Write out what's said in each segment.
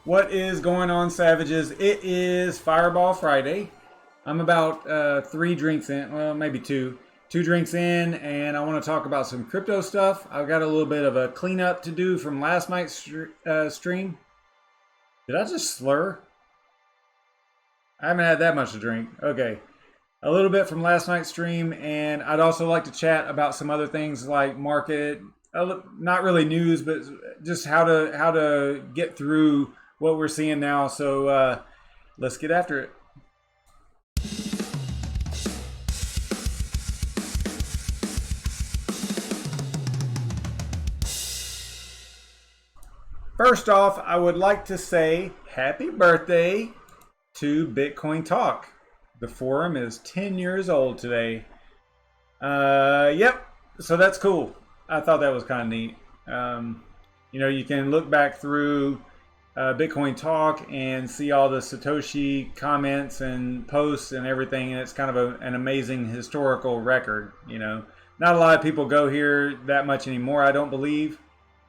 What is going on, Savages? It is Fireball Friday. I'm about 3 drinks in, well, maybe 2. 2 drinks in, and I want to talk about some crypto stuff. I've got a little bit of a cleanup to do from last night's stream. Did I just slur? I haven't had that much to drink. Okay. A little bit from last night's stream, and I'd also like to chat about some other things like market, not really news, but just how to get through what we're seeing now. So let's get after it. First off, I would like to say happy birthday to Bitcoin Talk. The forum is 10 years old today. Yep, so that's cool. I thought that was kind of neat. You know, you can look back through Bitcoin Talk and see all the Satoshi comments and posts and everything, and it's kind of an amazing historical record. You know, not a lot of people go here that much anymore, I don't believe.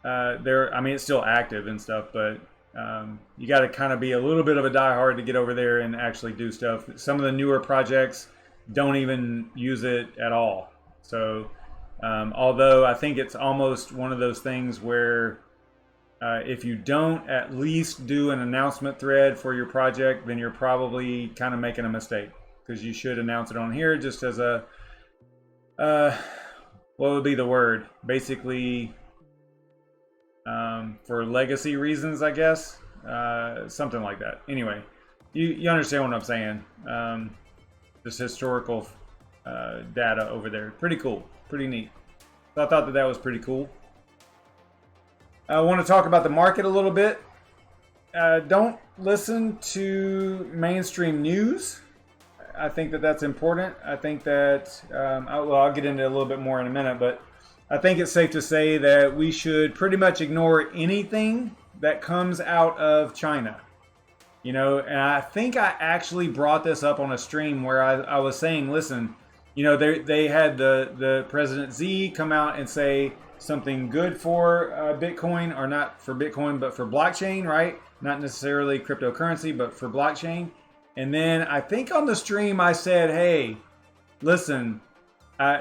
I mean, it's still active and stuff, but you got to kind of be a little bit of a diehard to get over there and actually do stuff. Some of the newer projects don't even use it at all. So, although I think it's almost one of those things where if you don't at least do an announcement thread for your project, then you're probably kind of making a mistake, because you should announce it on here just as a, what would be the word? Basically, for legacy reasons, I guess. Something like that. Anyway, you understand what I'm saying. Just historical data over there. Pretty cool. Pretty neat. So I thought that was pretty cool. I want to talk about the market a little bit. Don't listen to mainstream news. I think that that's important. I think that, I'll get into it a little bit more in a minute, but I think it's safe to say that we should pretty much ignore anything that comes out of China. You know, and I think I actually brought this up on a stream where I was saying, listen, you know, they had the President Z come out and say something good for Bitcoin, or not for Bitcoin, but for blockchain, right? Not necessarily cryptocurrency, but for blockchain. And then I think on the stream I said, hey, listen,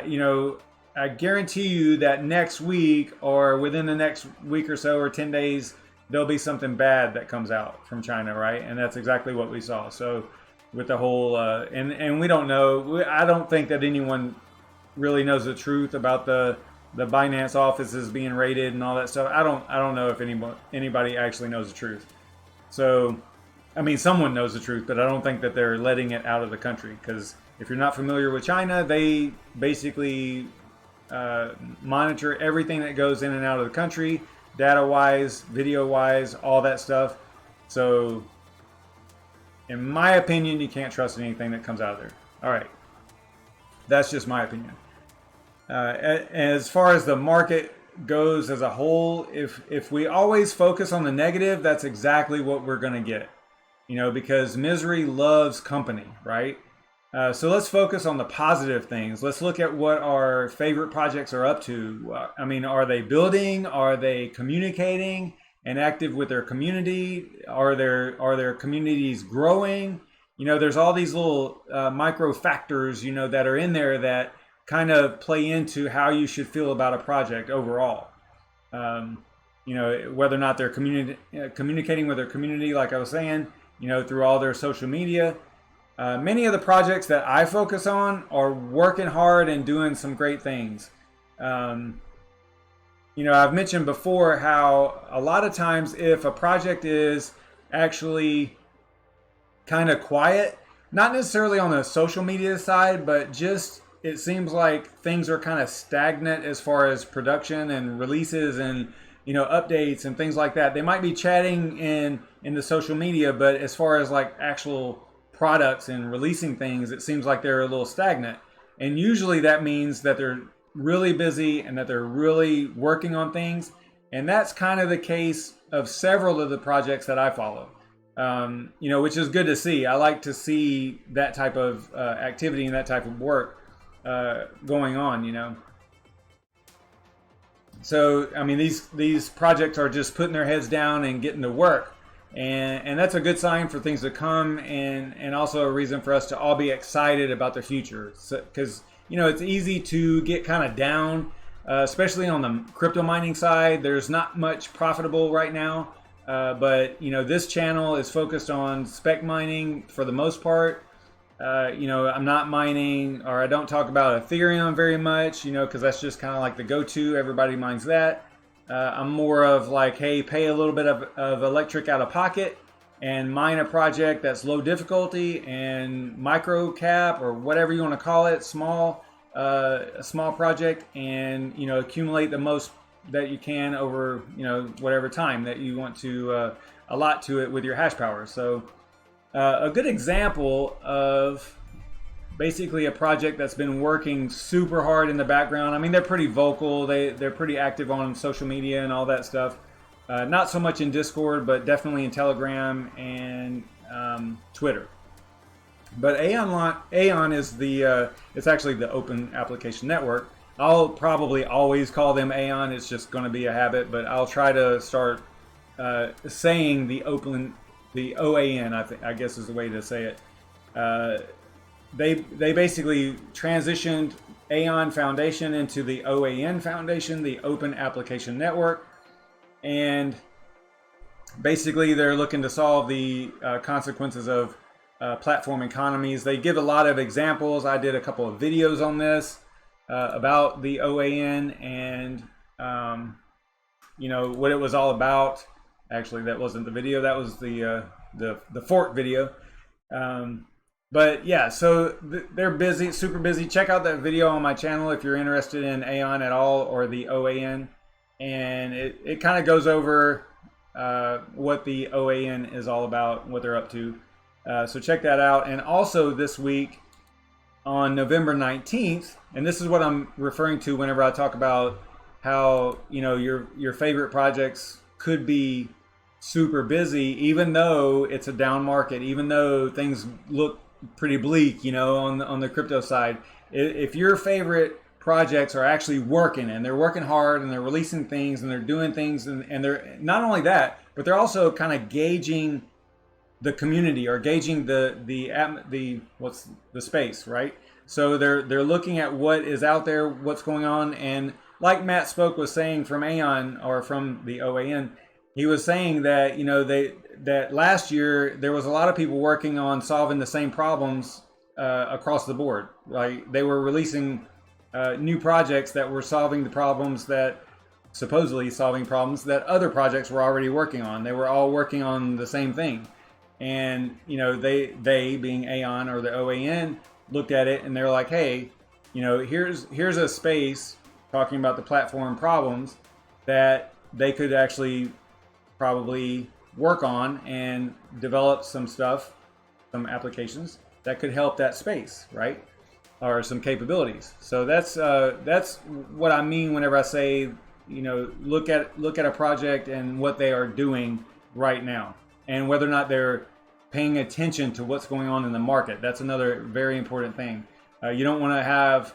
you know, I guarantee you that next week or within the next week or so or 10 days, there'll be something bad that comes out from China, right? And that's exactly what we saw. So with the whole, and we don't know, I don't think that anyone really knows the truth about the Binance offices being raided and all that stuff. I don't know if anybody actually knows the truth. So, I mean, someone knows the truth, but I don't think that they're letting it out of the country, because if you're not familiar with China, they basically monitor everything that goes in and out of the country, data-wise, video-wise, all that stuff. So, in my opinion, you can't trust anything that comes out of there. All right, that's just my opinion. As far as the market goes as a whole, if we always focus on the negative, that's exactly what we're going to get. You know, because misery loves company, right? So let's focus on the positive things. Let's look at what our favorite projects are up to. I mean, are they building? Are they communicating and active with their community? Are their communities growing? You know, there's all these little micro factors, you know, that are in there that kind of play into how you should feel about a project overall. You know, whether or not they're communicating with their community, like I was saying, you know, through all their social media. Many of the projects that I focus on are working hard and doing some great things. You know, I've mentioned before how a lot of times if a project is actually kind of quiet, not necessarily on the social media side, but just it seems like things are kind of stagnant as far as production and releases and, you know, updates and things like that. They might be chatting in the social media, but as far as like actual products and releasing things, it seems like they're a little stagnant. And usually that means that they're really busy and that they're really working on things. And that's kind of the case of several of the projects that I follow. You know, which is good to see. I like to see that type of activity and that type of work going on, you know. So, I mean, these projects are just putting their heads down and getting to work. And that's a good sign for things to come, and also a reason for us to all be excited about the future. Because you know, it's easy to get kind of down, especially on the crypto mining side. There's not much profitable right now, but you know, this channel is focused on spec mining for the most part. You know, I'm not mining, or I don't talk about Ethereum very much, you know, because that's just kind of like the go-to. Everybody mines that. I'm more of like, hey, pay a little bit of electric out of pocket and mine a project that's low difficulty and micro cap, or whatever you want to call it, a small project, and you know, accumulate the most that you can over, you know, whatever time that you want to allot to it with your hash power. So a good example of basically a project that's been working super hard in the background. I mean, they're pretty vocal. They're pretty active on social media and all that stuff. Not so much in Discord, but definitely in Telegram and Twitter. But AION is it's actually the Open Application Network. I'll probably always call them AION. It's just going to be a habit, but I'll try to start saying the OAN, I guess is the way to say it. They basically transitioned AION Foundation into the OAN Foundation, the Open Application Network, and basically they're looking to solve the consequences of platform economies. They give a lot of examples. I did a couple of videos on this about the OAN and you know, what it was all about. Actually, that wasn't the video. That was the fork video. But yeah, so they're busy, super busy. Check out that video on my channel if you're interested in AION at all, or the OAN. And it kind of goes over what the OAN is all about, what they're up to. So check that out. And also this week on November 19th, and this is what I'm referring to whenever I talk about how, you know, your favorite projects could be super busy, even though it's a down market, even though things look pretty bleak, you know, on the crypto side. If your favorite projects are actually working, and they're working hard, and they're releasing things, and they're doing things, and they're not only that, but they're also kind of gauging the community, or gauging the space, right? So they're looking at what is out there, what's going on, and like Matt Spoke was saying from AION, or from the OAN, he was saying that, you know, that last year there was a lot of people working on solving the same problems across the board. Like, they were releasing new projects that were solving the problems that, supposedly solving problems that other projects were already working on. They were all working on the same thing. And, you know, they being AION or the OAN looked at it and they're like, hey, you know, here's a space talking about the platform problems that they could actually probably work on and develop some stuff, some applications that could help that space, right? Or some capabilities. So that's what I mean whenever I say, you know, look at a project and what they are doing right now, and whether or not they're paying attention to what's going on in the market. That's another very important thing. You don't want to have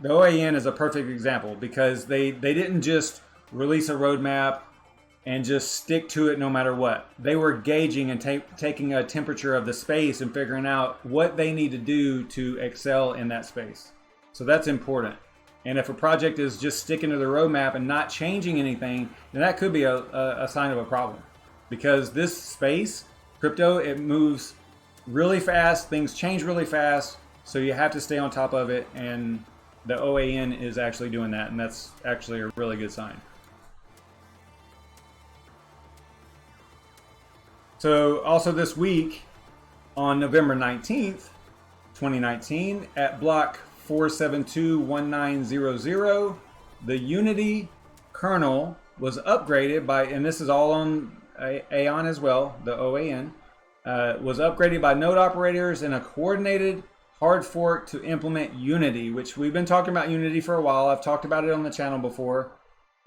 the OAN is a perfect example, because they didn't just release a roadmap and just stick to it no matter what. They were gauging and taking a temperature of the space and figuring out what they need to do to excel in that space. So that's important. And if a project is just sticking to the roadmap and not changing anything, then that could be a sign of a problem. Because this space, crypto, it moves really fast, things change really fast, so you have to stay on top of it, and the OAN is actually doing that, and that's actually a really good sign. So also this week, on November 19th, 2019, at block 4721900, the Unity kernel was upgraded by, and this is all on AION as well, the OAN, was upgraded by node operators in a coordinated hard fork to implement Unity, which we've been talking about Unity for a while. I've talked about it on the channel before.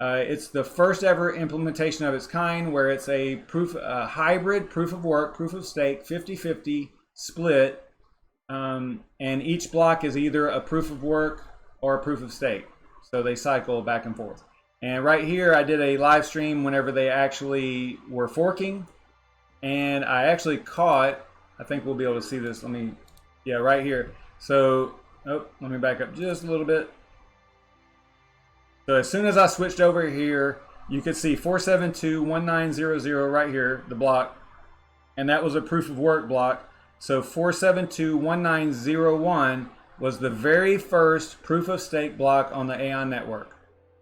It's the first ever implementation of its kind, where it's a hybrid proof of work, proof of stake, 50-50 split, and each block is either a proof of work or a proof of stake. So they cycle back and forth. And right here, I did a live stream whenever they actually were forking. And I actually caught, I think we'll be able to see this. Let me, yeah, right here. So, oh, let me back up just a little bit. So as soon as I switched over here, you could see 4721900 right here, the block. And that was a proof of work block. So 4721901 was the very first proof of stake block on the AION network.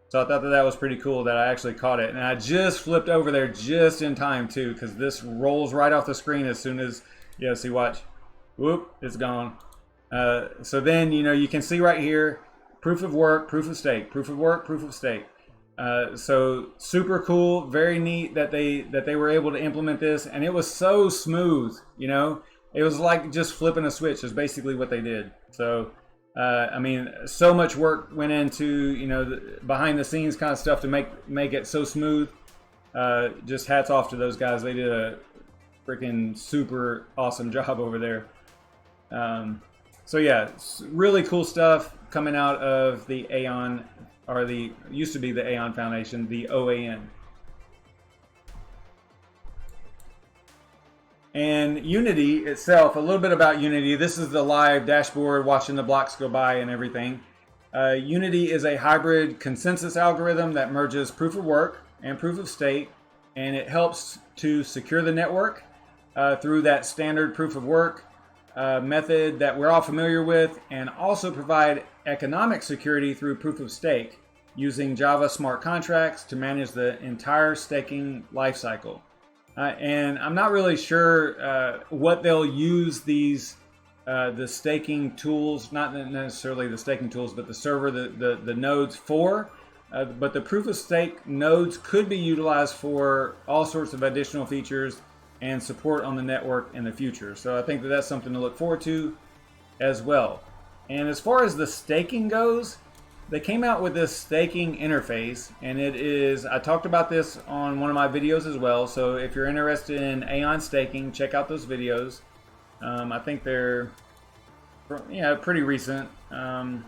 So I thought that was pretty cool that I actually caught it. And I just flipped over there just in time too, because this rolls right off the screen as soon as, yeah, see, watch. Whoop, it's gone. So then, you know, you can see right here, proof of work, proof of stake, proof of work, proof of stake. So super cool, very neat that they were able to implement this, and it was so smooth, you know. It was like just flipping a switch is basically what they did. So I mean, so much work went into, you know, the behind the scenes kind of stuff to make it so smooth. Just hats off to those guys. They did a freaking super awesome job over there. So yeah, really cool stuff coming out of the AION, or the used to be the AION Foundation, the OAN. And Unity itself, a little bit about Unity. This is the live dashboard, watching the blocks go by and everything. Unity is a hybrid consensus algorithm that merges proof of work and proof of stake, and it helps to secure the network through that standard proof of work method that we're all familiar with, and also provide economic security through proof of stake using Java smart contracts to manage the entire staking lifecycle. And I'm not really sure what they'll use these the staking tools, not necessarily the staking tools, but the server, the nodes for. But the proof of stake nodes could be utilized for all sorts of additional features and support on the network in the future. So I think that that's something to look forward to as well. And as far as the staking goes, they came out with this staking interface, and it is, I talked about this on one of my videos as well. So if you're interested in AION staking, check out those videos. I think they're, yeah, pretty recent. But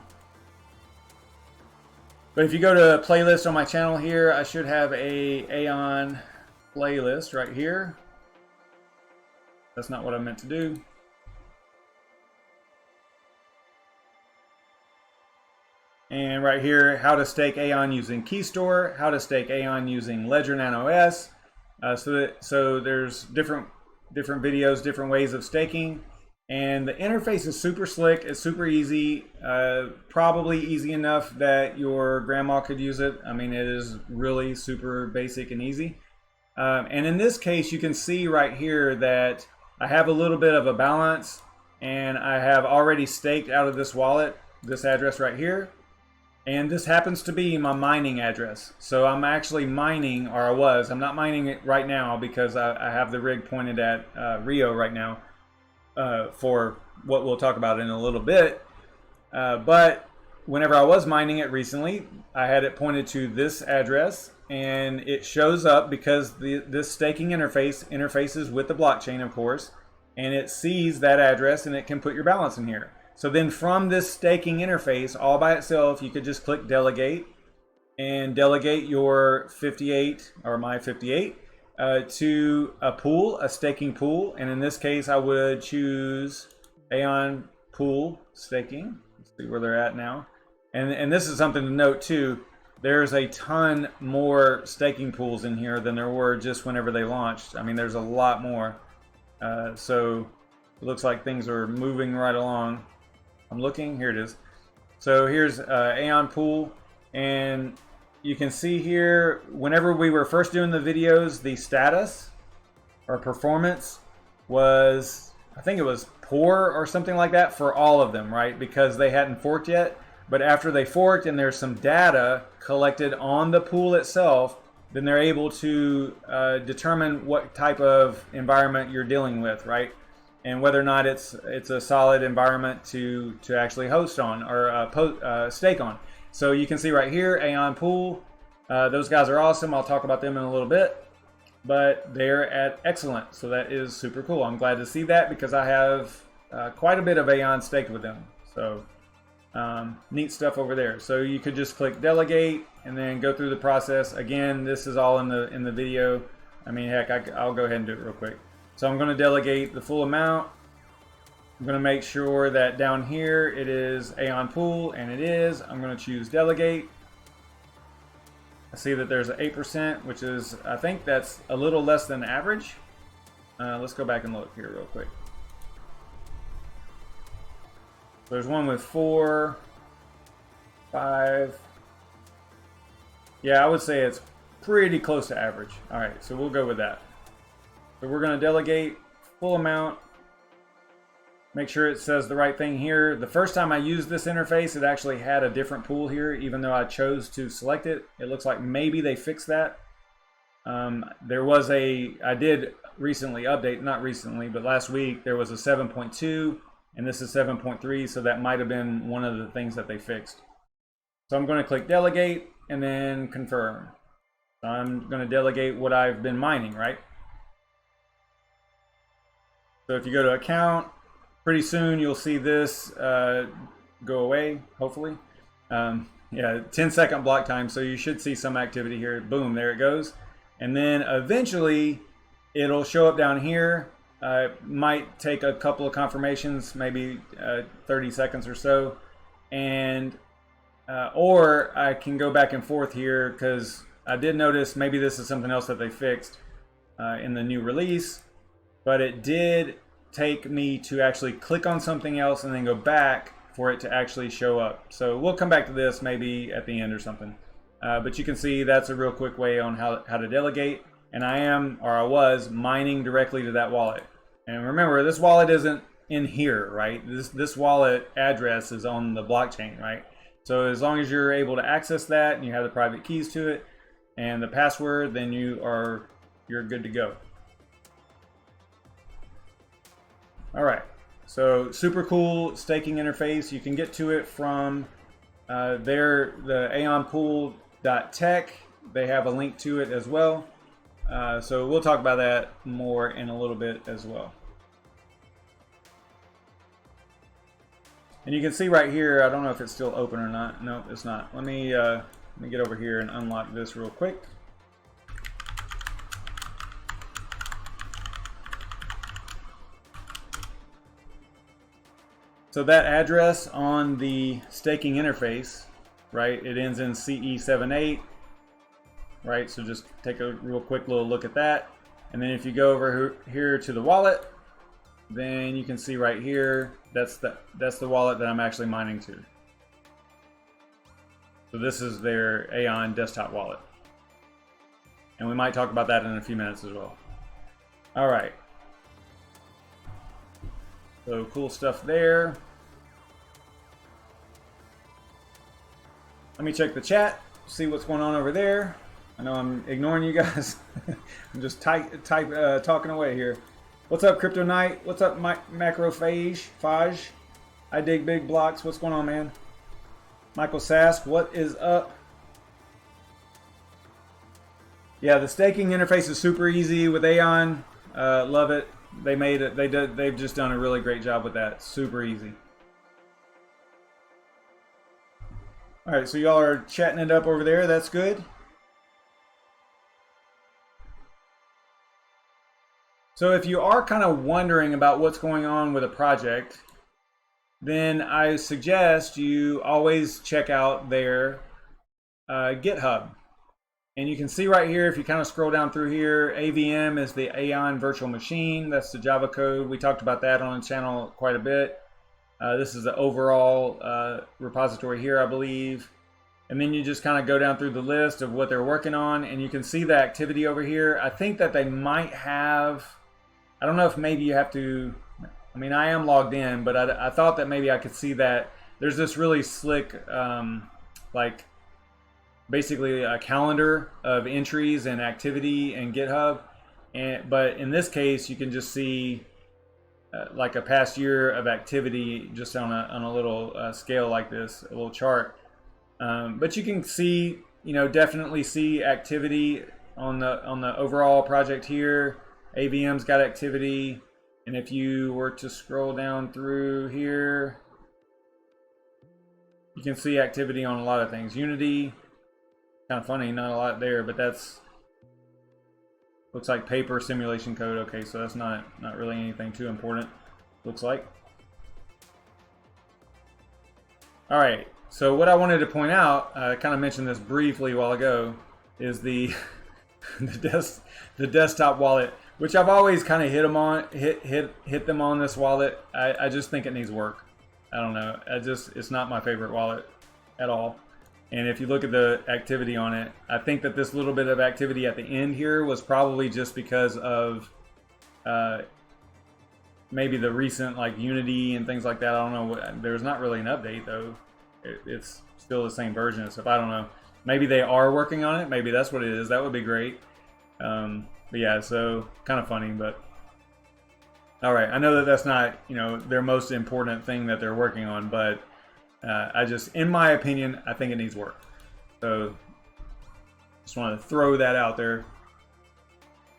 if you go to playlist on my channel here, I should have a AION playlist right here. That's not what I meant to do. And right here, how to stake AION using Keystore, how to stake AION using Ledger Nano S. So there's different videos, different ways of staking. And the interface is super slick, it's super easy, probably easy enough that your grandma could use it. I mean, it is really super basic and easy. And in this case, you can see right here that I have a little bit of a balance, and I have already staked out of this wallet, this address right here. And this happens to be my mining address. So I'm actually mining, or I was. I'm not mining it right now because I have the rig pointed at RYO right now for what we'll talk about in a little bit. But whenever I was mining it recently, I had it pointed to this address, and it shows up because this staking interfaces with the blockchain, of course, and it sees that address and it can put your balance in here. So then from this staking interface all by itself, you could just click delegate and delegate your 58 or my 58 to a pool, a staking pool. And in this case, I would choose AIONPOOL staking. Let's see where they're at now. And this is something to note too. There's a ton more staking pools in here than there were just whenever they launched. I mean, there's a lot more. So it looks like things are moving right along. I'm looking, here it is. So here's AIONPOOL, and you can see here, whenever we were first doing the videos, the status or performance was, I think it was poor or something like that for all of them, right? Because they hadn't forked yet. But after they forked and there's some data collected on the pool itself, then they're able to determine what type of environment you're dealing with, right? And whether or not it's a solid environment to actually host on or stake on. So you can see right here, AIONPOOL. Those guys are awesome. I'll talk about them in a little bit. But they're at excellent. So that is super cool. I'm glad to see that because I have quite a bit of AION staked with them. So Neat stuff over there. So you could just click delegate and then go through the process. Again, this is all in the video. I mean, heck, I'll go ahead and do it real quick. So I'm going to delegate the full amount. I'm going to make sure that down here it is AIONPOOL, and it is. I'm going to choose delegate. I see that there's an 8%, which is, I think that's a little less than average. Let's go back and look here real quick. There's one with 4, 5. Yeah, I would say it's pretty close to average. All right, so we'll go with that. So we're going to delegate full amount. Make sure it says the right thing here. The first time I used this interface, it actually had a different pool here, even though I chose to select it. It looks like maybe they fixed that. I did recently update, not recently, but last week there was a 7.2, and this is 7.3, so that might have been one of the things that they fixed. So I'm going to click delegate and then confirm. So I'm going to delegate what I've been mining, right? So if you go to account, pretty soon you'll see this go away, hopefully. Yeah, 10-second block time, so you should see some activity here. Boom, there it goes. And then eventually it'll show up down here. It might take a couple of confirmations, maybe 30 seconds or so. And or I can go back and forth here, because I did notice maybe this is something else that they fixed in the new release. But it did take me to actually click on something else and then go back for it to actually show up. So we'll come back to this maybe at the end or something. But you can see that's a real quick way on how to delegate. And I was mining directly to that wallet. And remember, this wallet isn't in here, right? This wallet address is on the blockchain, right? So as long as you're able to access that and you have the private keys to it and the password, then you're good to go. All right, so super cool staking interface. You can get to it from the AIONPOOL.tech. They have a link to it as well. So we'll talk about that more in a little bit as well. And you can see right here, I don't know if it's still open or not. No, it's not. Let me get over here and unlock this real quick. So that address on the staking interface, right, it ends in CE78, right? So just take a real quick little look at that. And then if you go over here to the wallet, then you can see right here, that's the wallet that I'm actually mining to. So this is their AION desktop wallet. And we might talk about that in a few minutes as well. All right. So cool stuff there. Let me check the chat, see what's going on over there. I know I'm ignoring you guys. I'm just talking away here. What's up, Crypto Knight? What's up, Macrophage? I dig big blocks. What's going on, man? Michael Sask, what is up? Yeah, the staking interface is super easy with AION. Love it. They made it. They've just done a really great job with that. Super easy. All right, so y'all are chatting it up over there. That's good. So if you are kind of wondering about what's going on with a project, then I suggest you always check out their GitHub. And you can see right here, if you kind of scroll down through here, AVM is the AION virtual machine. That's the Java code. We talked about that on the channel quite a bit. This is the overall repository here, I believe. And then you just kind of go down through the list of what they're working on, and you can see the activity over here. I think that they might have, I don't know if maybe you have to, I mean, I am logged in, but I thought that maybe I could see that there's this really slick, like, basically a calendar of entries and activity in GitHub. But in this case, you can just see like a past year of activity just on a little scale like this, a little chart. But you can see, definitely see activity on the overall project here. AVM's got activity. And if you were to scroll down through here, you can see activity on a lot of things. Unity, kind of funny, not a lot there, but that's looks like paper simulation code. Okay, so that's not really anything too important, looks like. All right, so what I wanted to point out, I kind of mentioned this briefly a while ago, is the the desktop wallet, which I've always kind of hit them on this wallet. I just think it needs work. I don't know. It's not my favorite wallet at all. And if you look at the activity on it, I think that this little bit of activity at the end here was probably just because of maybe the recent like Unity and things like that. I don't know. There's not really an update though. It's still the same version and stuff. I don't know. Maybe they are working on it. Maybe that's what it is. That would be great. But yeah, so kind of funny, but all right. I know that that's not, you know, their most important thing that they're working on, but I just, in my opinion, I think it needs work. So just want to throw that out there.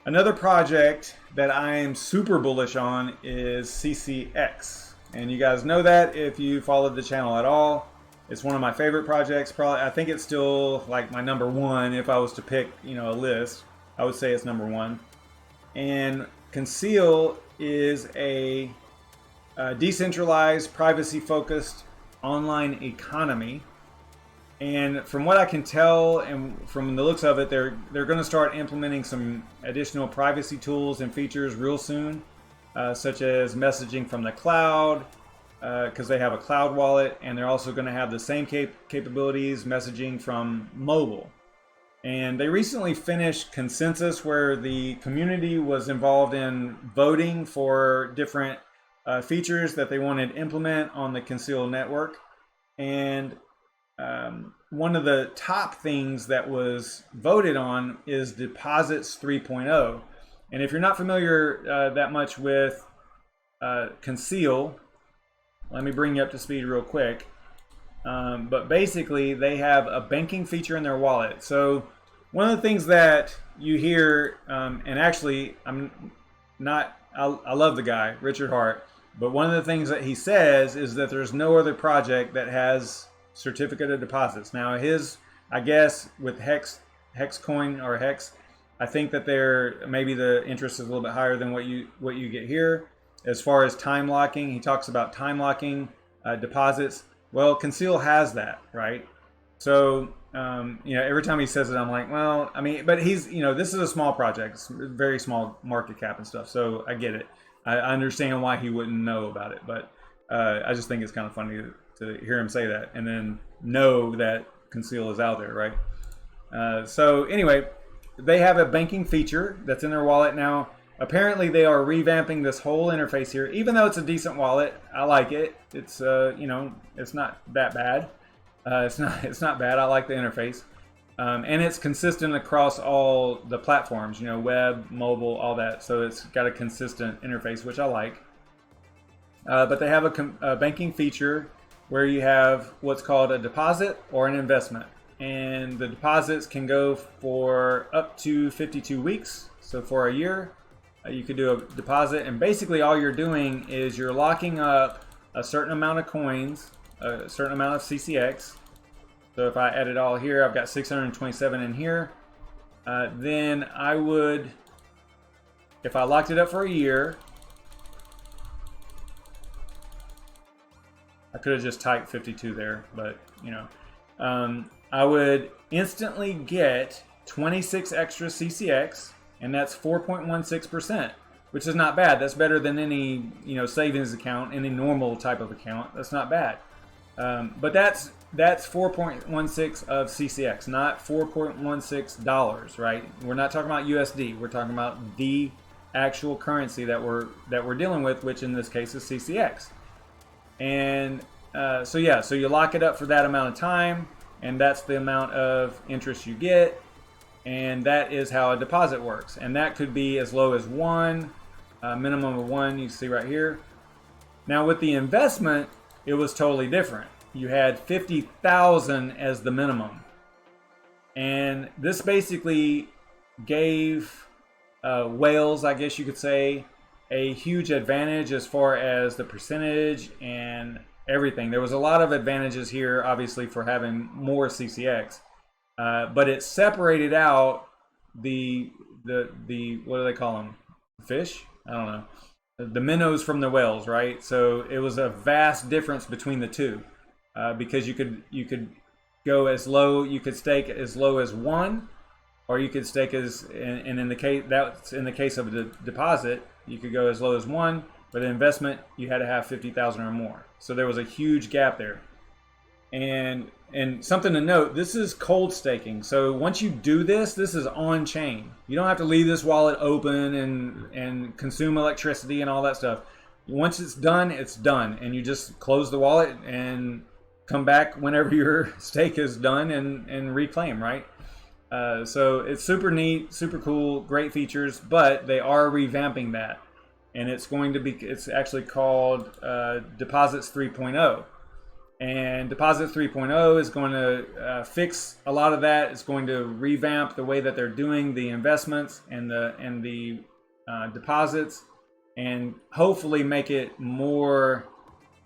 Another project that I am super bullish on is CCX. And you guys know that if you followed the channel at all. It's one of my favorite projects. Probably, I think it's still like my number one. If I was to pick, you know, a list, I would say it's number one. And Conceal is a decentralized, privacy-focused online economy. And from what I can tell, and from the looks of it, they're going to start implementing some additional privacy tools and features real soon, such as messaging from the cloud, because they have a cloud wallet, and they're also going to have the same capabilities, messaging from mobile. And they recently finished consensus where the community was involved in voting for different features that they wanted to implement on the Conceal network. And one of the top things that was voted on is Deposits 3.0. And if you're not familiar that much with Conceal, let me bring you up to speed real quick. But basically, they have a banking feature in their wallet. So one of the things that you hear, and actually, I love the guy, Richard Hart, but one of the things that he says is that there's no other project that has certificate of deposits. Now his, I guess, with HexCoin or Hex, I think that maybe the interest is a little bit higher than what you get here. As far as time locking, he talks about time locking deposits. Well, Conceal has that, right? So, you know, every time he says it, I'm like, well, I mean, but he's, you know, this is a small project, it's very small market cap and stuff. So I get it. I understand why he wouldn't know about it, but I just think it's kind of funny to hear him say that and then know that Conceal is out there, right? So anyway, they have a banking feature that's in their wallet now. Apparently they are revamping this whole interface here, even though it's a decent wallet. I like it. It's you know, it's not that bad. It's not bad. I like the interface, and it's consistent across all the platforms. You know, web, mobile, all that. So it's got a consistent interface, which I like. But they have a banking feature where you have what's called a deposit or an investment, and the deposits can go for up to 52 weeks. So for a year. You could do a deposit, and basically all you're doing is you're locking up a certain amount of coins, a certain amount of CCX. So if I add it all here, I've got 627 in here. Then I would, if I locked it up for a year, I could have just typed 52 there, but you know, I would instantly get 26 extra CCX. And that's 4.16%, which is not bad. That's better than any, you know, savings account, any normal type of account. That's not bad. But that's 4.16 of CCX, not $4.16, right? We're not talking about USD. We're talking about the actual currency that we're dealing with, which in this case is CCX. And so yeah, so you lock it up for that amount of time, and that's the amount of interest you get. And that is how a deposit works. And that could be as low as one, minimum of one, you see right here. Now with the investment, it was totally different. You had 50,000 as the minimum. And this basically gave whales, I guess you could say, a huge advantage as far as the percentage and everything. There was a lot of advantages here, obviously, for having more CCX, but it separated out the what do they call them? Fish? I don't know. The minnows from the whales, right? So it was a vast difference between the two, because you could go as low, you could stake as low as 1, or you could stake as, and in the case that's in the case of the deposit, you could go as low as 1, but an investment you had to have 50,000 or more. So there was a huge gap there. And something to note, this is cold staking. So once you do this, this is on chain. You don't have to leave this wallet open and consume electricity and all that stuff. Once it's done, and you just close the wallet and come back whenever your stake is done and reclaim, right? So it's super neat, super cool, great features, but they are revamping that, and it's actually called Deposits 3.0. And Deposits 3.0 is going to fix a lot of that. It's going to revamp the way that they're doing the investments and the deposits, and hopefully make it more,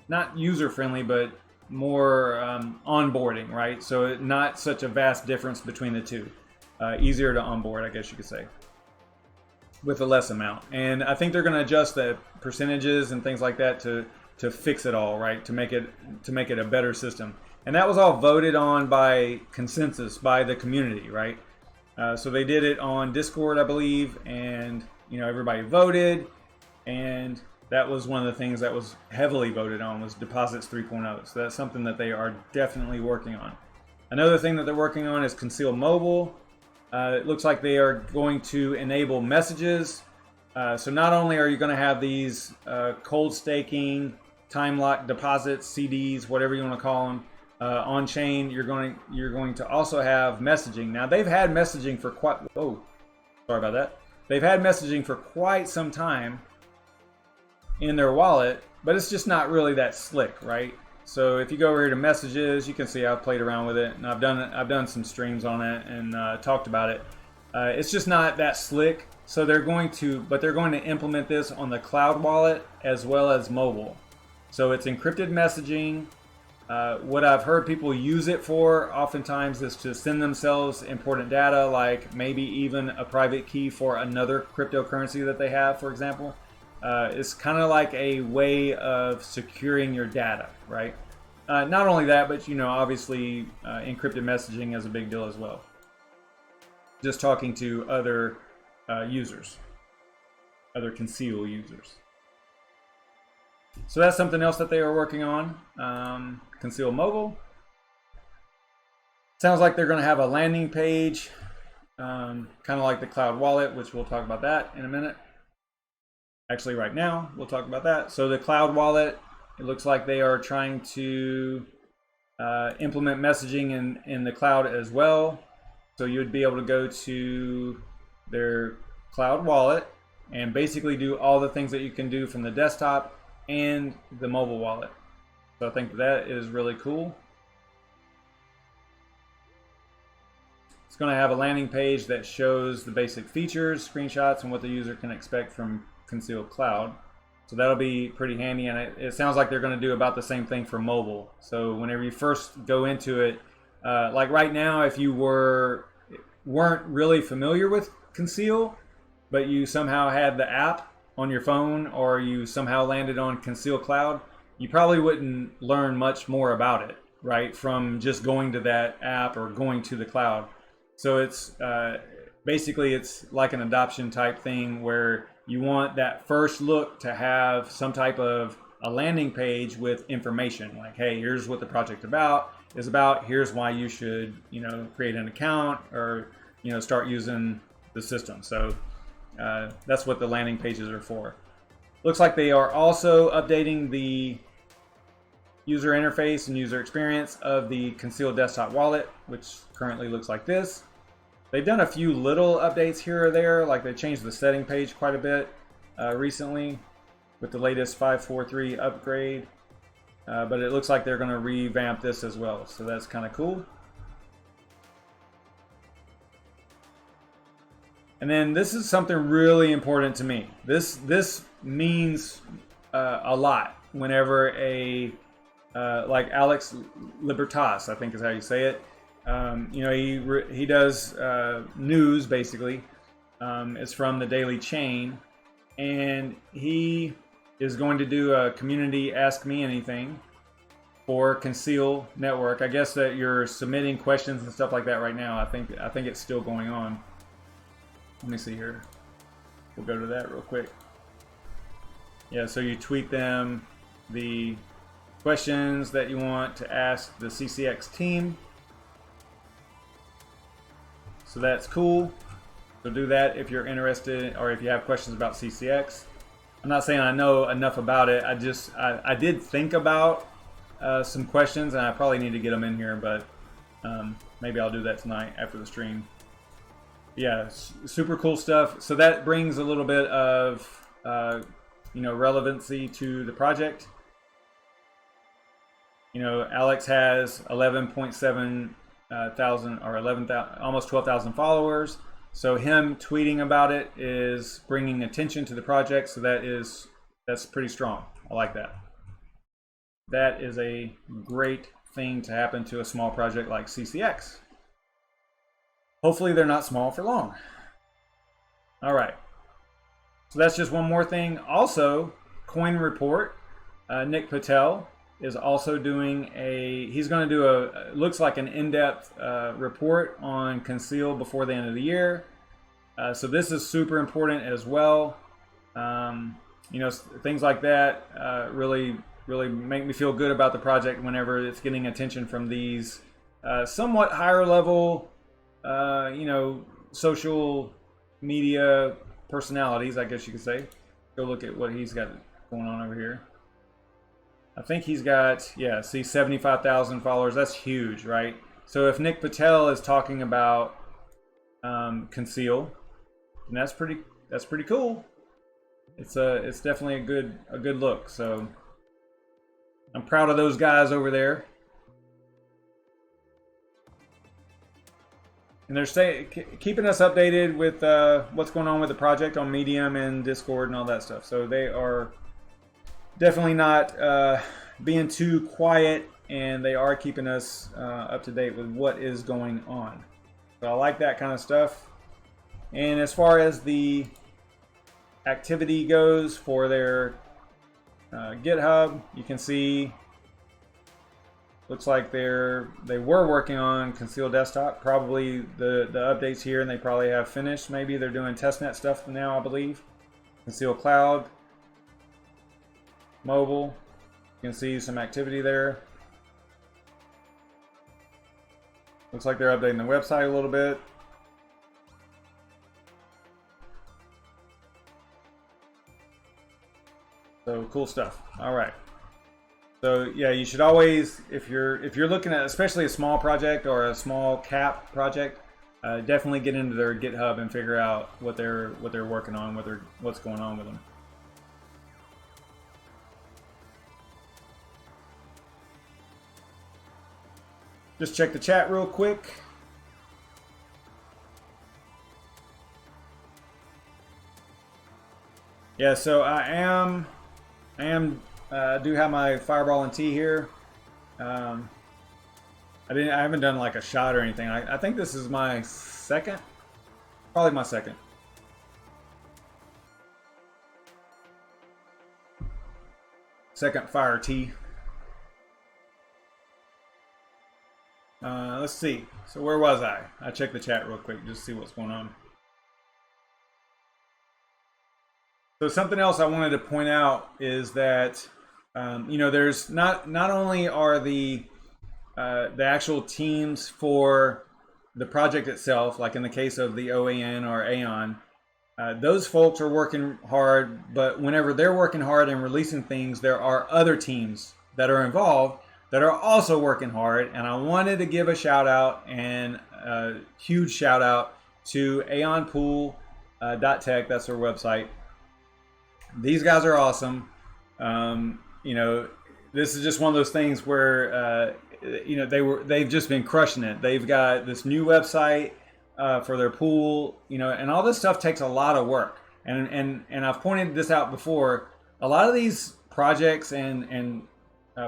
not user friendly, but more onboarding, right? So not such a vast difference between the two. Easier to onboard, I guess you could say, with a less amount. And I think they're going to adjust the percentages and things like that to fix it all, right? To make it a better system. And that was all voted on by consensus by the community, right? So they did it on Discord, I believe, and everybody voted, and that was one of the things that was heavily voted on, was Deposits 3.0. So that's something that they are definitely working on. Another thing that they're working on is Conceal Mobile. It looks like they are going to enable messages. So not only are you going to have these cold staking, time lock deposits, CDs, whatever you want to call them, on chain, you're going to also have messaging. Now they've had messaging for They've had messaging for quite some time in their wallet, but it's just not really that slick, right? So if you go over here to messages, you can see I've played around with it, and I've done some streams on it and talked about it. It's just not that slick. So they're going to implement this on the cloud wallet as well as mobile. So it's encrypted messaging. What I've heard people use it for oftentimes is to send themselves important data, like maybe even a private key for another cryptocurrency that they have, for example. It's kind of like a way of securing your data, right? Not only that, but obviously encrypted messaging is a big deal as well. Just talking to other users, other Conceal users. So that's something else that they are working on. Conceal Mobile. Sounds like they're going to have a landing page, kind of like the Cloud Wallet, which we'll talk about that in a minute. Actually, right now, we'll talk about that. So the Cloud Wallet, it looks like they are trying to implement messaging in the cloud as well. So you would be able to go to their Cloud Wallet and basically do all the things that you can do from the desktop and the mobile wallet. So I think that is really cool. It's going to have a landing page that shows the basic features, screenshots, and what the user can expect from Conceal Cloud. So that'll be pretty handy, and it sounds like they're going to do about the same thing for mobile. So whenever you first go into it, like right now, if you weren't really familiar with Conceal, but you somehow had the app on your phone, or you somehow landed on Conceal Cloud, you probably wouldn't learn much more about it, right? From just going to that app or going to the cloud. So it's basically it's like an adoption type thing where you want that first look to have some type of a landing page with information, like, hey, here's what the project is about. Here's why you should, create an account or, start using the system. So that's what the landing pages are for. Looks like they are also updating the user interface and user experience of the Conceal desktop wallet, which currently looks like this. They've done a few little updates here or there, like they changed the setting page quite a bit recently with the latest 5.4.3 upgrade. But it looks like they're going to revamp this as well, so that's kind of cool. And then this is something really important to me. This means a lot whenever a like Alex Libertas, I think is how you say it. You know, he does news basically. It's from the Daily Chain, and he is going to do a community Ask Me Anything for Conceal.Network. I guess that you're submitting questions and stuff like that right now. I think it's still going on. Let me see here. We'll go to that real quick. Yeah, so you tweet them the questions that you want to ask the CCX team. So that's cool. So do that if you're interested, or if you have questions about CCX. I'm not saying I know enough about it. I did think about some questions, and I probably need to get them in here, but maybe I'll do that tonight after the stream. Yeah, super cool stuff. So that brings a little bit of you know, relevancy to the project. You know, Alex has 11.7 thousand or 11,000, almost 12,000 followers. So him tweeting about it is bringing attention to the project. So that's pretty strong. I like that. That is a great thing to happen to a small project like CCX. Hopefully they're not small for long. All right. So that's just one more thing. Also, Coin Report, Nick Patel is also doing he's going to do looks like an in-depth report on Conceal before the end of the year. So this is super important as well. You know, things like that really make me feel good about the project whenever it's getting attention from these somewhat higher level, you know, social media personalities, I guess you could say. Go look at what he's got going on over here. I think he's got, yeah, see, 75,000 followers. That's huge, right? So if Nick Patel is talking about Conceal, and that's pretty cool. It's definitely a good look. So I'm proud of those guys over there. And they're keeping us updated with what's going on with the project on Medium and Discord and all that stuff. So they are definitely not being too quiet, and they are keeping us up to date with what is going on. So I like that kind of stuff. And as far as the activity goes for their GitHub, you can see looks like they were working on Conceal Desktop, probably the updates here, and they probably have finished. Maybe they're doing testnet stuff now, I believe. Conceal Cloud, mobile, you can see some activity there. Looks like they're updating the website a little bit. So cool stuff. All right. So yeah, you should always, if you're looking at especially a small project or a small cap project, definitely get into their GitHub and figure out what they're working on, what's going on with them. Just check the chat real quick. Yeah, so I do have my fireball and tea here. I haven't done like a shot or anything. I think this is my second, probably my second. Second fire tea. Let's see. So where was I? I checked the chat real quick just to see what's going on. So something else I wanted to point out is that you know, there's not only are the actual teams for the project itself, like in the case of the OAN or AION, those folks are working hard, but whenever they're working hard and releasing things, there are other teams that are involved that are also working hard. And I wanted to give a shout out, and a huge shout out to AIONPOOL.tech. That's their website. These guys are awesome. You know, this is just one of those things where you know, they've just been crushing it. They've got this new website for their pool, you know, and all this stuff takes a lot of work. And I've pointed this out before. A lot of these projects and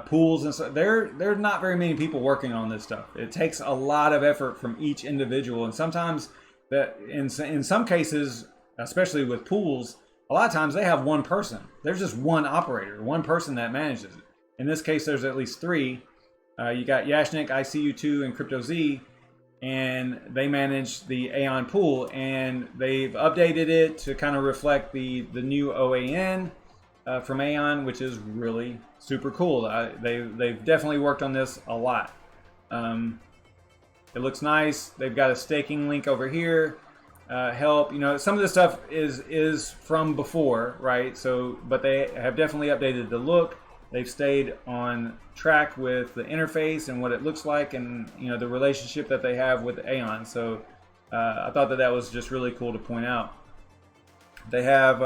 pools and so there's not very many people working on this stuff. It takes a lot of effort from each individual, and sometimes that in some cases, especially with pools, a lot of times they have one person. There's just one operator, one person that manages it. In this case, there's at least three. You got Yashnik, ICU2, and CryptoZ, and they manage the AIONPOOL, and they've updated it to kind of reflect the new OAN from AION, which is really super cool. They've definitely worked on this a lot. It looks nice. They've got a staking link over here. Help, you know, some of this stuff is from before, right? So, but they have definitely updated the look. They've stayed on track with the interface and what it looks like, and you know, the relationship that they have with AION. So I thought that was just really cool to point out. They have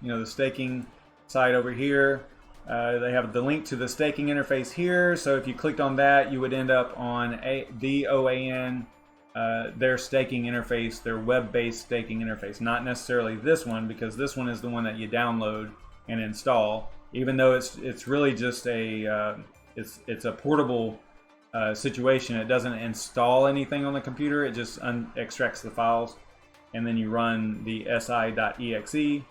you know, the staking side over here. They have the link to the staking interface here. So if you clicked on that, you would end up on the OAN, their staking interface, their web-based staking interface. Not necessarily this one, because this one is the one that you download and install. Even though it's really just a it's a portable situation. It doesn't install anything on the computer. It just extracts the files, and then you run the si.exe,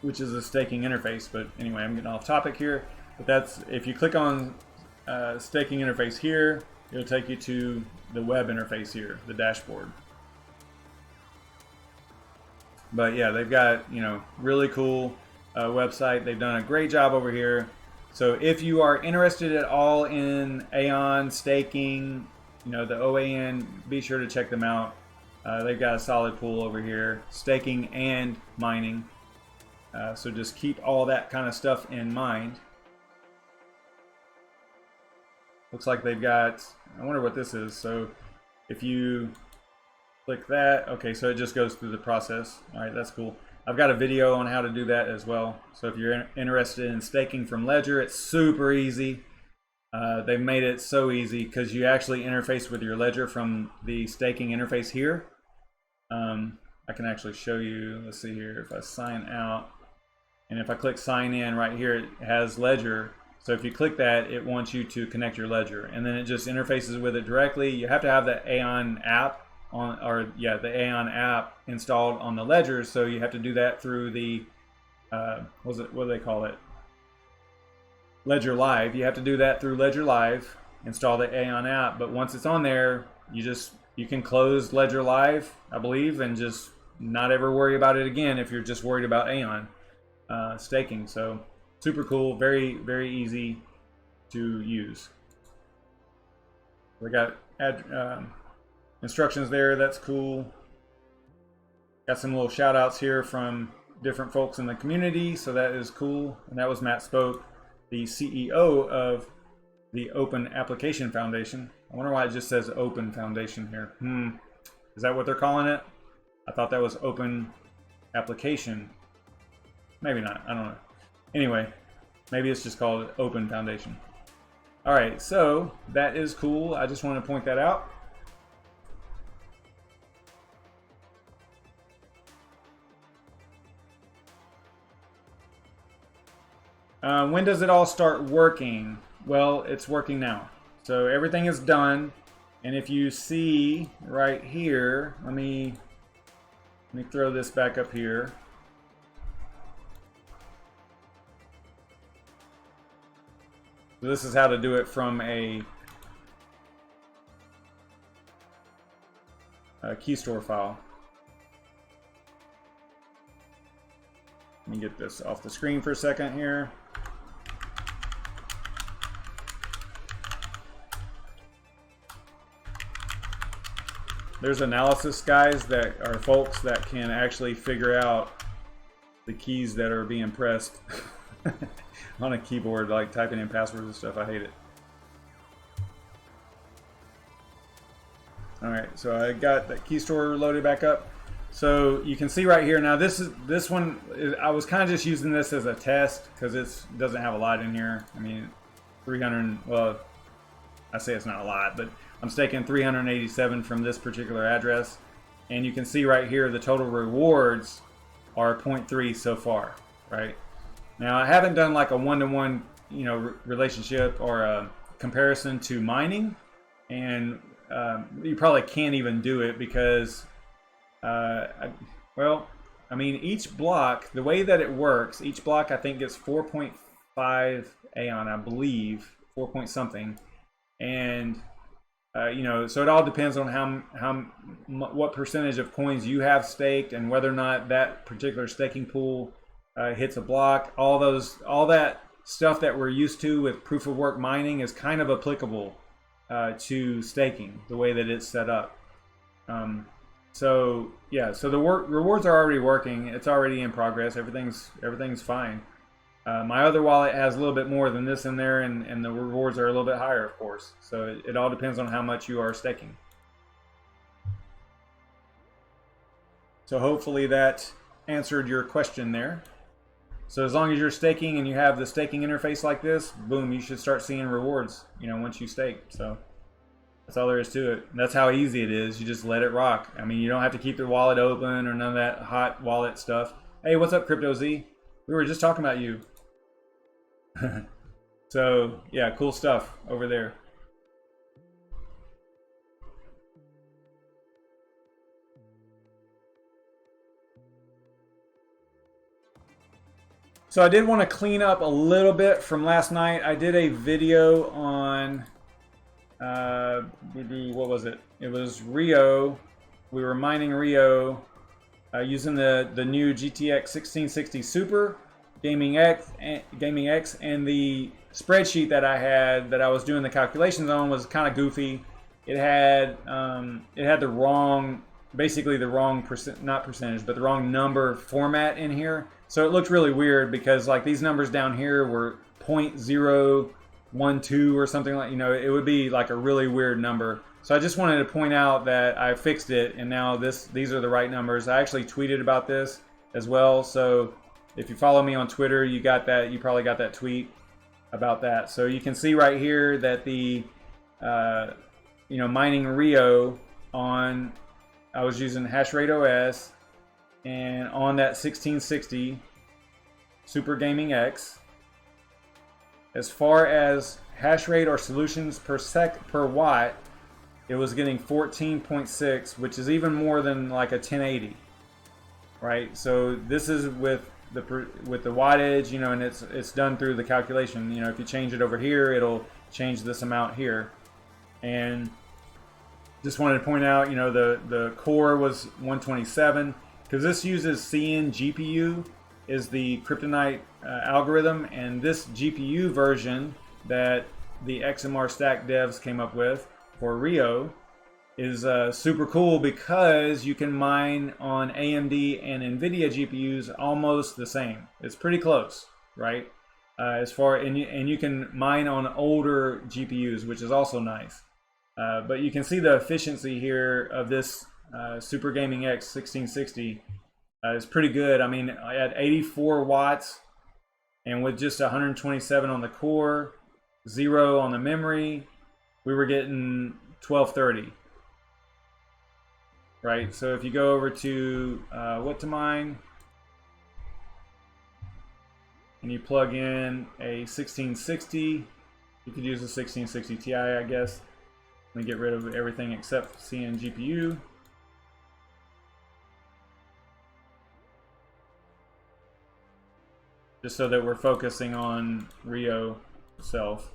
which is a staking interface. But anyway, I'm getting off topic here. But that's, if you click on staking interface here, it'll take you to the web interface here, the dashboard. But yeah, they've got, you know, really cool website. They've done a great job over here. So if you are interested at all in AION staking, you know, the OAN, be sure to check them out. They've got a solid pool over here, staking and mining. So just keep all that kind of stuff in mind. Looks like they've got, I wonder what this is. So if you click that, okay, so it just goes through the process. All right, that's cool. I've got a video on how to do that as well. So if you're interested in staking from Ledger, it's super easy. They've made it so easy because you actually interface with your Ledger from the staking interface here. I can actually show you, let's see here, if I sign out, and if I click sign in right here, it has Ledger. So if you click that, it wants you to connect your Ledger, and then it just interfaces with it directly. You have to have the AION app on, or yeah, the AION app installed on the Ledger. So you have to do that through the what do they call it? Ledger Live. You have to do that through Ledger Live, install the AION app. But once it's on there, you can close Ledger Live, I believe, and just not ever worry about it again if you're just worried about AION staking. So super cool, very, very easy to use. We got instructions there, that's cool. Got some little shout outs here from different folks in the community, so that is cool. And that was Matt Spoke, the CEO of the Open Application Foundation. I wonder why it just says Open Foundation here. Is that what they're calling it? I thought that was Open Application. Maybe not, I don't know. Anyway, maybe it's just called Open Foundation. All right, so that is cool. I just want to point that out. When does it all start working? Well, it's working now. So everything is done. And if you see right here, let me throw this back up here. So this is how to do it from a key store file. Let me get this off the screen for a second here. There's analysis guys that are folks that can actually figure out the keys that are being pressed on a keyboard, like typing in passwords and stuff. I hate it. All right, so I got that key store loaded back up. So you can see right here now. This one I was kind of just using this as a test because it doesn't have a lot in here. I mean, 300. Well, I say it's not a lot, but I'm staking 387 from this particular address, and you can see right here the total rewards are 0.3 so far. Right now, I haven't done like a one-to-one relationship or a comparison to mining, and you probably can't even do it because, well, I mean, each block, the way that it works, each block I think gets 4.5 AION, I believe, 4 point something, and so it all depends on what percentage of coins you have staked and whether or not that particular staking pool hits a block. All that stuff that we're used to with proof of work mining is kind of applicable to staking, the way that it's set up. So the rewards are already working. It's already in progress. Everything's fine. My other wallet has a little bit more than this in there, and the rewards are a little bit higher, of course. So it all depends on how much you are staking. So hopefully that answered your question there. So as long as you're staking and you have the staking interface like this, boom, you should start seeing rewards, once you stake. So that's all there is to it. That's how easy it is. You just let it rock. I mean, you don't have to keep the wallet open or none of that hot wallet stuff. Hey, what's up, CryptoZ? We were just talking about you. So yeah, cool stuff over there. So I did want to clean up a little bit from last night. I did a video on what was it? It was RYO. We were mining RYO using the new GTX 1660 Super Gaming X, and the spreadsheet that I had that I was doing the calculations on was kind of goofy. It had the wrong, basically the wrong not percentage, but the wrong number format in here. So it looked really weird because like these numbers down here were 0.012 or something like, it would be like a really weird number. So I just wanted to point out that I fixed it, and now these are the right numbers. I actually tweeted about this as well. So if you follow me on Twitter, you got that. You probably got that tweet about that. So you can see right here that the mining RYO on, I was using hashrate OS, and on that 1660 Super Gaming X, as far as hash rate or solutions per watt, it was getting 14.6, which is even more than like a 1080, right? So this is with the wattage, and it's done through the calculation. If you change it over here, it'll change this amount here. And just wanted to point out, the core was 127, because this uses CN GPU is the Kryptonite algorithm, and this GPU version that the XMR Stack devs came up with for RYO is super cool because you can mine on AMD and NVIDIA GPUs almost the same. It's pretty close, right? And you can mine on older GPUs, which is also nice. But you can see the efficiency here of this Super Gaming X 1660 is pretty good. I mean, at 84 watts and with just 127 on the core, 0 on the memory, we were getting 1230. Right, so if you go over to what to mine, and you plug in a 1660, you could use a 1660 Ti, I guess. Let me get rid of everything except CN GPU. Just so that we're focusing on RYO itself.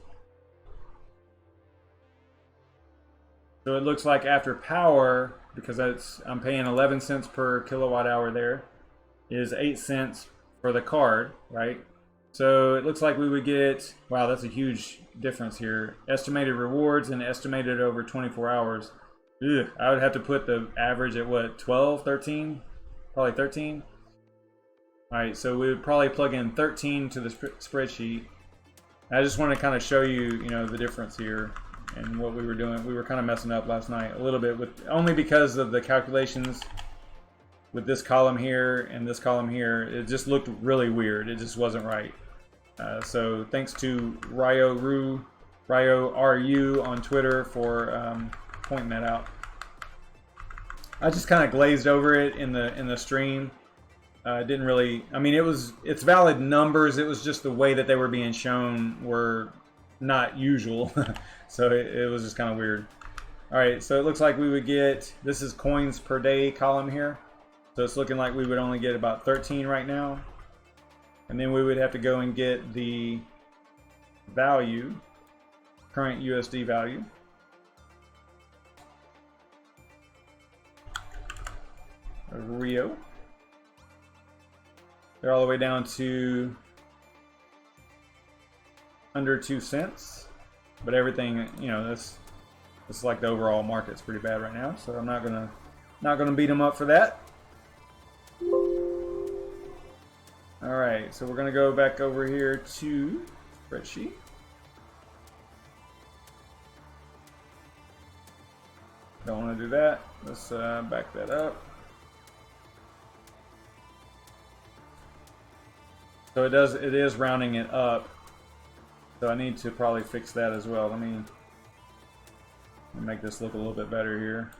So it looks like after power, because I'm paying 11 cents per kilowatt hour there, is 8 cents for the card, right? So it looks like we would get, wow, that's a huge difference here. Estimated rewards and estimated over 24 hours. Ugh, I would have to put the average at what, 12, 13? Probably 13. All right, so we would probably plug in 13 to the spreadsheet. I just want to kind of show you, the difference here and what we were doing. We were kind of messing up last night a little bit, only because of the calculations with this column here and this column here. It just looked really weird. It just wasn't right. So thanks to RYO RU on Twitter for pointing that out. I just kind of glazed over it in the stream. Didn't really, I mean, it's valid numbers. It was just the way that they were being shown were not usual. So it was just kind of weird. All right, so it looks like we would get, this is coins per day column here. So it's looking like we would only get about 13 right now. And then we would have to go and get the value, current USD value. RYO. They're all the way down to under 2 cents. But everything, you know, it's like the overall market's pretty bad right now. So I'm not gonna beat them up for that. All right, so we're gonna go back over here to spreadsheet. Don't want to do that. Let's back that up. So it is rounding it up. So I need to probably fix that as well. Let me make this look a little bit better here.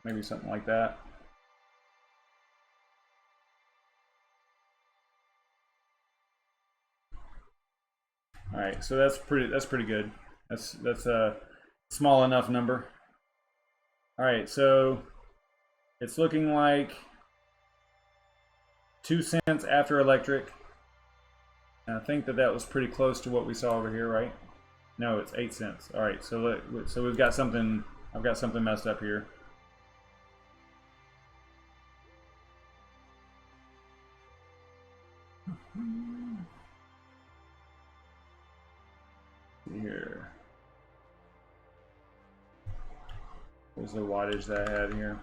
Maybe something like that. All right, so that's pretty good. That's a small enough number. All right, so it's looking like 2 cents after electric. And I think that was pretty close to what we saw over here, right? No, it's 8 cents. All right, so we've got something. I've got something messed up here. Here. There's the wattage that I had here.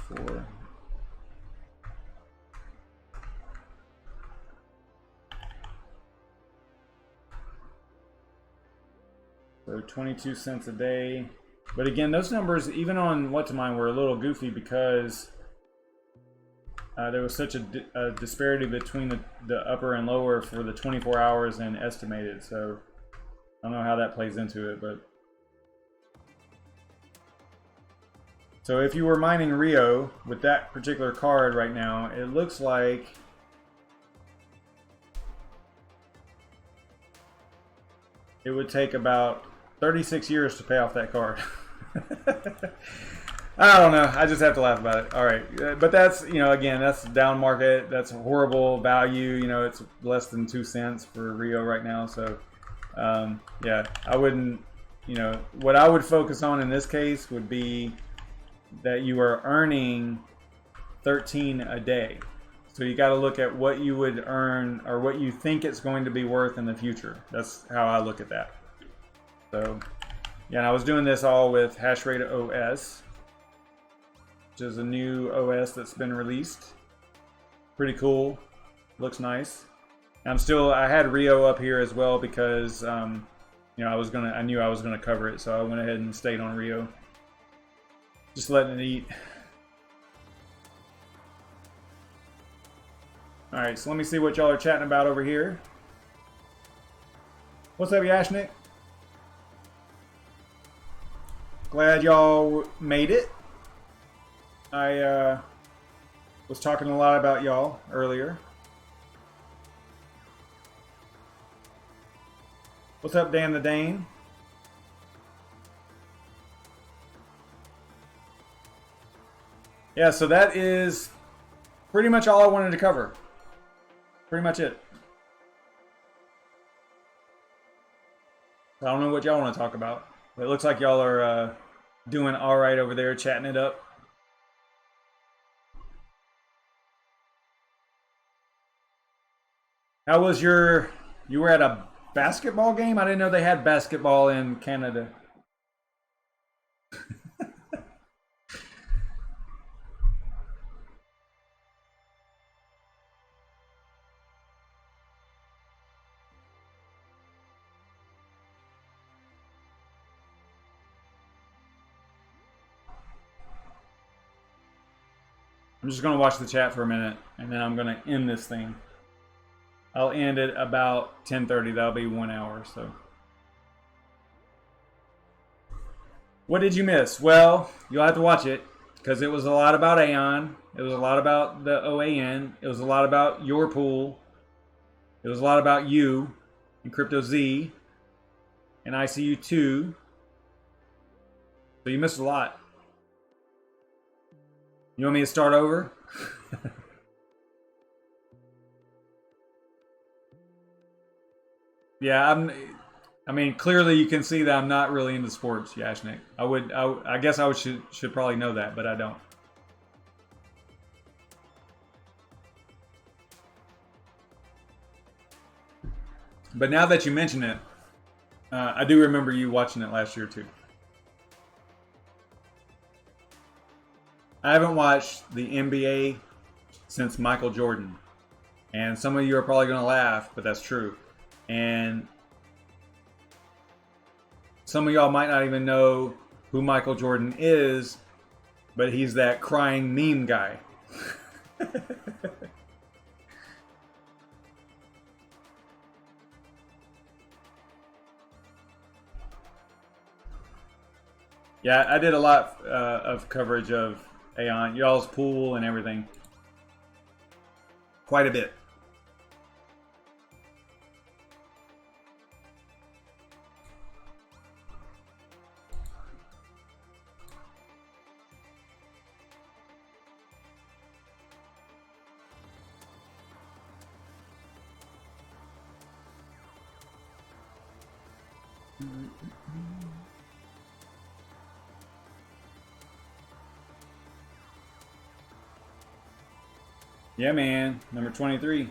4. So 22 cents a day. But again, those numbers, even on What2Mine, were a little goofy because there was such a disparity between the upper and lower for the 24 hours and estimated. So I don't know how that plays into it, but so if you were mining RYO with that particular card right now, it looks like it would take about 36 years to pay off that card. I don't know. I just have to laugh about it. All right. But that's, you know, again, that's down market. That's a horrible value. You know, it's less than 2 cents for RYO right now. So, yeah, I wouldn't, you know, what I would focus on in this case would be that you are earning 13 a day. So you got to look at what you would earn or what you think it's going to be worth in the future. That's how I look at that. So, yeah, and I was doing this all with Hashrate OS, which is a new OS that's been released. Pretty cool. Looks nice. And I had RYO up here as well because, you know, I knew I was gonna cover it, so I went ahead and stayed on RYO. Just letting it eat. All right, so let me see what y'all are chatting about over here. What's up, Yashnik? Glad y'all made it. I was talking a lot about y'all earlier. What's up, Dan the Dane? Yeah, so that is pretty much all I wanted to cover. Pretty much it. I don't know what y'all want to talk about, but it looks like y'all are doing all right over there, chatting it up. How was you were at a basketball game? I didn't know they had basketball in Canada. I'm just going to watch the chat for a minute, and then I'm going to end this thing. I'll end at about 10:30. That'll be 1 hour. So, what did you miss? Well, you'll have to watch it because it was a lot about AION. It was a lot about the OAN. It was a lot about your pool. It was a lot about you and CryptoZ and ICU2. So you missed a lot. You want me to start over? Yeah, I mean, clearly you can see that I'm not really into sports, Yashnik. I guess I should probably know that, but I don't. But now that you mention it, I do remember you watching it last year too. I haven't watched the NBA since Michael Jordan. And some of you are probably going to laugh, but that's true. And some of y'all might not even know who Michael Jordan is, but he's that crying meme guy. Yeah, I did a lot of coverage of AION, y'all's pool and everything. Quite a bit. Yeah, man. Number 23.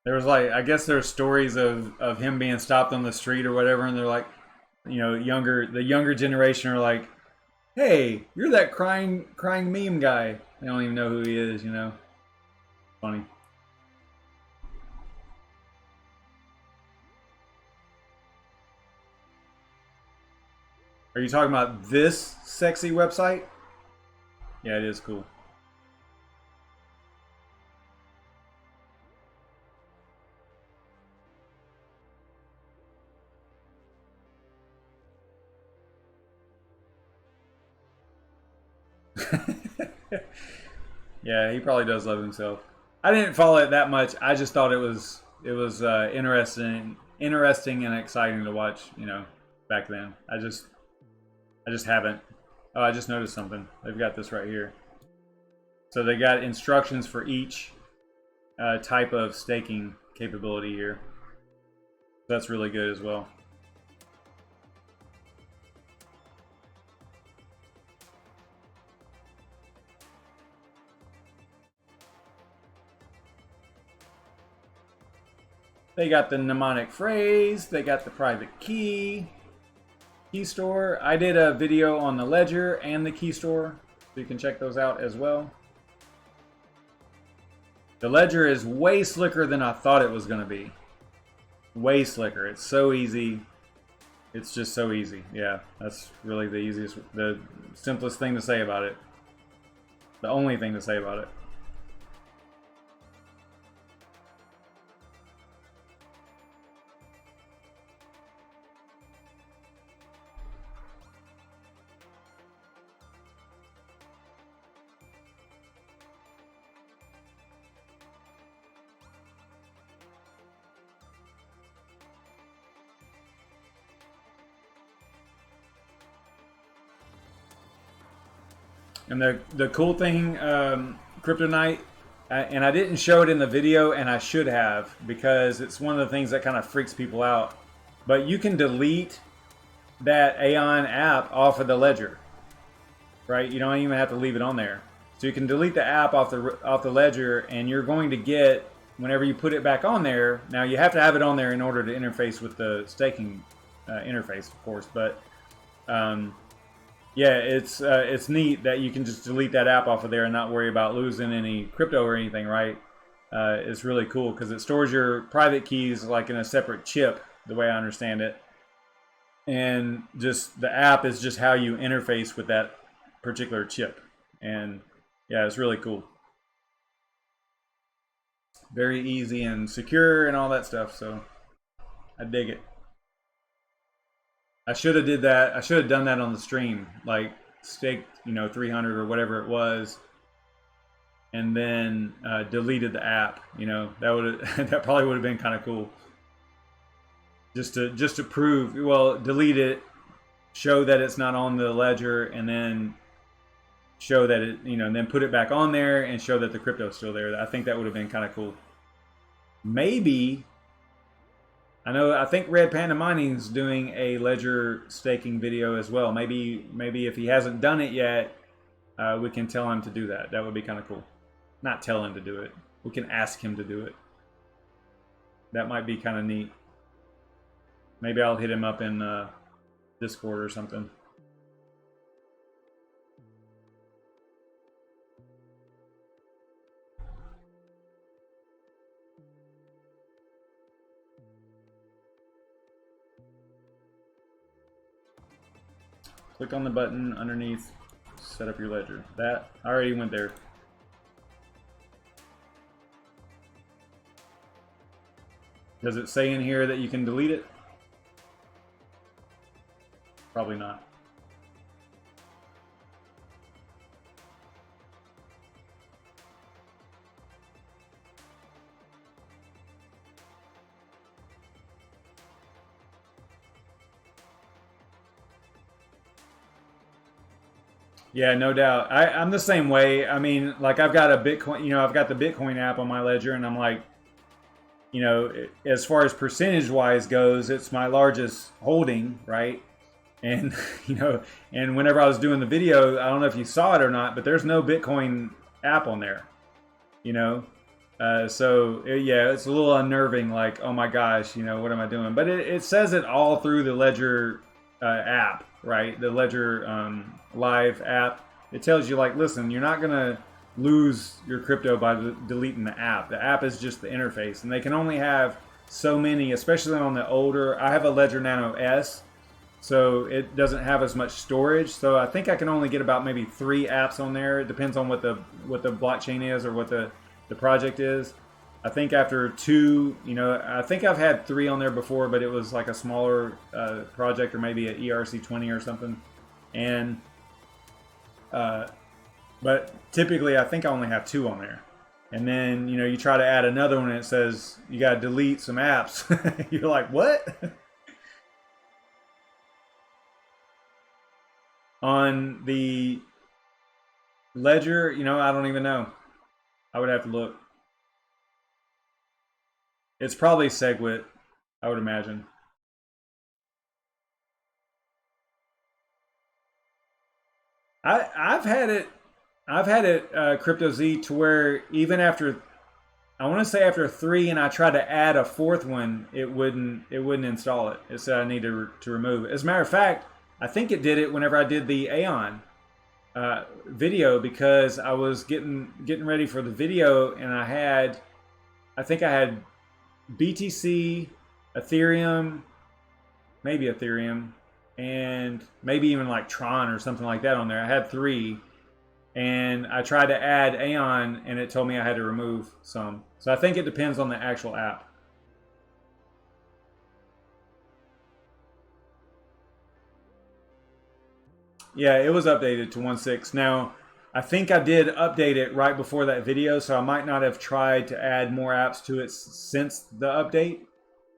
There was like, I guess there's stories of him being stopped on the street or whatever, and they're like, you know, the younger generation are like, hey, you're that crying meme guy. They don't even know who he is, you know. Funny. Are you talking about this sexy website? Yeah, it is cool. Yeah, he probably does love himself. I didn't follow it that much. I just thought it was interesting and exciting to watch. You know, back then. I just haven't. Oh, I just noticed something. They've got this right here. So they got instructions for each type of staking capability here. That's really good as well. They got the mnemonic phrase. They got the private key store. I did a video on the ledger and the key store, so you can check those out as well. The ledger is way slicker than I thought it was going to be. Way slicker. It's so easy. It's just so easy. Yeah, that's really the simplest thing to say about it. The only thing to say about it. And the cool thing, Kryptonite, and I didn't show it in the video, and I should have, because it's one of the things that kind of freaks people out. But you can delete that AION app off of the ledger. right? You don't even have to leave it on there. So you can delete the app off the ledger, and you're going to get, whenever you put it back on there, now you have to have it on there in order to interface with the staking interface, of course, but yeah, it's neat that you can just delete that app off of there and not worry about losing any crypto or anything, right? It's really cool because it stores your private keys like in a separate chip, the way I understand it. And just the app is just how you interface with that particular chip. And yeah, it's really cool. Very easy and secure and all that stuff, so I dig it. I should have did that. I should have done that on the stream, like staked, 300 or whatever it was, and then deleted the app. That would that probably would have been kind of cool. Just to prove, well, delete it, show that it's not on the ledger, and then show that it, and then put it back on there and show that the crypto is still there. I think that would have been kind of cool. Maybe. I think Red Panda Mining's doing a ledger staking video as well. Maybe if he hasn't done it yet, we can tell him to do that. That would be kind of cool. Not tell him to do it. We can ask him to do it. That might be kind of neat. Maybe I'll hit him up in Discord or something. Click on the button underneath, set up your ledger. That, I already went there. Does it say in here that you can delete it? Probably not. Yeah, no doubt. I'm the same way. I mean, like I've got a Bitcoin, I've got the Bitcoin app on my ledger, and I'm like, as far as percentage wise goes, it's my largest holding, right? And, and whenever I was doing the video, I don't know if you saw it or not, but there's no Bitcoin app on there, so yeah, it's a little unnerving, like, oh my gosh, what am I doing? But it says it all through the Ledger app, right? The Ledger Live app. It tells you, like, listen, you're not gonna lose your crypto by deleting the app. The app is just the interface, and they can only have so many, especially on the older. I have a Ledger Nano S, so it doesn't have as much storage. So I think I can only get about maybe 3 apps on there. It depends on what the blockchain is or what the project is. I think after 2, I think I've had 3 on there before, but it was like a smaller project or maybe an ERC20 or something. And but typically I think I only have 2 on there. And then, you try to add another one and it says you got to delete some apps. You're like, what? On the Ledger, I don't even know. I would have to look. It's probably SegWit, I would imagine. I've had it Crypto Z to where even after, I want to say after 3, and I tried to add a 4th one, it wouldn't install it. It said I need to remove it. As a matter of fact, I think it did it whenever I did the AION video, because I was getting ready for the video, and I think I had BTC, Ethereum, maybe Ethereum, and maybe even like Tron or something like that on there. I had 3, and I tried to add AION, and it told me I had to remove some. So I think it depends on the actual app. Yeah, it was updated to 1.6. Now, I think I did update it right before that video, so I might not have tried to add more apps to it since the update.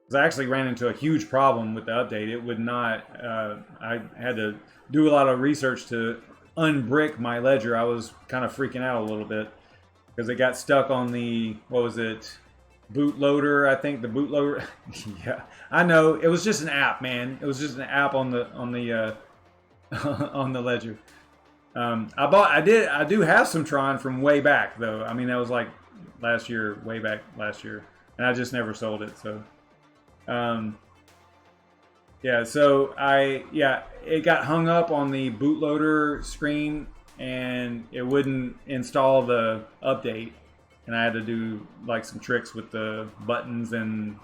Because I actually ran into a huge problem with the update. It would not, I had to do a lot of research to unbrick my ledger. I was kind of freaking out a little bit because it got stuck on the, what was it, bootloader, I think, the bootloader. Yeah, I know, it was just an app, man. It was just an app on the on the ledger. I do have some Tron from way back though. I mean, that was like way back last year, and I just never sold it. So, yeah. So it got hung up on the bootloader screen, and it wouldn't install the update, and I had to do like some tricks with the buttons and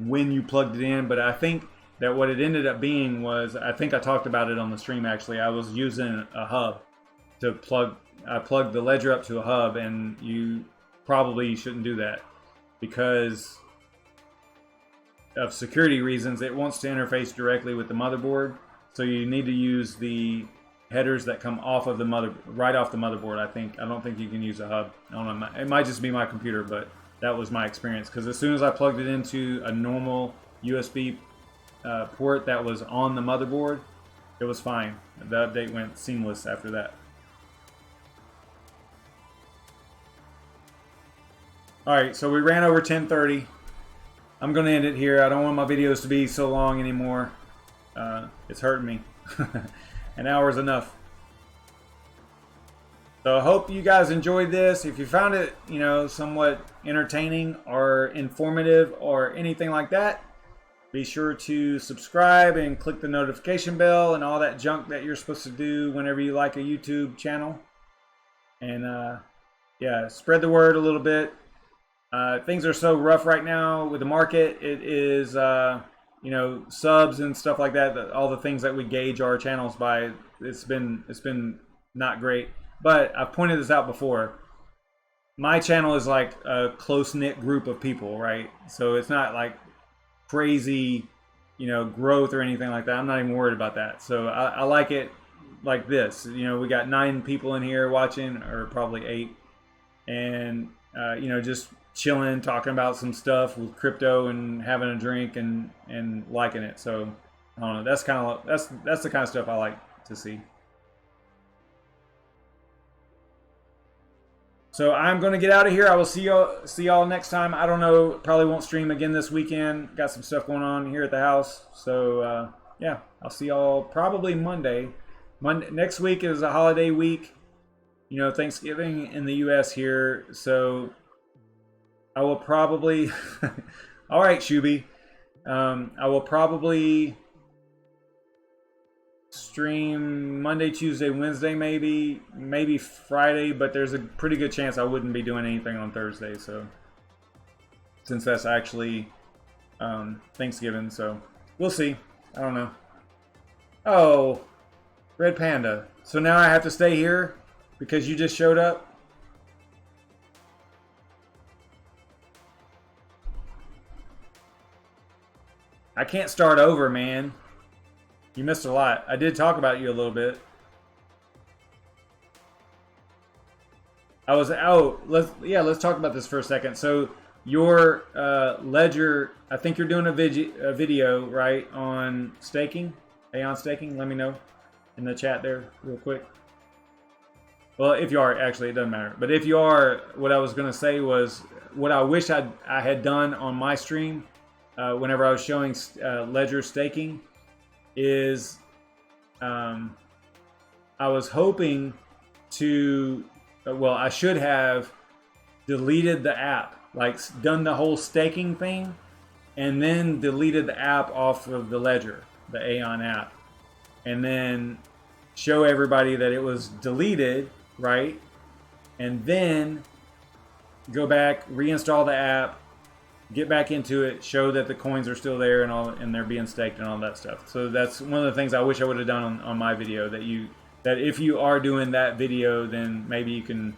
when you plugged it in. But I think that what it ended up being was, I think I talked about it on the stream actually, I was using a hub to I plugged the ledger up to a hub, and you probably shouldn't do that because of security reasons. It wants to interface directly with the motherboard, so you need to use the headers that come off of the right off the motherboard. I don't think you can use a hub. I don't know, it might just be my computer, but that was my experience, because as soon as I plugged it into a normal USB port that was on the motherboard, it was fine. The update went seamless after that. Alright, so we ran over 10:30. I'm going to end it here. I don't want my videos to be so long anymore. It's hurting me. An hour is enough. So I hope you guys enjoyed this. If you found it, somewhat entertaining or informative or anything like that, be sure to subscribe and click the notification bell and all that junk that you're supposed to do whenever you like a YouTube channel. And yeah, spread the word a little bit. Things are so rough right now with the market. It is, subs and stuff like that, all the things that we gauge our channels by, it's been not great. But I've pointed this out before. My channel is like a close-knit group of people, right? So it's not like crazy, growth or anything like that. I'm not even worried about that. So I like it like this. We got 9 people in here watching, or probably 8. And, just chilling, talking about some stuff with crypto and having a drink and liking it. So I don't know. That's the kind of stuff I like to see. So I'm going to get out of here. I will see y'all next time. I don't know. Probably won't stream again this weekend. Got some stuff going on here at the house. So yeah, I'll see y'all probably Monday. Next week is a holiday week. Thanksgiving in the U.S. here. So I will probably... All right, Shuby. I will probably stream Monday, Tuesday, Wednesday, maybe Friday, but there's a pretty good chance I wouldn't be doing anything on Thursday, so since that's actually Thanksgiving, so we'll see. I don't know. Oh, Red Panda. So now I have to stay here because you just showed up? I can't start over, man. You missed a lot. I did talk about you a little bit. Let's talk about this for a second. So your ledger, I think you're doing a video, right, on staking, AION staking. Let me know in the chat there real quick. Well, if you are, actually, it doesn't matter. But if you are, what I was going to say was, what I wish I had done on my stream whenever I was showing ledger staking is I was hoping to, I should have deleted the app, like done the whole staking thing and then deleted the app off of the ledger, the AION app, and then show everybody that it was deleted, right? And then go back, reinstall the app, get back into it, show that the coins are still there and all, and they're being staked and all that stuff. So that's one of the things I wish I would have done on my video, that if you are doing that video, then maybe you can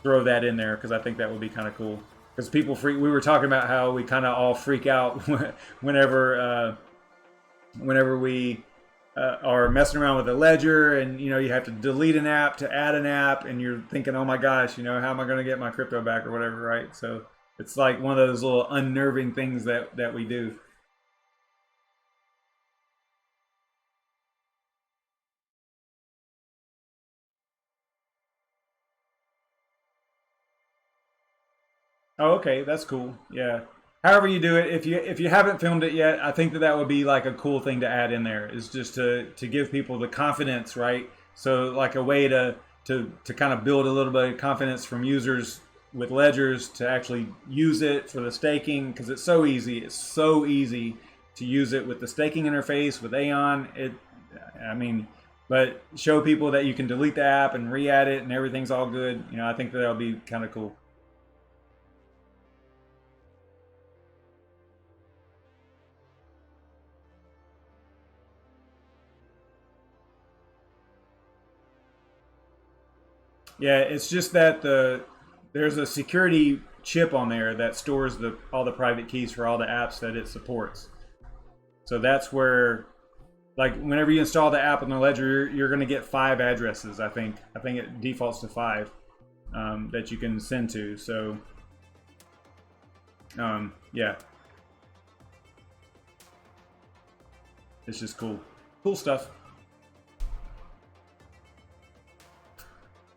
throw that in there, because I think that would be kind of cool. Because people we were talking about how we kind of all freak out whenever we are messing around with a ledger, and you have to delete an app to add an app, and you're thinking, oh my gosh, how am I going to get my crypto back or whatever, right? So it's like one of those little unnerving things that we do. Oh, okay, that's cool. Yeah. However you do it, if you haven't filmed it yet, I think that would be like a cool thing to add in there, is just to give people the confidence, right, So like a way to kind of build a little bit of confidence from users with ledgers to actually use it for the staking, because it's so easy. It's so easy to use it with the staking interface with AION. But show people that you can delete the app and re-add it and everything's all good. You know, I think that'll be kind of cool. Yeah, it's just that there's a security chip on there that stores all the private keys for all the apps that it supports. So that's where, like, whenever you install the app on the ledger, you're going to get 5 addresses. I think it defaults to 5 that you can send to. So yeah, it's just cool stuff.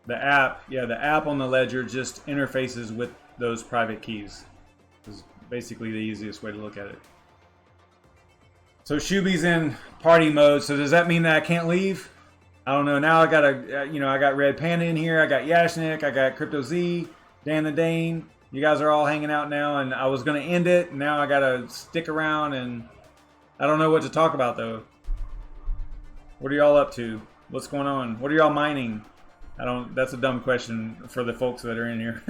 The app on the ledger just interfaces with those private keys. Is basically the easiest way to look at it. So Shuby's in party mode. So does that mean that I can't leave? I don't know. Now I got I got Red Panda in here. I got Yashnik. I got Crypto Z, Dan the Dane. You guys are all hanging out now, and I was gonna end it. Now I gotta stick around, and I don't know what to talk about though. What are y'all up to? What's going on? What are y'all mining? That's a dumb question for the folks that are in here.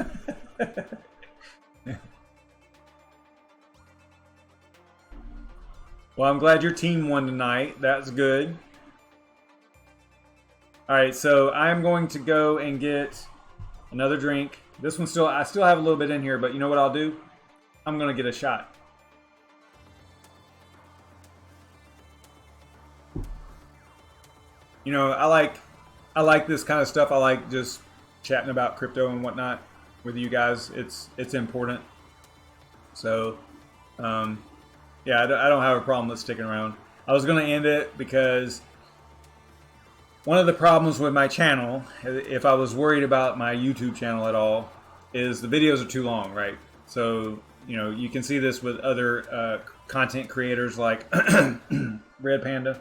Well, I'm glad your team won tonight. That's good. All right, so I'm going to go and get another drink. This one I still have a little bit in here, but you know what I'll do? I'm gonna get a shot. You know, I like this kind of stuff. I like just chatting about crypto and whatnot with you guys. It's important. So, yeah, I don't have a problem with sticking around. I was going to end it because one of the problems with my channel, if I was worried about my YouTube channel at all, is the videos are too long, right? So, you know, you can see this with other content creators like Red Panda,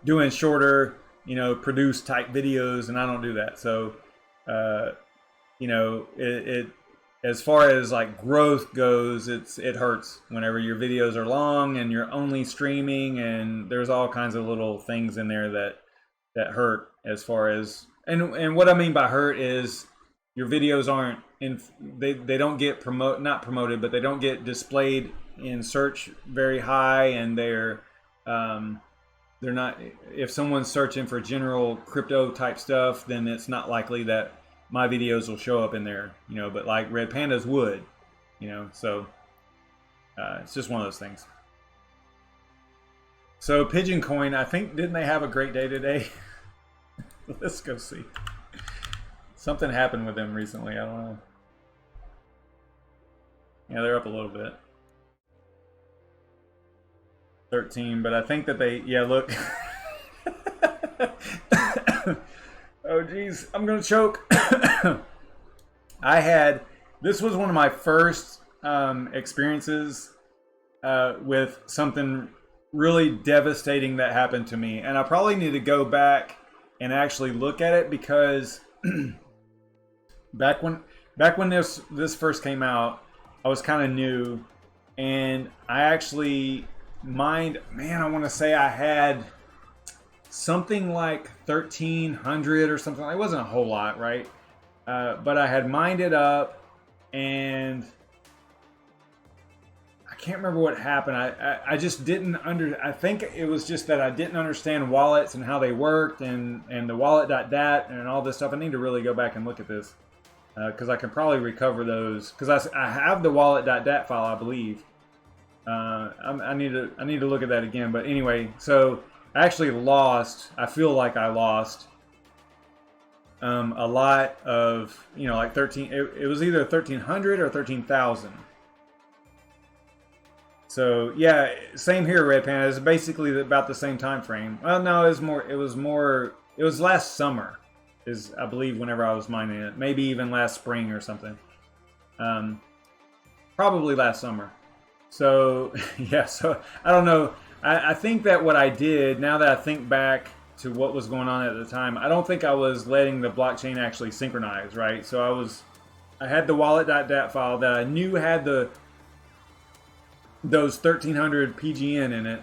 doing shorter, you know, produce type videos, and I don't do that. So, you know, it as far as like growth goes, it hurts whenever your videos are long and you're only streaming, and there's all kinds of little things in there that hurt as far as, and what I mean by hurt is your videos aren't they don't get not promoted, but they don't get displayed in search very high, and they're not, if someone's searching for general crypto type stuff, then it's not likely that my videos will show up in there, you know, but like Red Pandas would, you know, so it's just one of those things. So PigeonCoin, I think, didn't they have a great day today? Let's go see. Something happened with them recently, I don't know. Yeah, they're up a little bit. 13, but I think that they, yeah, look. Oh geez, I'm gonna choke. This was one of my first experiences with something really devastating that happened to me, and I probably need to go back and actually look at it, because back when this first came out, I was kind of new, and I actually mined, man, I want to say I had something like 1,300 or something. It wasn't a whole lot, right? But I had mined it up, and I can't remember what happened. I just didn't I think it was just that I didn't understand wallets and how they worked, and the wallet.dat and all this stuff. I need to really go back and look at this, because I can probably recover those, because I have the wallet.dat file, I believe. I need to look at that again. But anyway, so I actually lost, I feel like I lost a lot of, you know, like 13, it was either 1,300 or 13,000. So yeah, same here, Red Panda. It's basically about the same time frame. Well, no, it was last summer, is I believe whenever I was mining it. Maybe even last spring or something. Probably last summer. So yeah, so I don't know. I think that what I did, now that I think back, to what was going on at the time, I don't think I was letting the blockchain actually synchronize, right? So I had the wallet.dat file that I knew had those 1300 PGN in it,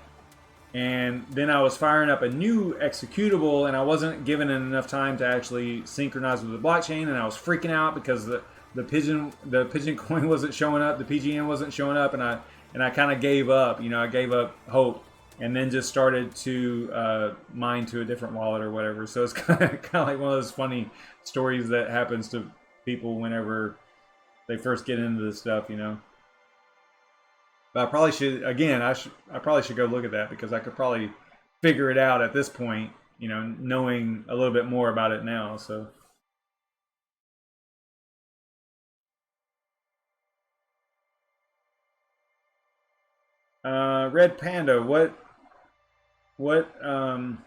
and then I was firing up a new executable, and I wasn't given it enough time to actually synchronize with the blockchain, and I was freaking out because the PigeonCoin wasn't showing up, the PGN wasn't showing up, and I kind of gave up. I gave up hope, and then just started to mine to a different wallet or whatever. So it's kind of like one of those funny stories that happens to people whenever they first get into this stuff, But I probably should, again, I probably should go look at that, because I could probably figure it out at this point, knowing a little bit more about it now. So. Red Panda, what kind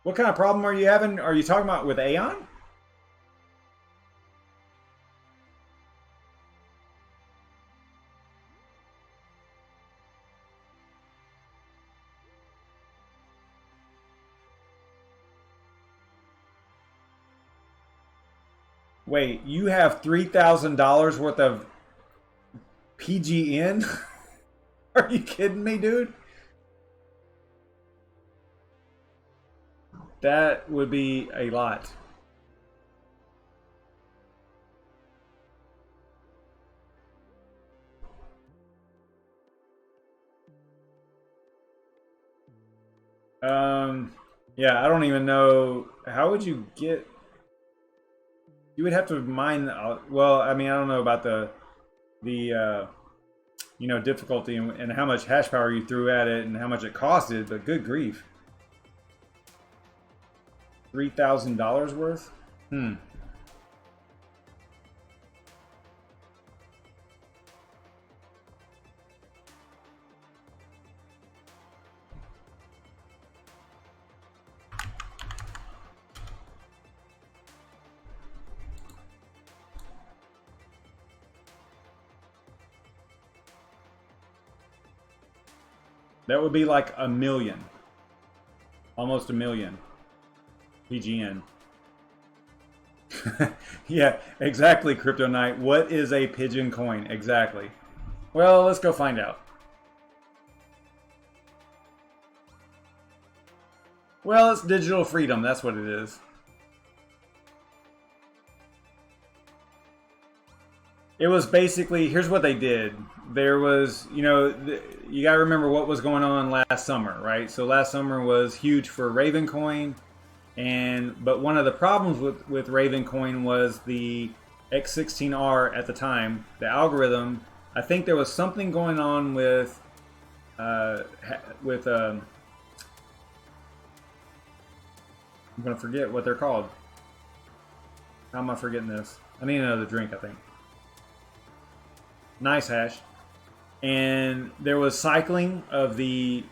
of problem are you having? Are you talking about with AION? Wait, you have $3,000 worth of PGN? Are you kidding me, dude? That would be a lot. Yeah, I don't even know. How would you get... You would have to mine... Well, I mean, I don't know about the difficulty and how much hash power you threw at it and how much it costed, but good grief. $3,000 worth? That would be like a million. Almost a million. PGN. Yeah, exactly, Crypto Knight. What is a PigeonCoin? Exactly. Well, let's go find out. Well, it's digital freedom. That's what it is. It was basically, here's what they did. There was, you got to remember what was going on last summer, right? So last summer was huge for Ravencoin, but one of the problems with Ravencoin was the X16R at the time, the algorithm. I think there was something going on with I'm gonna forget what they're called. How am I forgetting this? I need another drink, I think. Nice hash. And there was cycling of the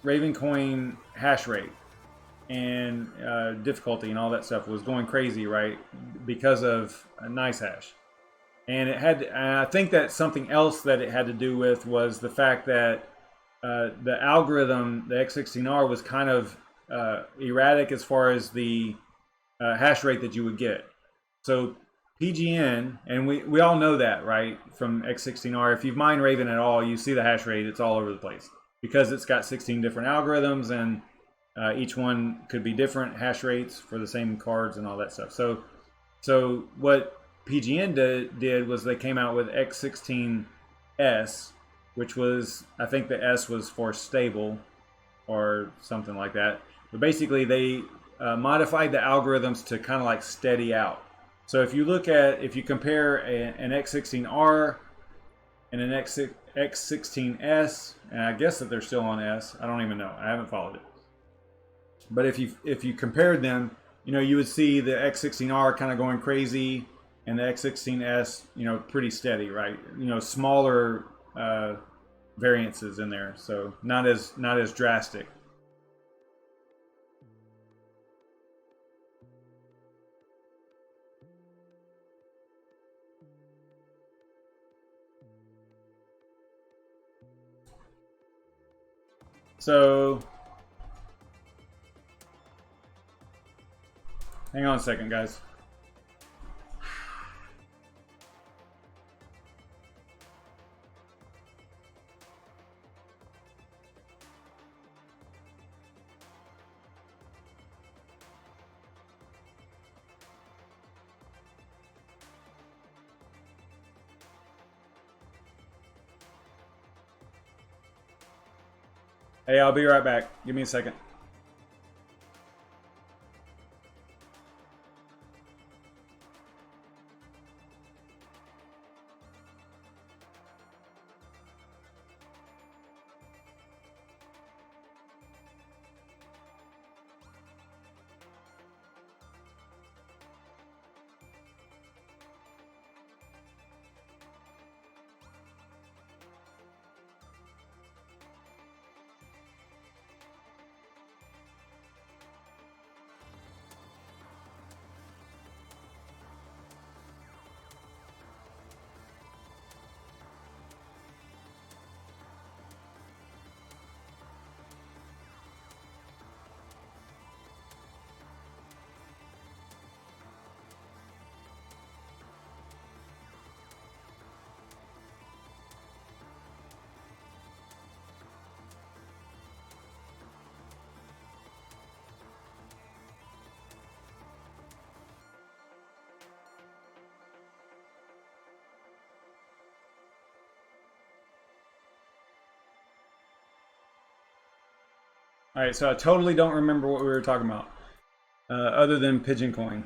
Ravencoin hash rate, and difficulty and all that stuff was going crazy, right? Because of a nice hash. And I think that something else that it had to do with was the fact that the algorithm, the X16R, was kind of erratic as far as the hash rate that you would get. So PGN, and we all know that, right, from X16R. If you've mined Raven at all, you see the hash rate. It's all over the place because it's got 16 different algorithms, and each one could be different hash rates for the same cards and all that stuff. So what PGN did was they came out with X16S, which was, I think the S was for stable or something like that. But basically they modified the algorithms to kind of like steady out. So if you compare an X16R and an X16S, and I guess that they're still on S, I don't even know, I haven't followed it. But if you compared them, you would see the X16R kind of going crazy and the X16S, pretty steady, right? Smaller variances in there, so not as drastic. So Hang on a second, guys. Hey, I'll be right back. Give me a second. All right, so I totally don't remember what we were talking about, other than PigeonCoin.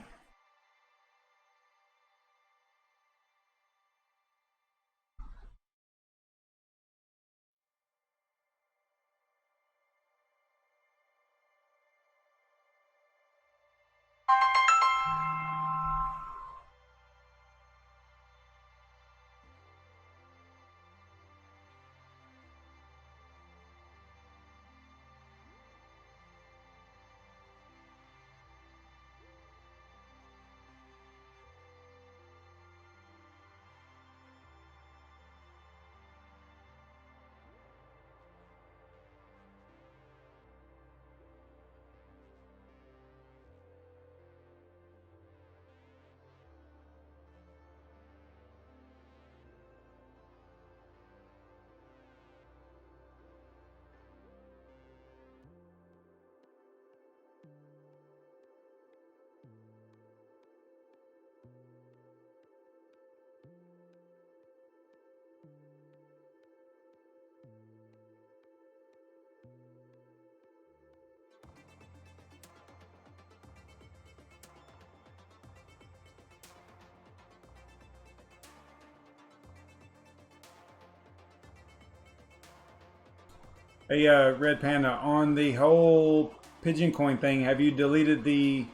Hey, Red Panda, on the whole PigeonCoin thing, have you deleted the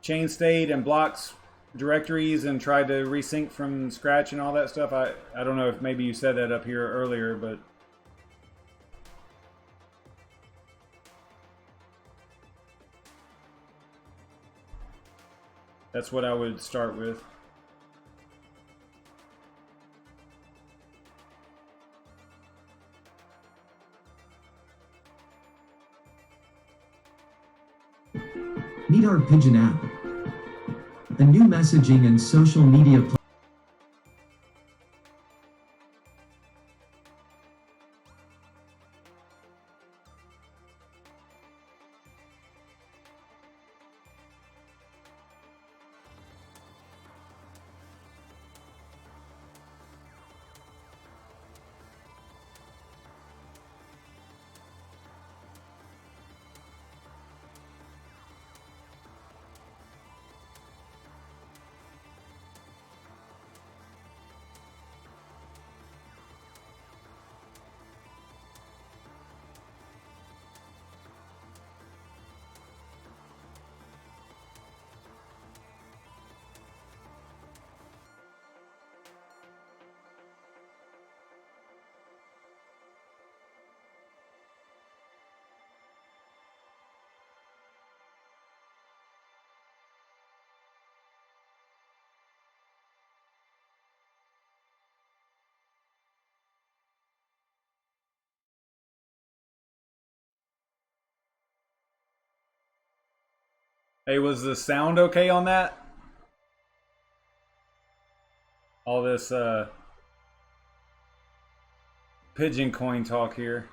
chain state and blocks directories and tried to resync from scratch and all that stuff? I don't know if maybe you said that up here earlier, but that's what I would start with. Meet our Pigeon app, a new messaging and social media platform. Hey, was the sound okay on that? All this PigeonCoin talk here.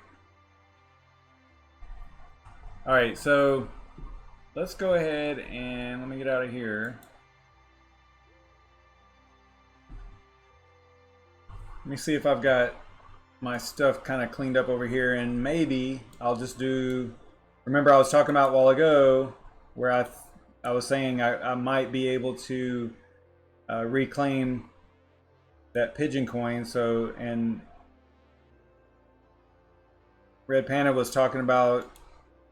All right, so let's go ahead and let me get out of here. Let me see if I've got my stuff kind of cleaned up over here, and maybe I'll just do. Remember, I was talking about a while ago where I was saying I might be able to reclaim that PigeonCoin. So, and Red Panda was talking about,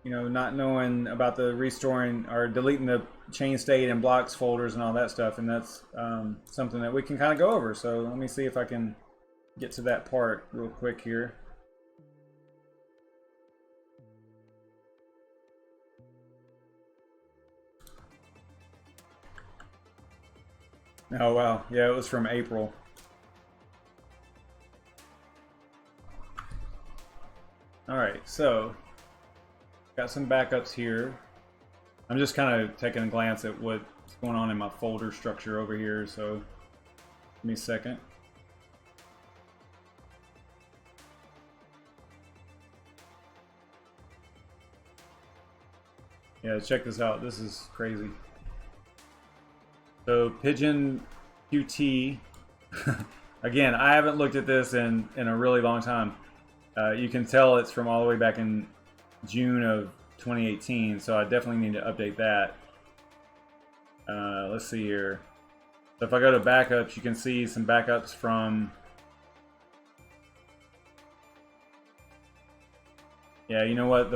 you know, not knowing about the restoring or deleting the chain state and blocks folders and all that stuff, and that's something that we can kind of go over. So let me see if I can get to that part real quick here. Oh wow, yeah, it was from April. All right, so got some backups here. I'm just kind of taking a glance at what's going on in my folder structure over here, so give me a second. Yeah, check this out. This is crazy. So Pigeon QT. Again, I haven't looked at this in a really long time. You can tell it's from all the way back in June of 2018, so I definitely need to update that. Let's see here. So if I go to backups, you can see some backups from. Yeah, you know what?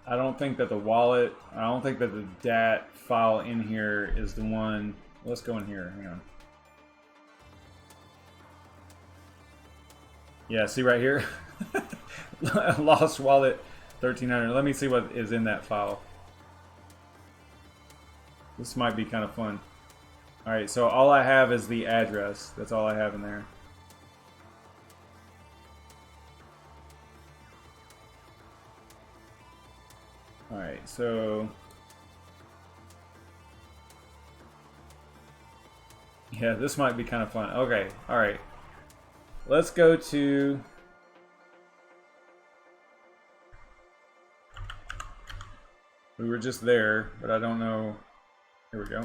I don't think that the wallet. I don't think that the DAT file in here is the one. Let's go in here. Hang on. Yeah, see right here? Lost wallet 1300. Let me see what is in that file. This might be kind of fun. Alright, so all I have is the address. That's all I have in there. Alright, so yeah, this might be kind of fun. Okay, alright. Let's go to we were just there, but I don't know. Here we go.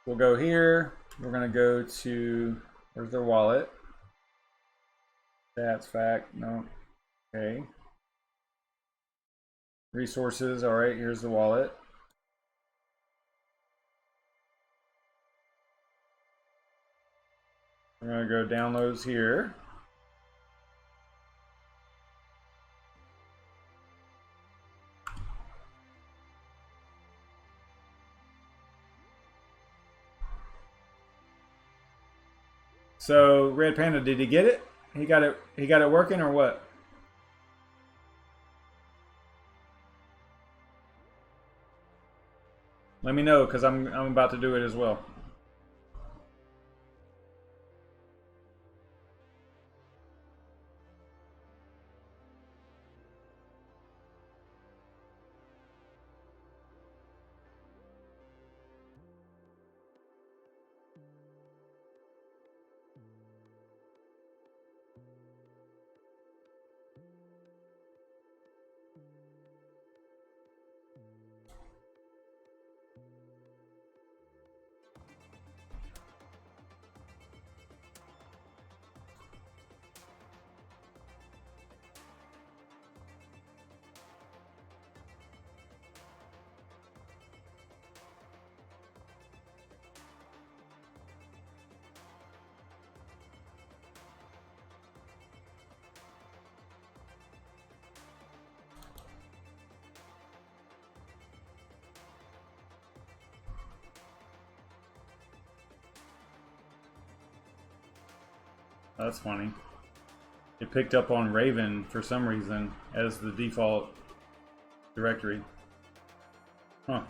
We'll go here. We're gonna go to where's their wallet? That's fact. No. Okay. Resources. All right. Here's the wallet. I'm gonna go downloads here. So Red Panda, did he get it? He got it. He got it working or what? Let me know because I'm about to do it as well. That's funny. It picked up on Raven for some reason as the default directory. Huh.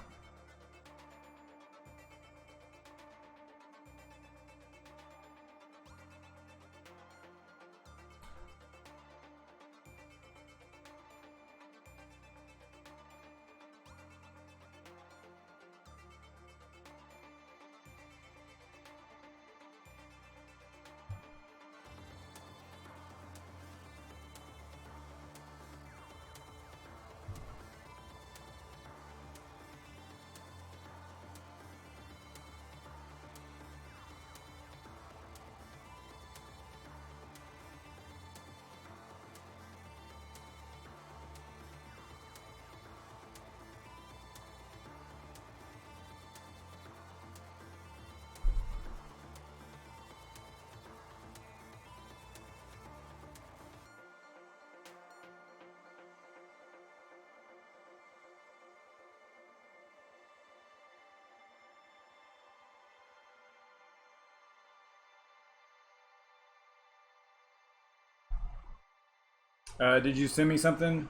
Did you send me something?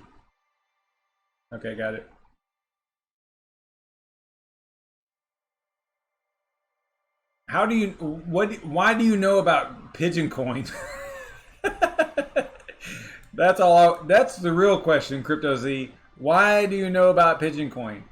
Okay, got it. How do you why do you know about PigeonCoin? That's the real question, Crypto Z. Why do you know about PigeonCoin?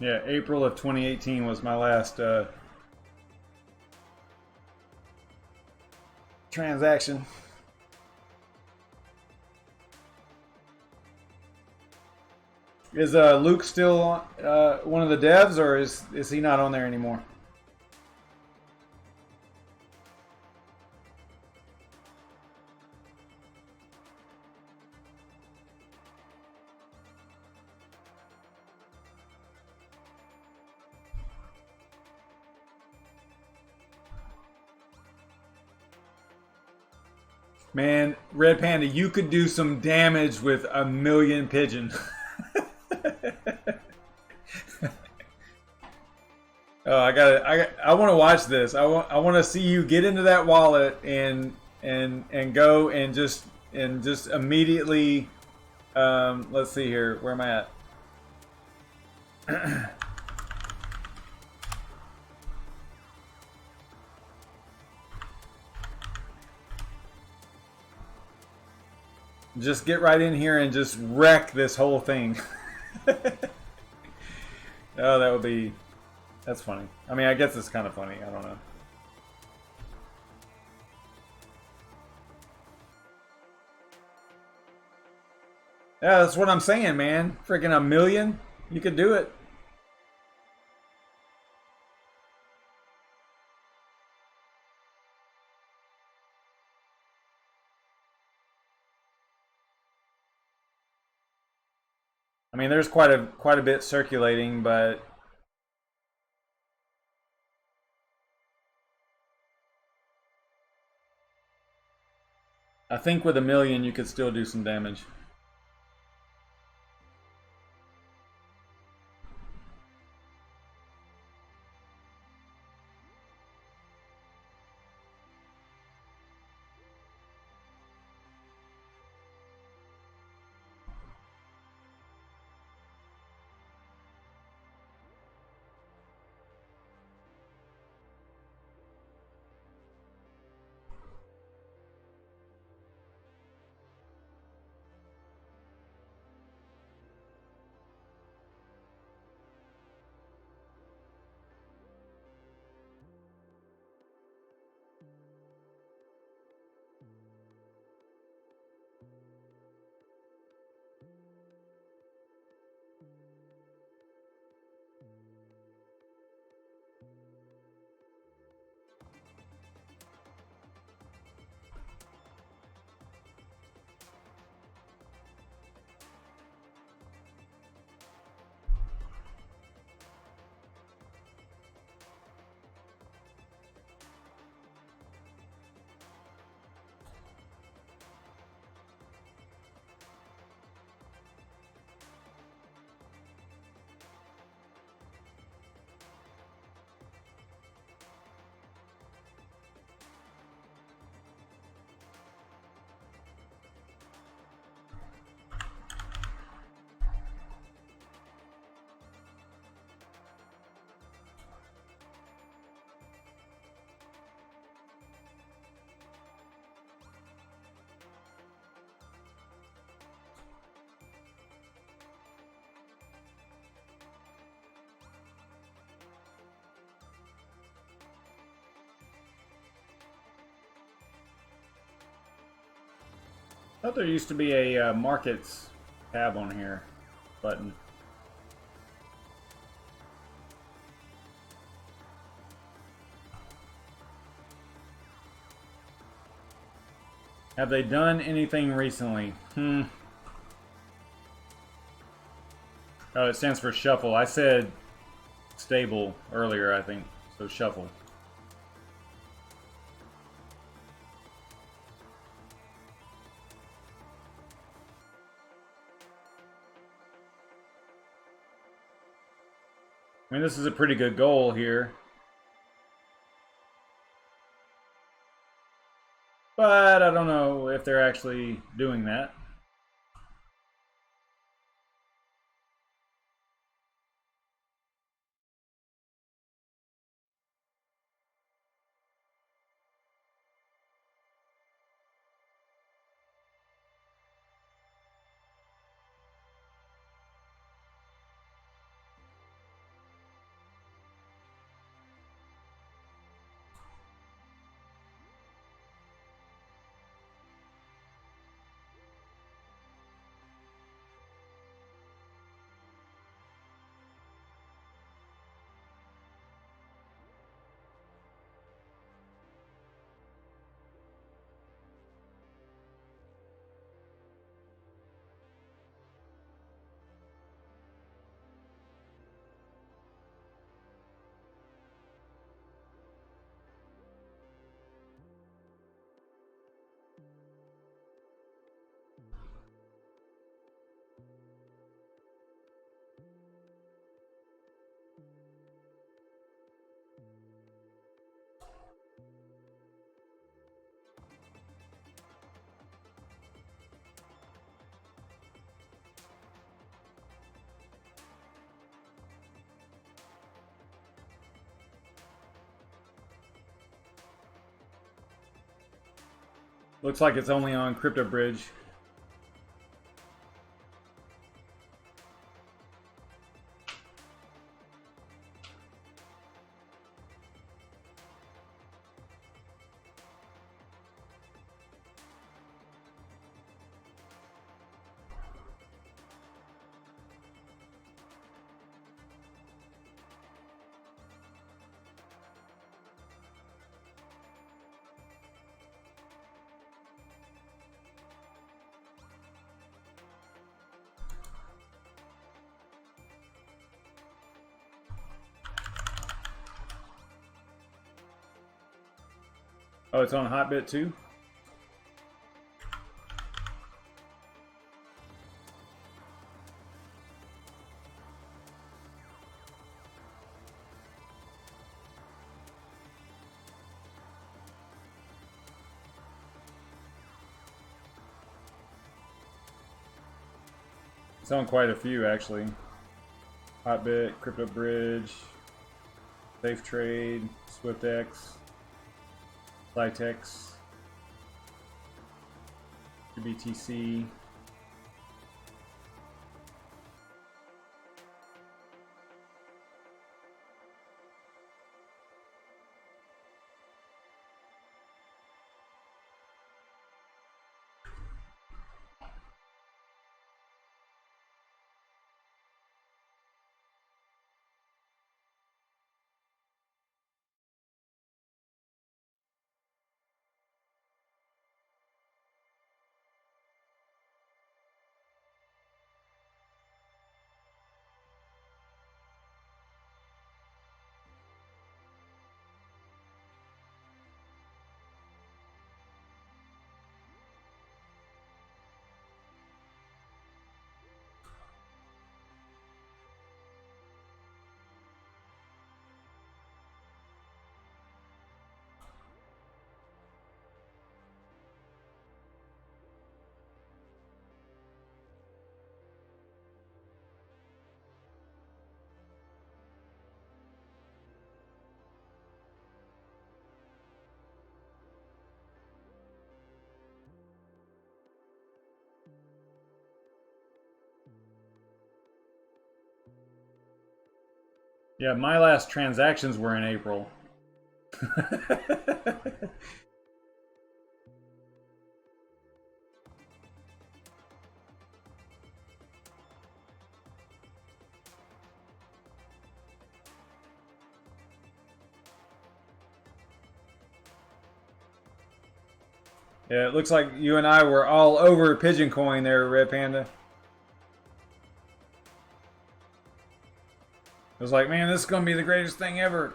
Yeah, April of 2018 was my last transaction. Is Luke still one of the devs, or is he not on there anymore? Man, Red Panda, you could do some damage with 1,000,000 pigeon. Oh, I want to watch this. I want to see you get into that wallet and go and just immediately. Let's see here. Where am I at? Just get right in here and just wreck this whole thing. Oh, that would be. That's funny. I mean, I guess it's kind of funny. I don't know. Yeah, that's what I'm saying, man. Freaking 1,000,000. You could do it. I mean, there's quite a bit circulating, but I think with 1,000,000 you could still do some damage. thought there used to be a markets tab on here button. Have they done anything recently? Oh, it stands for shuffle. I said stable earlier, I think. So shuffle. I mean, this is a pretty good goal here. But I don't know if they're actually doing that. Looks like it's only on Crypto Bridge. Oh, it's on Hotbit too? It's on quite a few actually. Hotbit, Crypto Bridge, Safe Trade, SwiftX, Litex, BTC. Yeah, my last transactions were in April. Yeah, it looks like you and I were all over PigeonCoin there, Red Panda. It was like, man, this is going to be the greatest thing ever.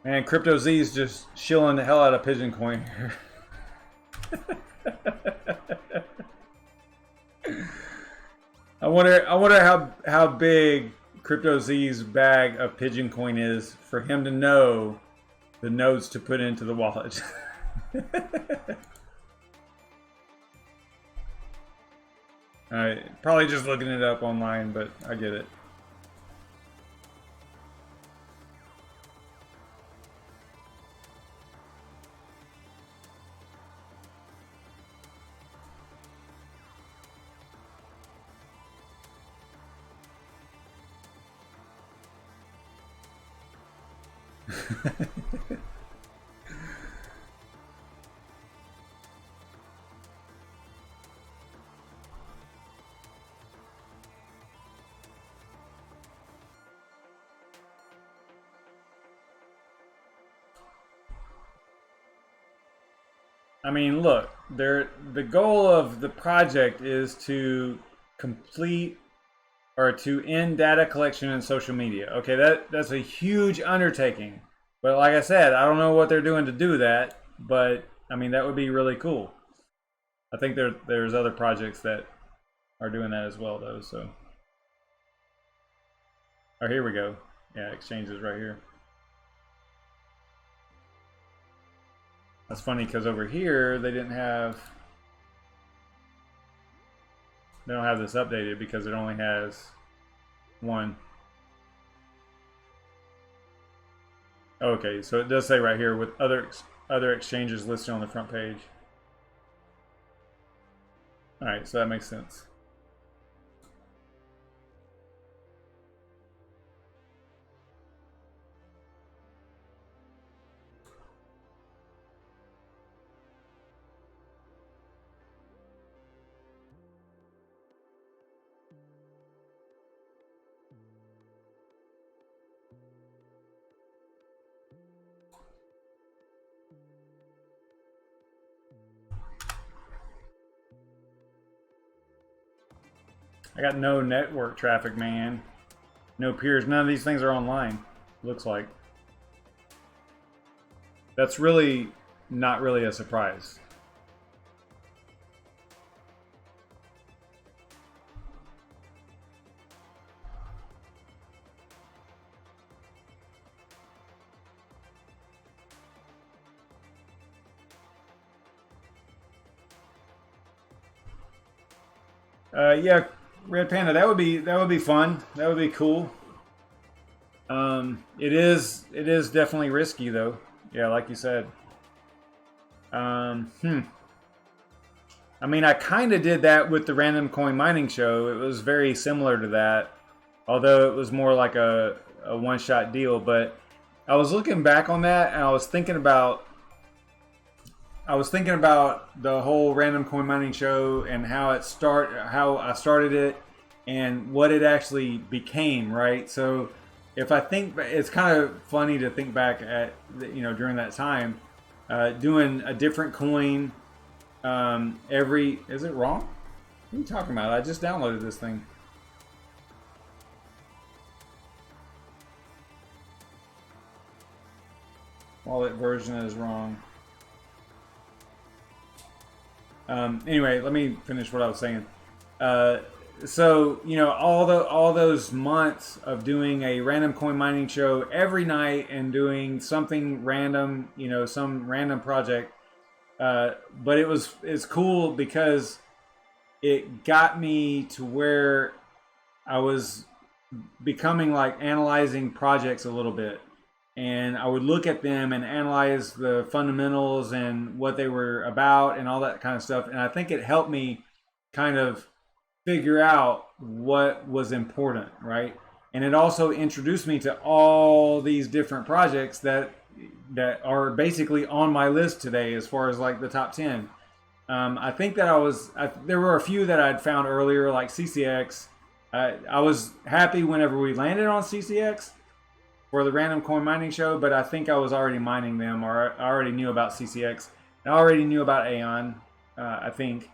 Man, Crypto Z is just shilling the hell out of PigeonCoin here. I wonder how big Crypto Z's bag of PigeonCoin is for him to know the nodes to put into the wallet. Alright, probably just looking it up online, but I get it. I mean, look, the goal of the project is to complete or to end data collection in social media. Okay, that's a huge undertaking. But like I said, I don't know what they're doing to do that, but I mean, that would be really cool. I think there's other projects that are doing that as well, though. So, oh, here we go. Yeah, exchanges right here. That's funny because over here they don't have this updated because it only has one. Okay, so it does say right here with other exchanges listed on the front page. All right, so that makes sense. I got no network traffic, man. No peers. None of these things are online. Looks like. That's really not really a surprise. Yeah, Red Panda, that would be fun. That would be cool. It is definitely risky though. Yeah, like you said. I mean, I kind of did that with the random coin mining show. It was very similar to that, although it was more like a one-shot deal. But I was looking back on that, and I was thinking about the whole random coin mining show and how I started it and what it actually became, right? So if I think, it's kind of funny to think back at, during that time, doing a different coin is it wrong? What are you talking about? I just downloaded this thing. Wallet version is wrong. Anyway, let me finish what I was saying. So all those months of doing a random coin mining show every night and doing something random, some random project. But it's cool because it got me to where I was becoming like analyzing projects a little bit. And I would look at them and analyze the fundamentals and what they were about and all that kind of stuff. And I think it helped me kind of figure out what was important, right? And it also introduced me to all these different projects that are basically on my list today as far as like the top 10. I think that there were a few that I'd found earlier, like CCX. I was happy whenever we landed on CCX for the random coin mining show, but I think I was already mining them, or I already knew about CCX. I already knew about AION, I think.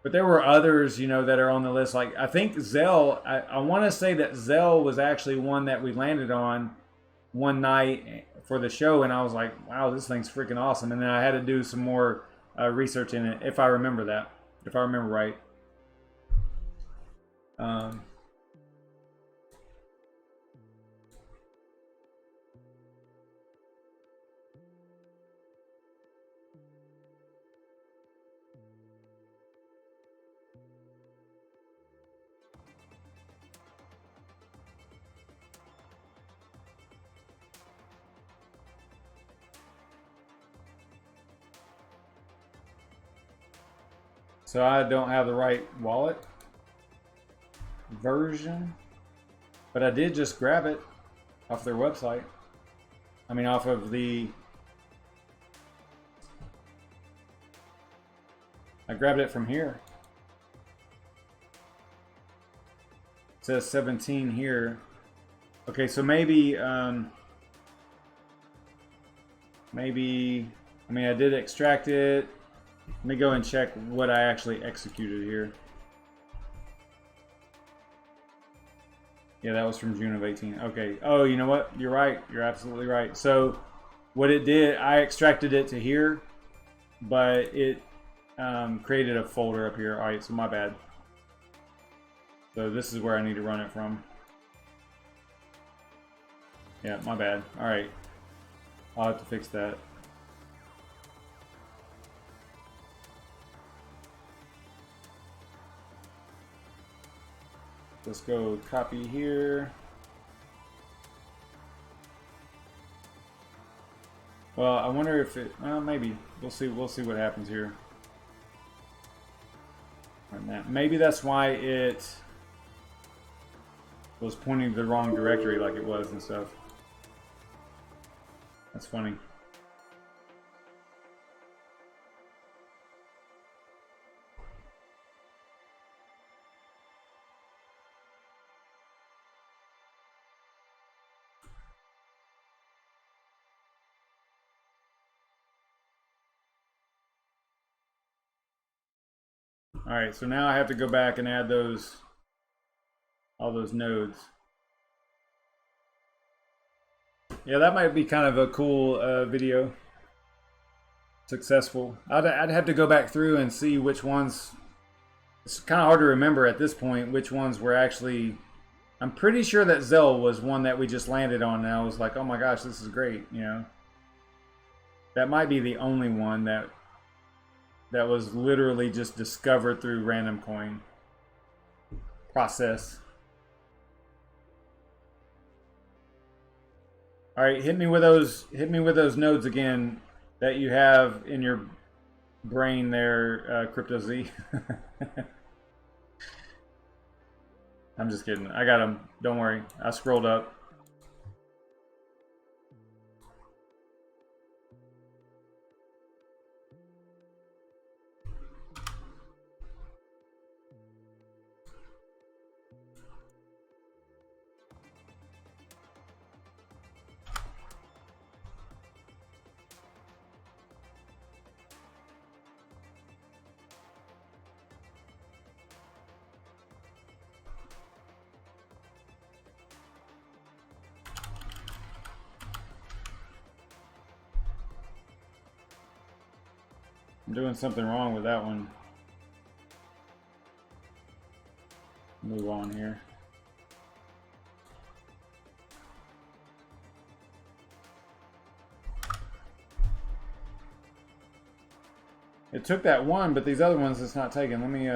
But there were others, you know, that are on the list. Like I think Zell, I want to say that Zell was actually one that we landed on one night for the show, and I was like, wow, this thing's freaking awesome. And then I had to do some more research in it, if I remember right. So I don't have the right wallet version, but I did just grab it off their website. I mean, off of I grabbed it from here. It says 17 here. Okay, so maybe, I mean, I did extract it. Let me go and check what I actually executed here. Yeah, that was from June of 18. Okay. Oh, you know what? You're right. You're absolutely right. So what it did, I extracted it to here, but it created a folder up here. All right, so my bad. So this is where I need to run it from. Yeah, my bad. All right. I'll have to fix that. Let's go copy here. Well, I wonder if it, well, maybe. We'll see what happens here. Maybe that's why it was pointing to the wrong directory like it was and stuff. That's funny. All right, so now I have to go back and add all those nodes. Yeah, that might be kind of a cool video. Successful. I'd have to go back through and see which ones. It's kind of hard to remember at this point which ones were actually. I'm pretty sure that Zell was one that we just landed on, and I was like, oh my gosh, this is great, you know. That might be the only one that was literally just discovered through random coin process. All right, hit me with those nodes again that you have in your brain there, Crypto Z. I'm just kidding. I got them. Don't worry. I scrolled up. I'm doing something wrong with that one. Move on here. It took that one, but these other ones it's not taking. Let me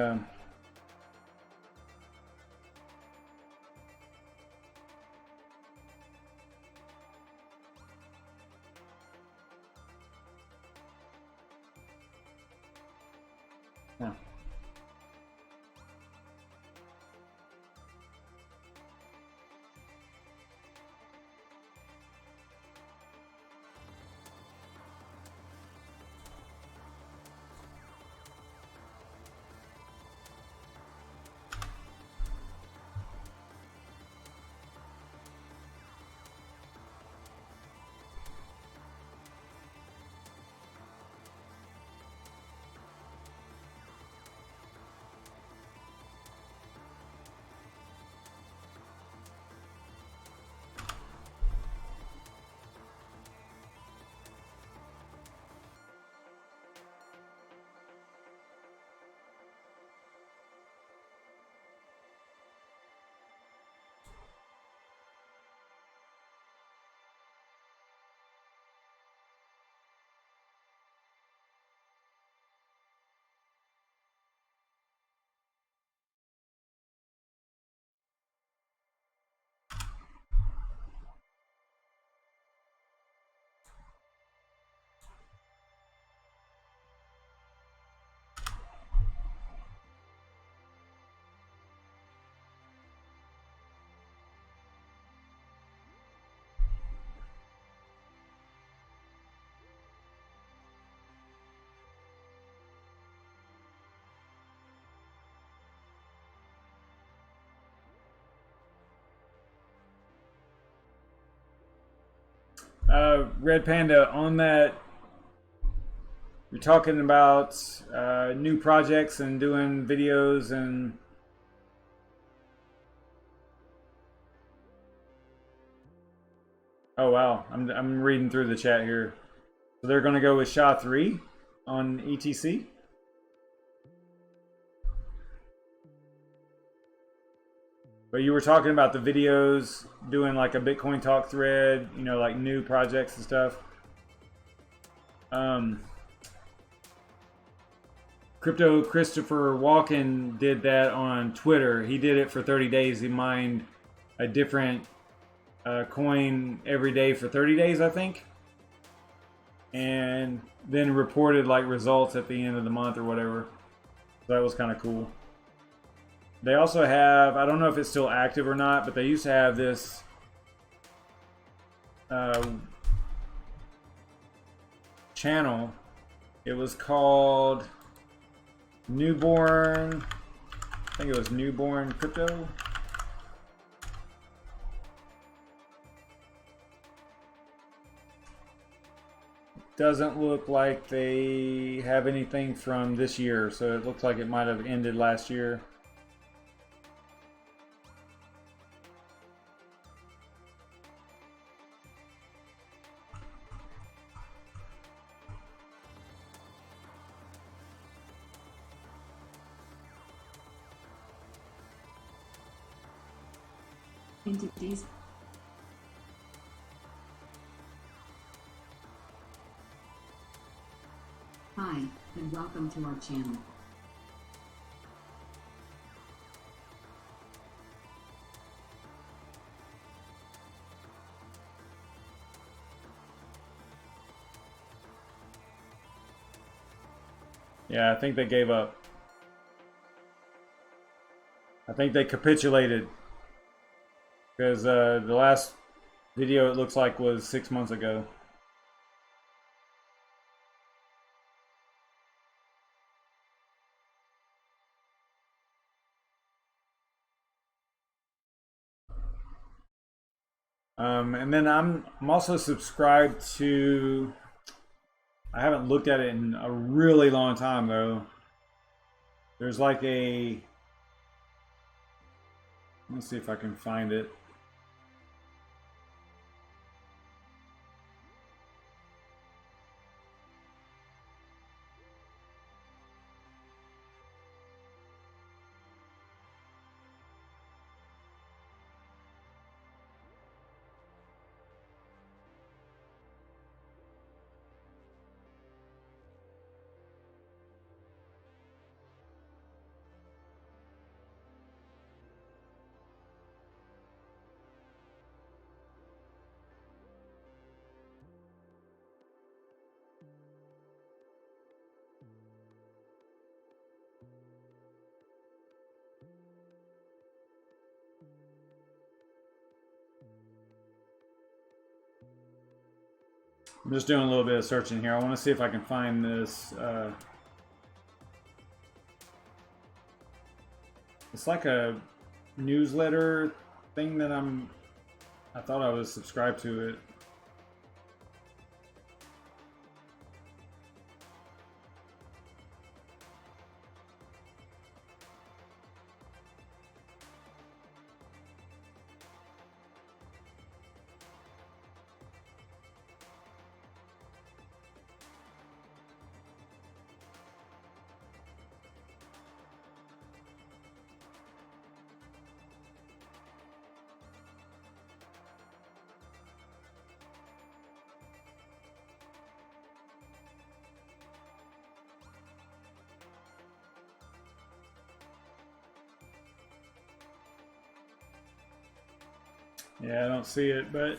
Red Panda, on that, you're talking about new projects and doing videos and oh wow, I'm reading through the chat here. So they're going to go with SHA-3 on ETC. But you were talking about the videos, doing like a Bitcoin talk thread, you know, like new projects and stuff. Crypto Christopher Walken did that on Twitter. He did it for 30 days. He mined a different coin every day for 30 days, I think. And then reported like results at the end of the month or whatever. So that was kind of cool. They also have, I don't know if it's still active or not, but they used to have this channel. It was called Newborn, I think it was Newborn Crypto. Doesn't look like they have anything from this year, so it looks like it might have ended last year. Entities. Hi, and welcome to our channel. Yeah, I think they gave up. I think they capitulated. Because the last video, it looks like, was 6 months ago. And then I'm also subscribed to, I haven't looked at it in a really long time though. There's like a, let me see if I can find it. I'm just doing a little bit of searching here. I want to see if I can find this. It's like a newsletter thing that I thought I was subscribed to it. Yeah, I don't see it, but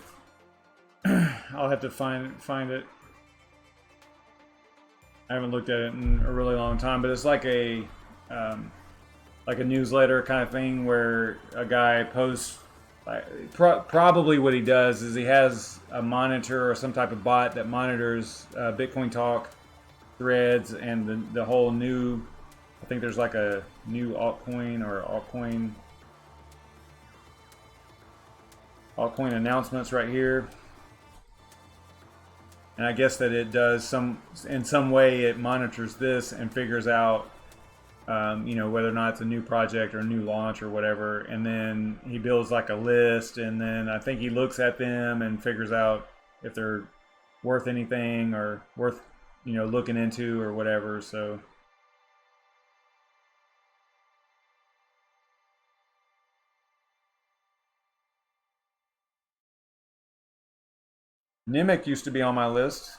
I'll have to find it. I haven't looked at it in a really long time, but it's like a newsletter kind of thing where a guy posts. Probably what he does is he has a monitor or some type of bot that monitors Bitcoin Talk threads and the whole new. I think there's like a new altcoin or altcoin announcements right here. And I guess that it does in some way it monitors this and figures out, you know, whether or not it's a new project or a new launch or whatever. And then he builds like a list, and then I think he looks at them and figures out if they're worth anything or worth, you know, looking into or whatever. So Nimic used to be on my list.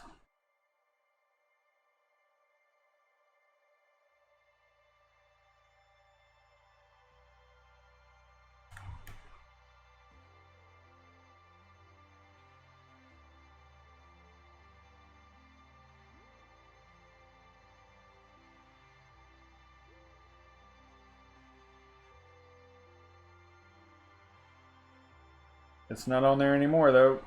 It's not on there anymore though.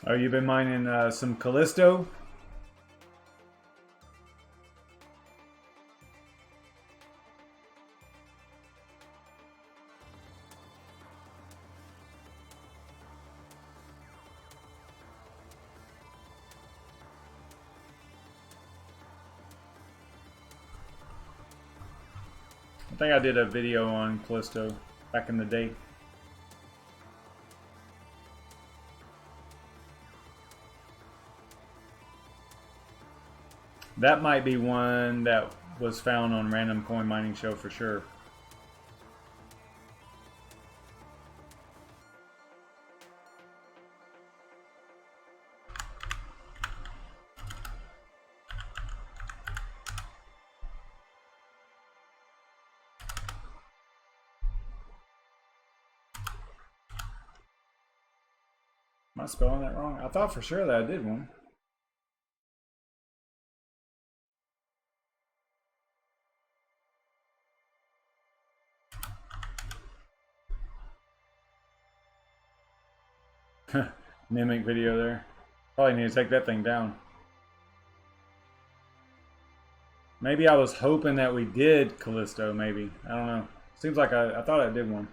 Oh, you've been mining some Callisto? I think I did a video on Callisto back in the day. That might be one that was found on Random Coin Mining Show for sure. Am I spelling that wrong? I thought for sure that I did one. Mimic video there. Probably need to take that thing down. Maybe I was hoping that we did Callisto, maybe. I don't know. Seems like I thought I did one.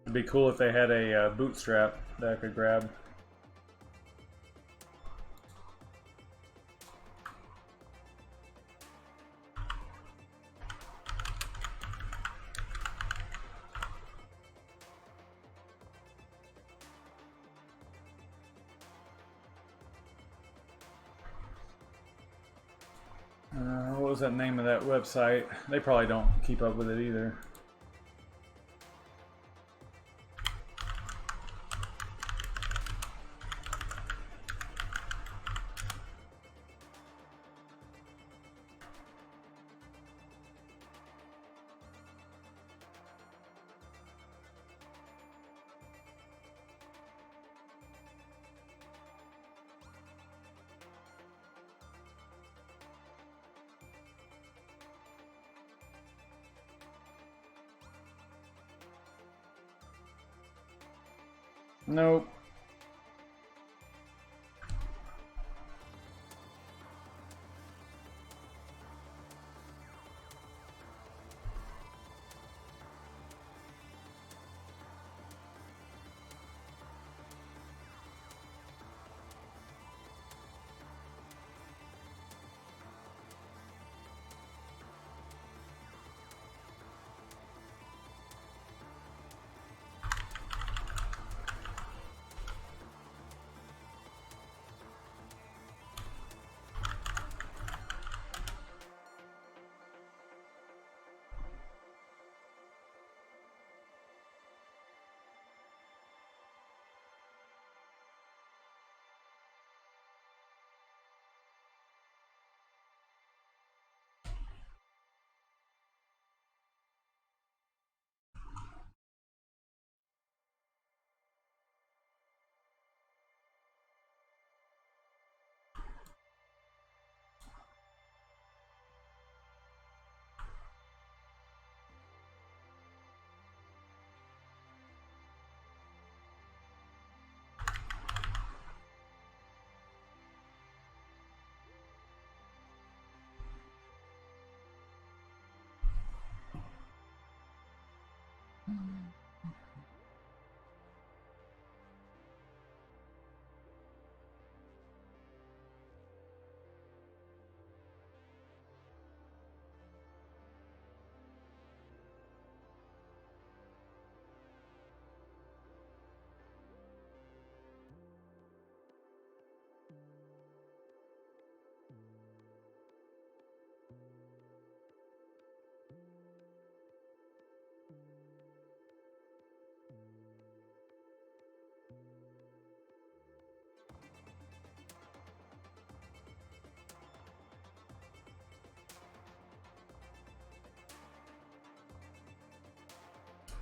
It'd be cool if they had a bootstrap that I could grab. what was that name of that website? They probably don't keep up with it either. Nope.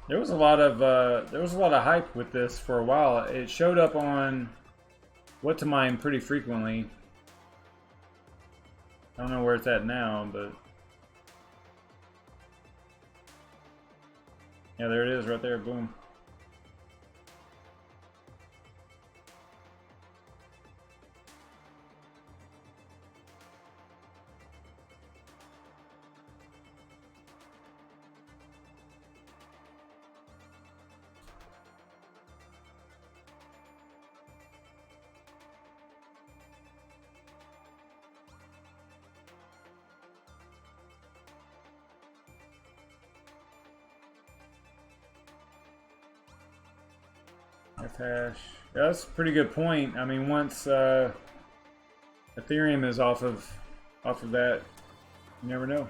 There was a lot of hype with this for a while. It showed up on What to Mine pretty frequently. I don't know where it's at now, but yeah, there it is right there. Boom. Hash. Yeah, that's a pretty good point. I mean, once Ethereum is off of that, you never know.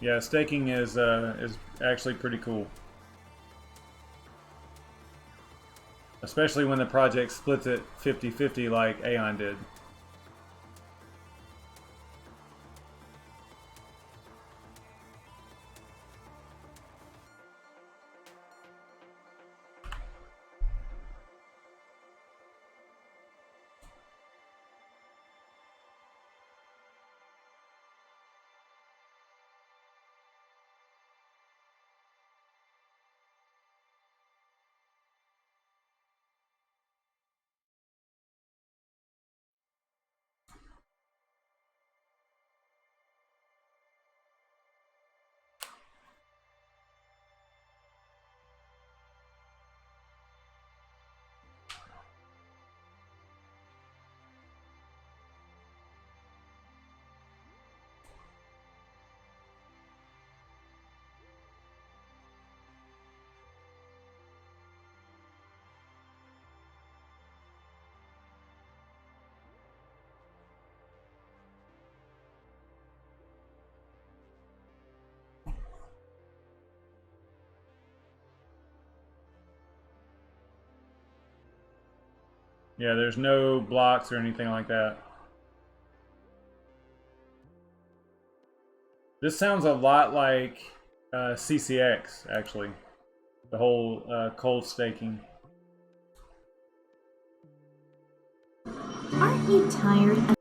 Yeah, staking is actually pretty cool. Especially when the project splits it 50-50 like AION did. Yeah, there's no blocks or anything like that. This sounds a lot like CCX, actually. The whole cold staking. Aren't you tired of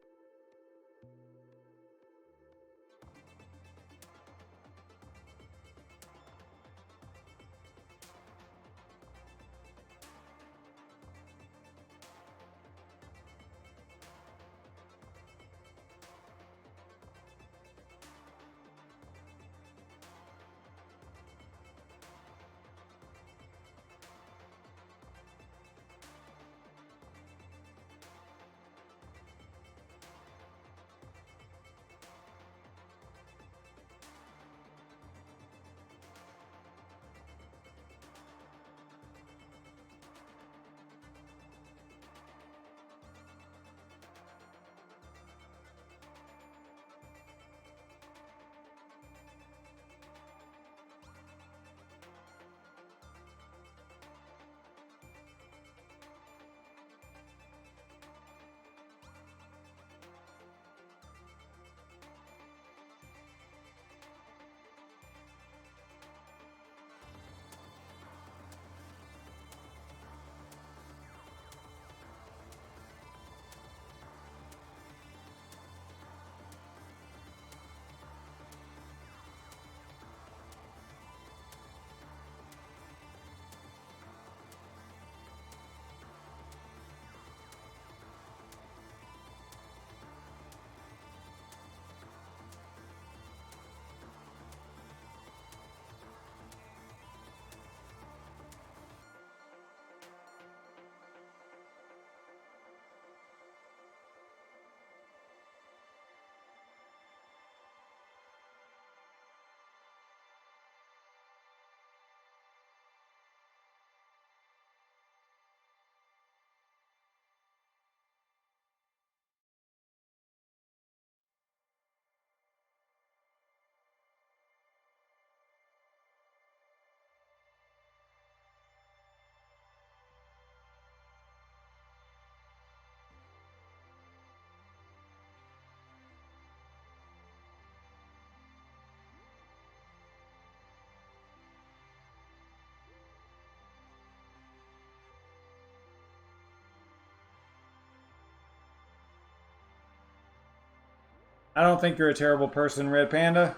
I don't think you're a terrible person, Red Panda.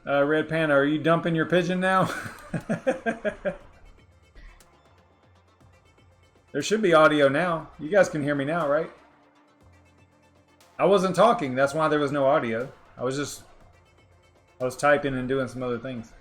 Red Panda, are you dumping your pigeon now? There should be audio now. You guys can hear me now, right? I wasn't talking. That's why there was no audio. I was typing and doing some other things.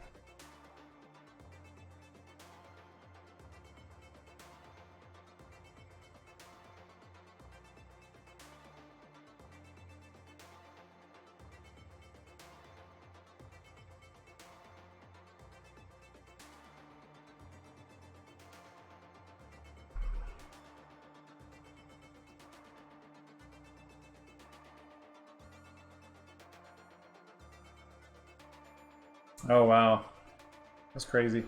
Oh wow, that's crazy.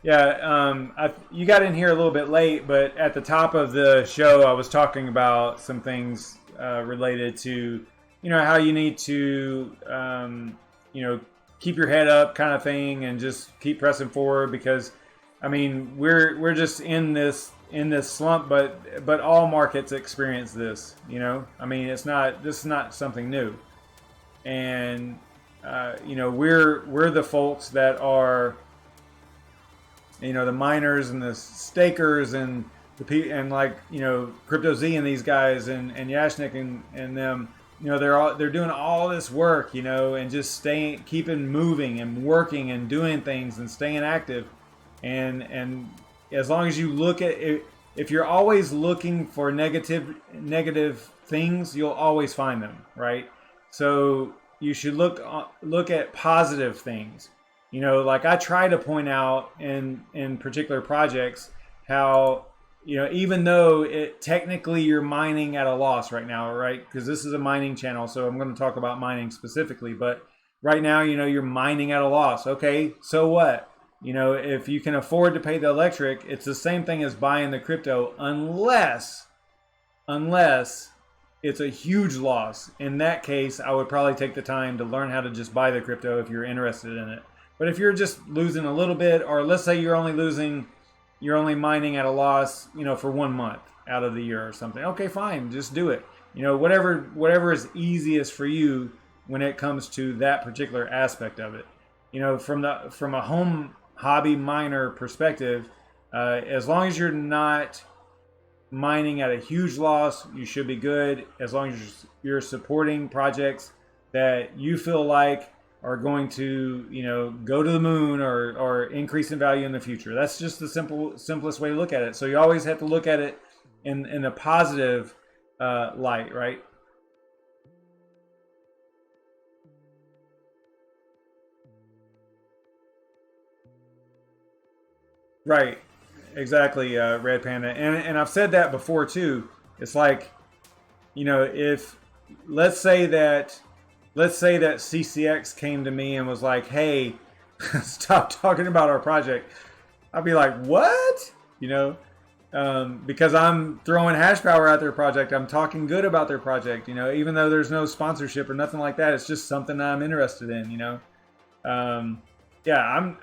Yeah, you got in here a little bit late, but at the top of the show, I was talking about some things related to, how you need to, keep your head up, kind of thing, and just keep pressing forward because, I mean, we're just in this slump, but all markets experience this. I mean, this is not something new, and we're the folks that are, the miners and the stakers and Crypto Z and these guys and Yashnik and them, they're doing all this work, and just keeping moving and working and doing things and staying active, and as long as you look at it, if you're always looking for negative things, you'll always find them, right? So you should look at positive things. You know, like I try to point out in particular projects how, you know, even though technically you're mining at a loss right now, right? Because this is a mining channel, so I'm going to talk about mining specifically. But right now, you know, you're mining at a loss. Okay, so what? You know, if you can afford to pay the electric, it's the same thing as buying the crypto, unless it's a huge loss. In that case, I would probably take the time to learn how to just buy the crypto if you're interested in it. But if you're just losing a little bit, or let's say you're only mining at a loss, you know, for 1 month out of the year or something. Okay, fine, just do it. You know, whatever is easiest for you when it comes to that particular aspect of it. You know, from a home hobby miner perspective, as long as you're not mining at a huge loss, you should be good. As long as you're supporting projects that you feel like are going to, you know, go to the moon or increase in value in the future. That's just the simplest way to look at it. So you always have to look at it in a positive light, right? Right, exactly, Red Panda, and I've said that before too. It's like, you know, if let's say that CCX came to me and was like, "Hey, stop talking about our project," I'd be like, "What?" You know, because I'm throwing hash power at their project. I'm talking good about their project. You know, even though there's no sponsorship or nothing like that, it's just something that I'm interested in. You know, yeah,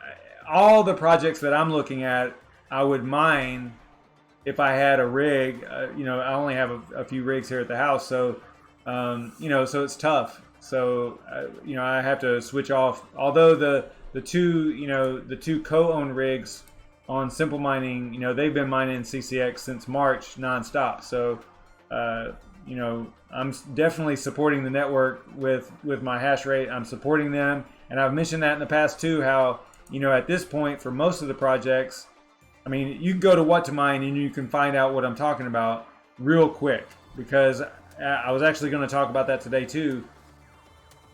all the projects that I'm looking at, I would mine if I had a rig. You know, I only have a few rigs here at the house, so you know, so it's tough. So you know, I have to switch off. Although the two co-owned rigs on Simple Mining, you know, they've been mining CCX since March nonstop. So you know, I'm definitely supporting the network with my hash rate. I'm supporting them, and I've mentioned that in the past too. How, you know, at this point for most of the projects, I mean, you can go to What to Mine and you can find out what I'm talking about real quick, because I was actually going to talk about that today too.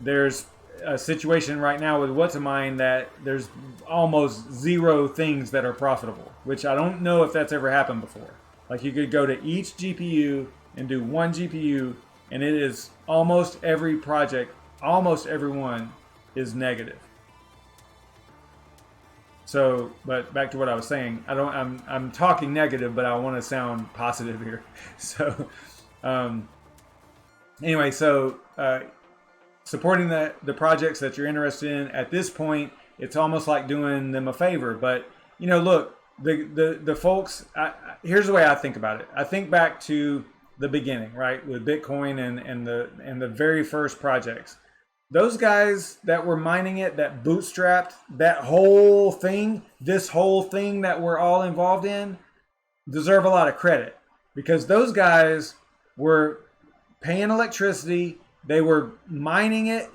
There's a situation right now with What to Mine that there's almost zero things that are profitable, which I don't know if that's ever happened before. Like, you could go to each GPU and do one GPU, and it is almost every project, almost everyone is negative. So, but back to what I was saying, I'm talking negative, but I want to sound positive here. So, anyway, so supporting the projects that you're interested in at this point, it's almost like doing them a favor. But, you know, look, the folks, here's the way I think about it. I think back to the beginning, right, with Bitcoin and the very first projects. Those guys that were mining it, that bootstrapped that whole thing, this whole thing that we're all involved in, deserve a lot of credit, because those guys were paying electricity. They were mining it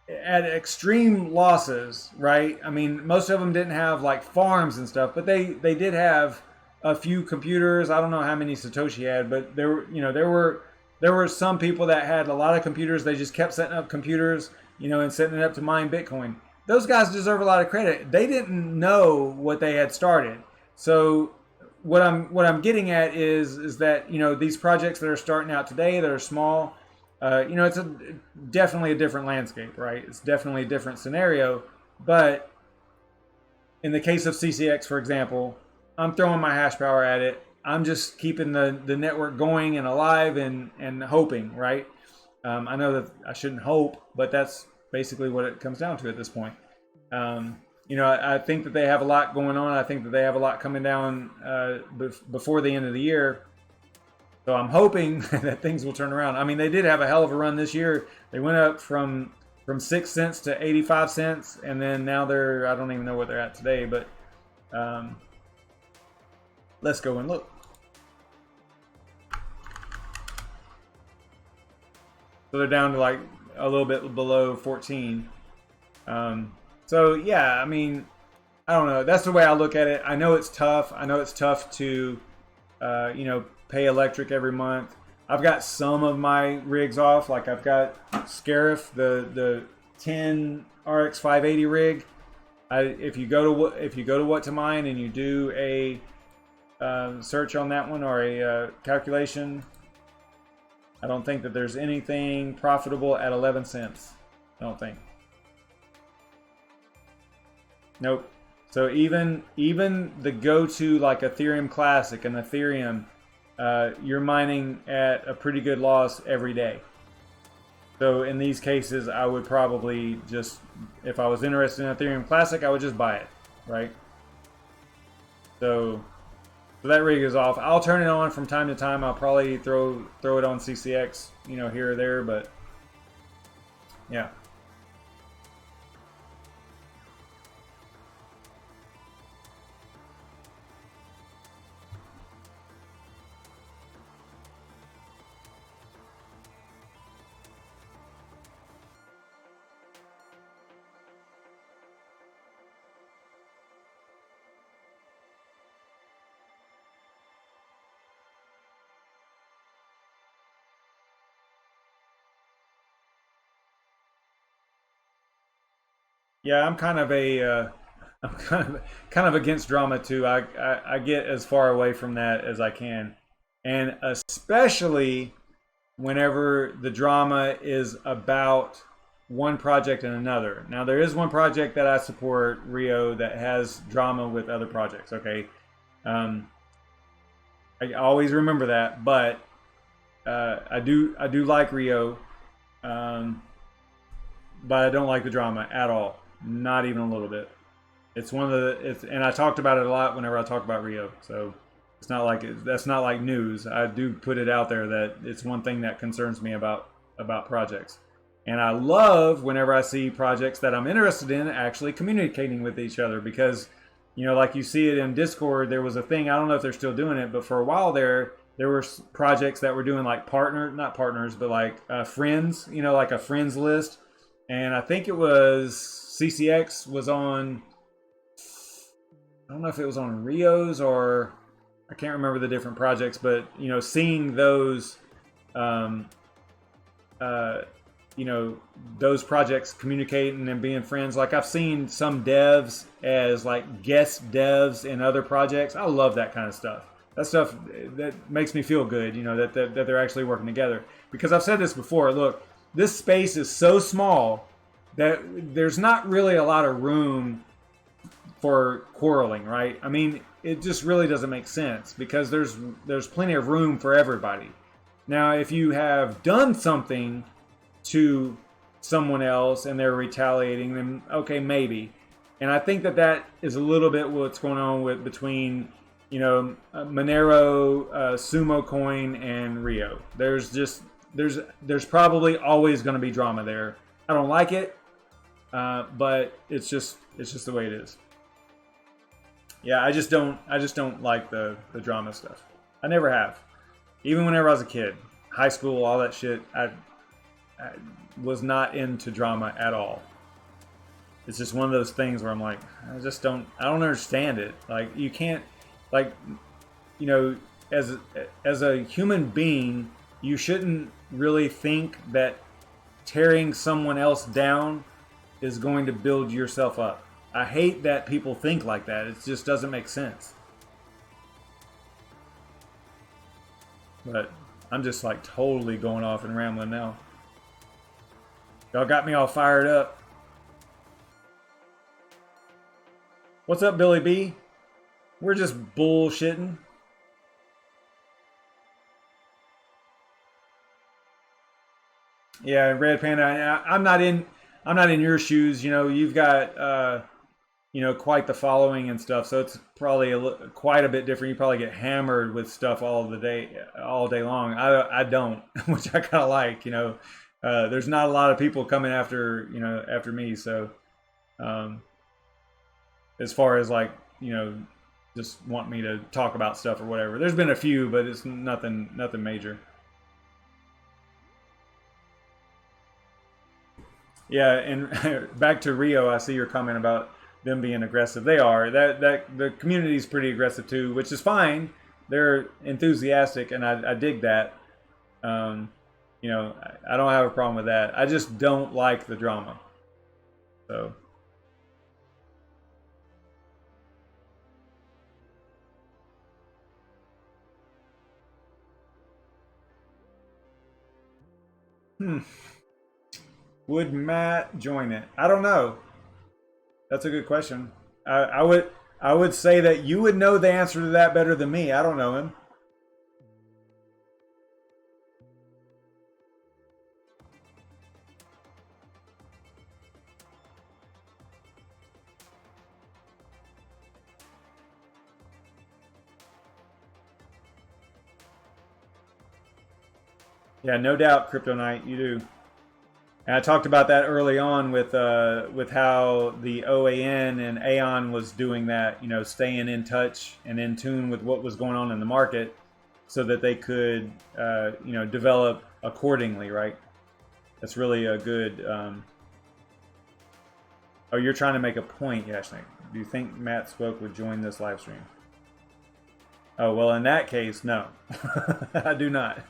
at extreme losses, right? I mean, most of them didn't have like farms and stuff, but they did have a few computers. I don't know how many Satoshi had, but there were some people that had a lot of computers. They just kept setting up computers, you know, and setting it up to mine Bitcoin. Those guys deserve a lot of credit. They didn't know what they had started. So what I'm getting at is that, you know, these projects that are starting out today that are small, you know, it's definitely a different landscape, right? It's definitely a different scenario. But in the case of CCX, for example, I'm throwing my hash power at it. I'm just keeping the network going and alive and hoping, right? I know that I shouldn't hope, but that's basically what it comes down to at this point. You know, I think that they have a lot going on. I think that they have a lot coming down before the end of the year. So I'm hoping that things will turn around. I mean, they did have a hell of a run this year. They went up from 6 cents to 85 cents, and then now they're, I don't even know what they're at today, but let's go and look. So they're down to like a little bit below 14. So yeah, I mean, I don't know. That's the way I look at it. I know it's tough. I know it's tough to you know, pay electric every month. I've got some of my rigs off. Like I've got Scarif, the 10 RX 580 rig. If you go to What to Mine and you do a search on that one or a calculation, I don't think that there's anything profitable at 11 cents. I don't think. Nope. So even the go-to like Ethereum Classic and Ethereum, you're mining at a pretty good loss every day. So in these cases, I would probably just, if I was interested in Ethereum Classic, I would just buy it, right? So that rig is off. I'll turn it on from time to time. I'll probably throw it on CCX, you know, here or there, but yeah. Yeah, I'm kind of I'm kind of against drama too. I get as far away from that as I can, and especially whenever the drama is about one project and another. Now there is one project that I support, RYO, that has drama with other projects. Okay, I always remember that, but I do like RYO, but I don't like the drama at all. Not even a little bit. It's one of the and I talked about it a lot whenever I talk about RYO. So it's not like that's not like news. I do put it out there that it's one thing that concerns me about projects. And I love whenever I see projects that I'm interested in actually communicating with each other, because you know, like you see it in Discord, there was a thing, I don't know if they're still doing it, but for a while there were projects that were doing like not partners, but like friends, you know, like a friends list. And I think it was CCX was on, I don't know if it was on RYO's or I can't remember the different projects, but you know, seeing those, you know, those projects communicating and being friends. Like I've seen some devs as like guest devs in other projects. I love that kind of stuff. That stuff that makes me feel good, you know, that they're actually working together. Because I've said this before, look, this space is so small that there's not really a lot of room for quarreling, right? I mean, it just really doesn't make sense because there's plenty of room for everybody. Now, if you have done something to someone else and they're retaliating, then okay, maybe. And I think that is a little bit what's going on with between, you know, Monero, Sumo Coin, and RYO. There's probably always going to be drama there. I don't like it, but it's just the way it is. Yeah, I just don't like the drama stuff. I never have. Even whenever I was a kid, high school, all that shit, I was not into drama at all. It's just one of those things where I'm like, I don't understand it. Like you can't, like, you know, as a human being, you shouldn't really think that tearing someone else down is going to build yourself up. I hate that people think like that. It just doesn't make sense. But I'm just like totally going off and rambling now. Y'all got me all fired up. What's up, Billy B? We're just bullshitting. Yeah, Red Panda. I'm not in your shoes. You know, you've got you know, quite the following and stuff. So it's probably quite a bit different. You probably get hammered with stuff all day long. I don't, which I kind of like. You know, there's not a lot of people coming after me. So as far as like, you know, just want me to talk about stuff or whatever. There's been a few, but it's nothing major. Yeah, and back to RYO, I see your comment about them being aggressive. They are. That the community is pretty aggressive too, which is fine. they're enthusiastic, and I dig that. You know, I don't have a problem with that. I just don't like the drama. So. Would Matt join it? I don't know. That's a good question. I would say that you would know the answer to that better than me. I don't know him. Yeah, no doubt, Crypto Knight, you do. And I talked about that early on with how the OAN and AION was doing that, you know, staying in touch and in tune with what was going on in the market, so that they could, you know, develop accordingly, right? That's really a good. Oh, you're trying to make a point, Yashnik. Do you think Matt Spoke would join this live stream? Oh well, in that case, no, I do not.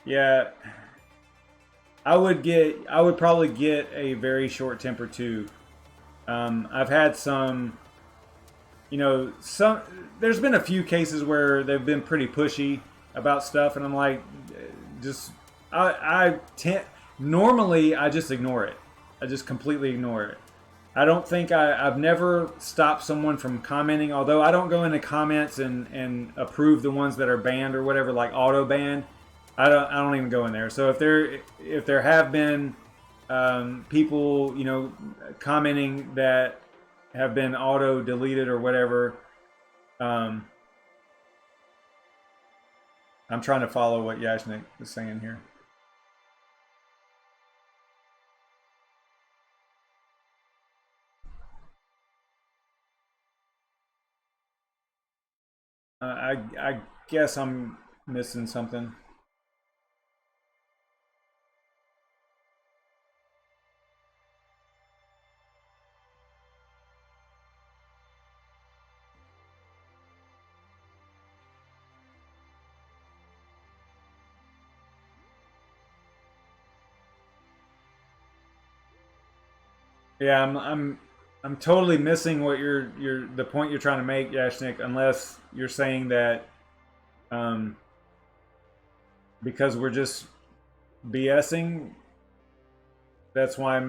Yeah, I would probably get a very short temper too. I've had some, you know, there's been a few cases where they've been pretty pushy about stuff, and I'm like, just, normally I just ignore it. I just completely ignore it. I don't think I've never stopped someone from commenting, although I don't go into comments and approve the ones that are banned or whatever, like auto banned. I don't even go in there. So if there have been people, you know, commenting that have been auto deleted or whatever, I'm trying to follow what Yashnik is saying here. I guess I'm missing something. Yeah, I'm totally missing what the point you're trying to make, Yashnik, unless you're saying that because we're just BSing, that's why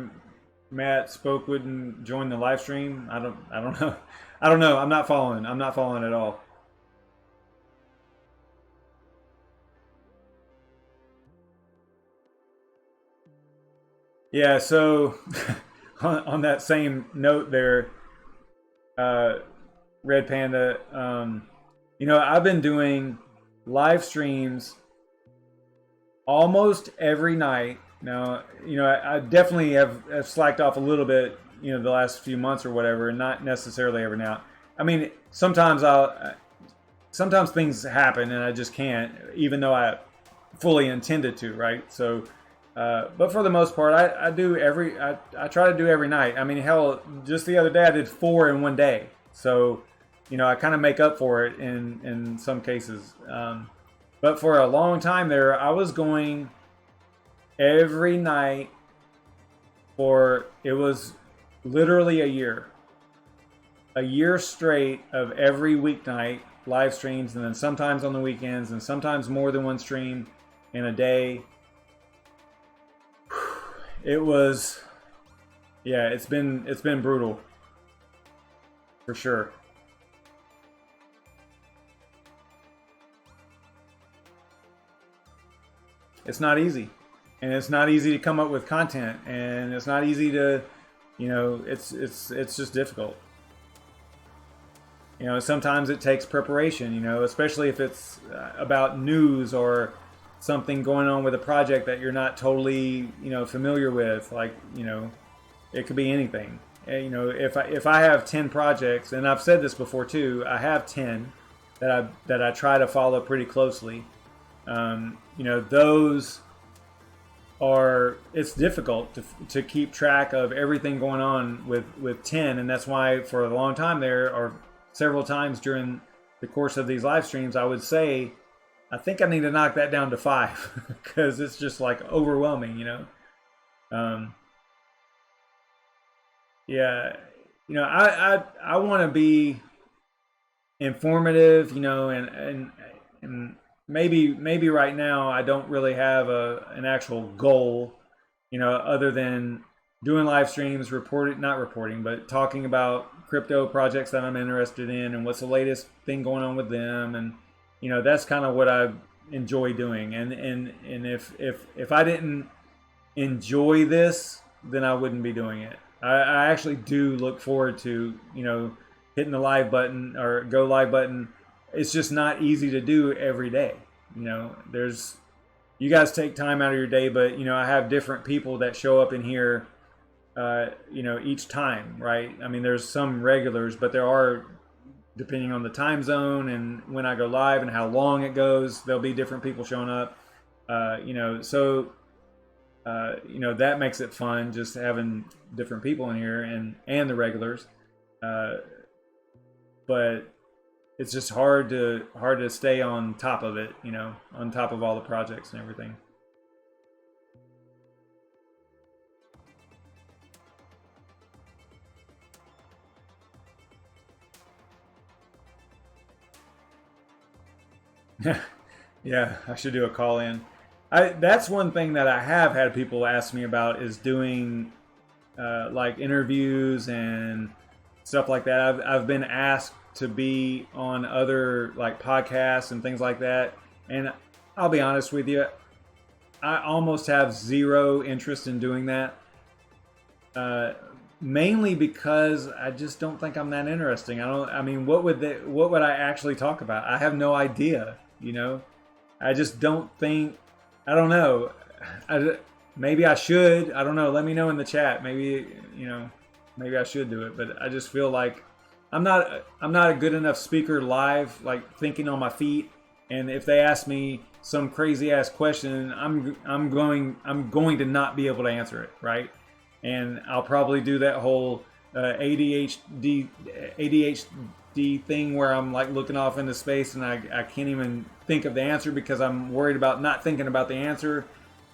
Matt Spoke wouldn't join the live stream. I don't know. I don't know. I'm not following at all. Yeah, so on that same note there, Red Panda, you know, I've been doing live streams almost every night. Now, you know, I definitely have slacked off a little bit, you know, the last few months or whatever, and not necessarily every now. I mean, sometimes things happen and I just can't, even though I fully intended to, right? So, but for the most part, I try to do every night. I mean, hell, just the other day I did 4 in one day. So, you know, I kind of make up for it in some cases. But for a long time there, I was going every night it was literally a year straight of every weeknight live streams, and then sometimes on the weekends, and sometimes more than one stream in a day. It was, yeah, it's been brutal for sure. It's not easy, and it's not easy to come up with content, and it's not easy to, you know, it's just difficult. You know, sometimes it takes preparation, you know, especially if it's about news or something going on with a project that you're not totally, you know, familiar with. Like, you know, it could be anything. You know, if I have 10 projects, and I've said this before too, I have 10 that I try to follow pretty closely. You know, those are, it's difficult to keep track of everything going on with 10, and that's why for a long time there, or several times during the course of these live streams, I would say, I think I need to knock that down to 5 because it's just like overwhelming, you know. Yeah, you know, I want to be informative, you know, and maybe right now I don't really have an actual goal, you know, other than doing live streams, not reporting, but talking about crypto projects that I'm interested in and what's the latest thing going on with them, and you know, that's kind of what I enjoy doing. And if I didn't enjoy this, then I wouldn't be doing it. I actually do look forward to, you know, hitting the live button or go live button. It's just not easy to do every day. You know, you guys take time out of your day, but you know, I have different people that show up in here, you know, each time, right? I mean, there's some regulars, but there are, depending on the time zone and when I go live and how long it goes, there'll be different people showing up. You know, so you know, that makes it fun just having different people in here and the regulars. But it's just hard to stay on top of it, you know, on top of all the projects and everything. Yeah, I should do a call in. That's one thing that I have had people ask me about, is doing like interviews and stuff like that. I've been asked to be on other like podcasts and things like that, and I'll be honest with you, I almost have zero interest in doing that. Mainly because I just don't think I'm that interesting. I mean, what would I actually talk about? I have no idea, you know. I just don't think. I don't know. Maybe I should. I don't know. Let me know in the chat. Maybe, you know, maybe I should do it. But I just feel like I'm not a good enough speaker live, like thinking on my feet. And if they ask me some crazy ass question, I'm going to not be able to answer it, right? And I'll probably do that whole ADHD thing where I'm like looking off into space and I can't even think of the answer because I'm worried about not thinking about the answer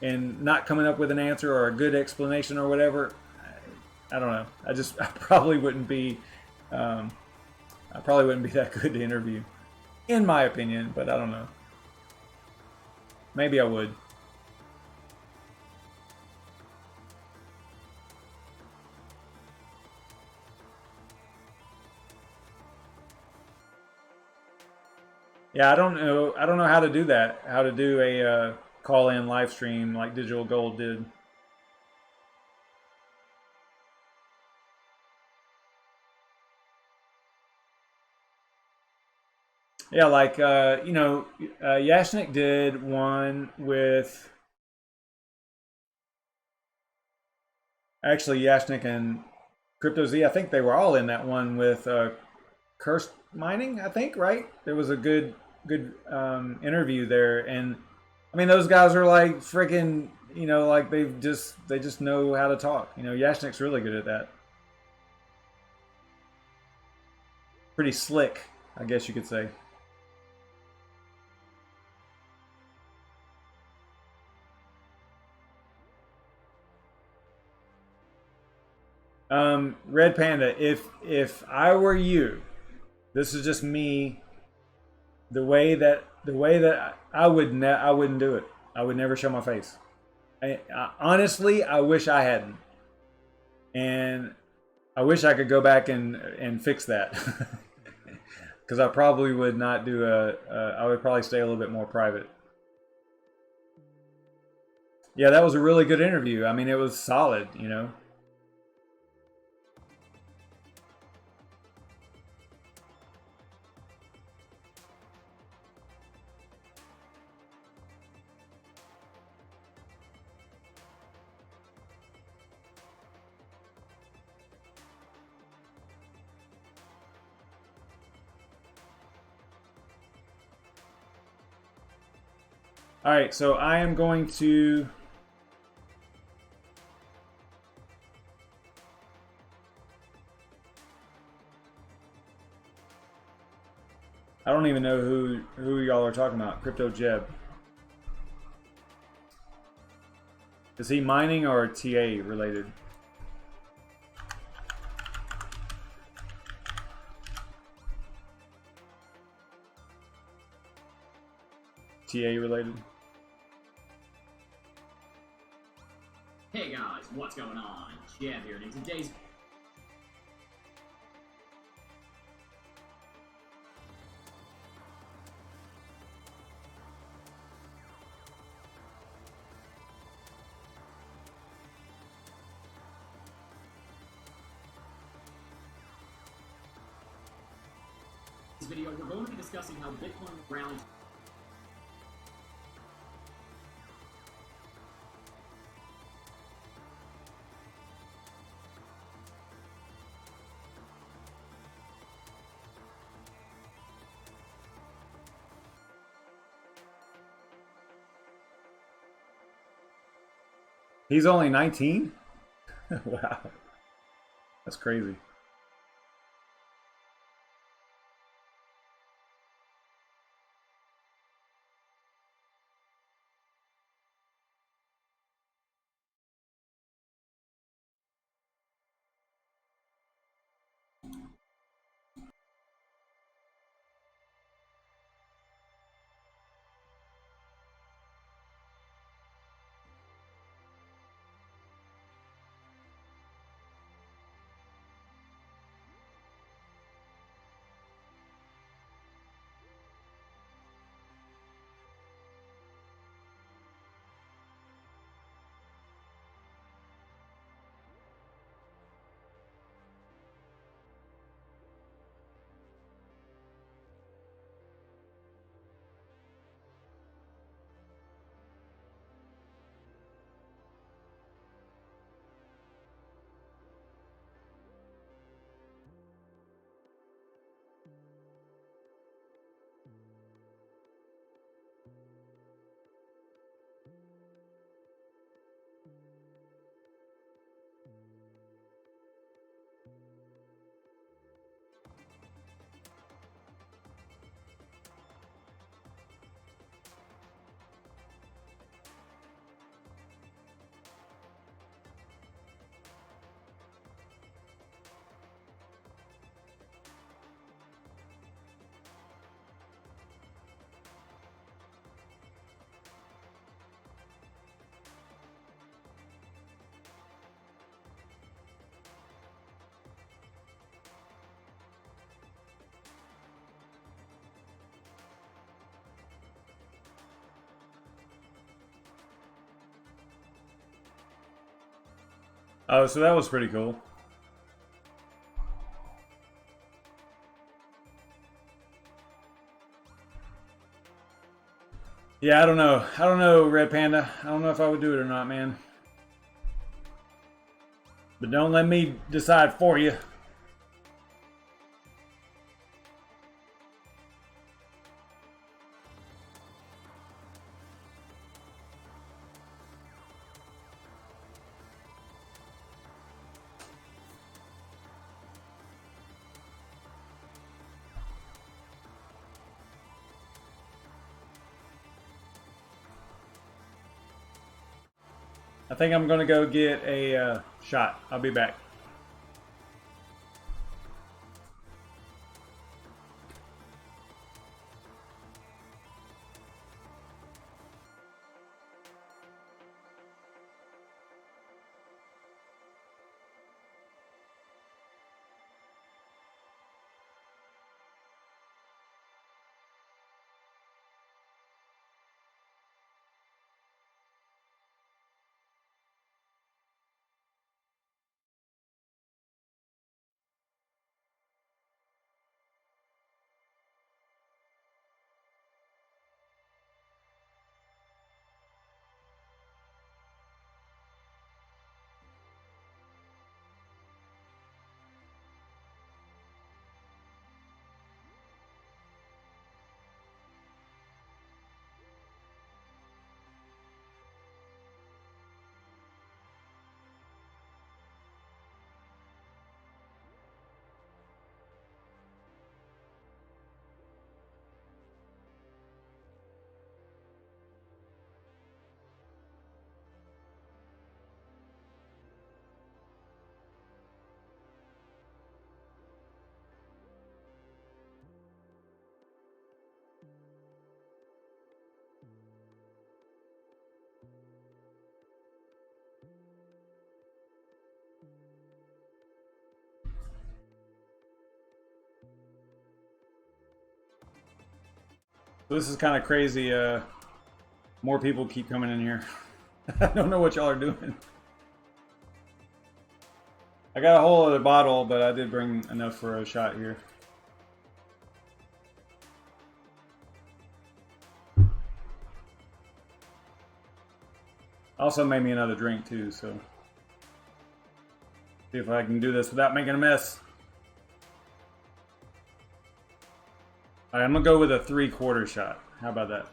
and not coming up with an answer or a good explanation or whatever. I don't know. I probably wouldn't be that good to interview, in my opinion, but I don't know. Maybe I would. Yeah, I don't know how to do that. How to do a call-in live stream like Digital Gold did. Yeah, like you know, Yashnik did one with. Actually, Yashnik and CryptoZ, I think they were all in that one with Cursed Mining. I think, right? There was a good interview there, and I mean, those guys are like freaking, you know, like they just know how to talk. You know, Yashnik's really good at that. Pretty slick, I guess you could say. Red Panda, if I were you, this is just me. The way that I wouldn't do it. I would never show my face. Honestly, I wish I hadn't, and I wish I could go back and fix that. Because I probably would not do I would probably stay a little bit more private. Yeah, that was a really good interview. I mean, it was solid, you know. All right, so I am going to. I don't even know who y'all are talking about. Crypto Jeb. Is he mining or TA related? TA related? Hey guys, what's going on? Jeb here, and in today's video, we're going to be discussing how Bitcoin rallied. He's only 19? Wow. That's crazy. Oh, so that was pretty cool. Yeah, I don't know. I don't know, Red Panda. I don't know if I would do it or not, man. But don't let me decide for you. I think I'm going to go get a shot. I'll be back. So this is kind of crazy. More people keep coming in here. I don't know what y'all are doing. I got a whole other bottle, but I did bring enough for a shot here. Also made me another drink too, so see if I can do this without making a mess. Alright, I'm gonna go with a 3/4 shot. How about that?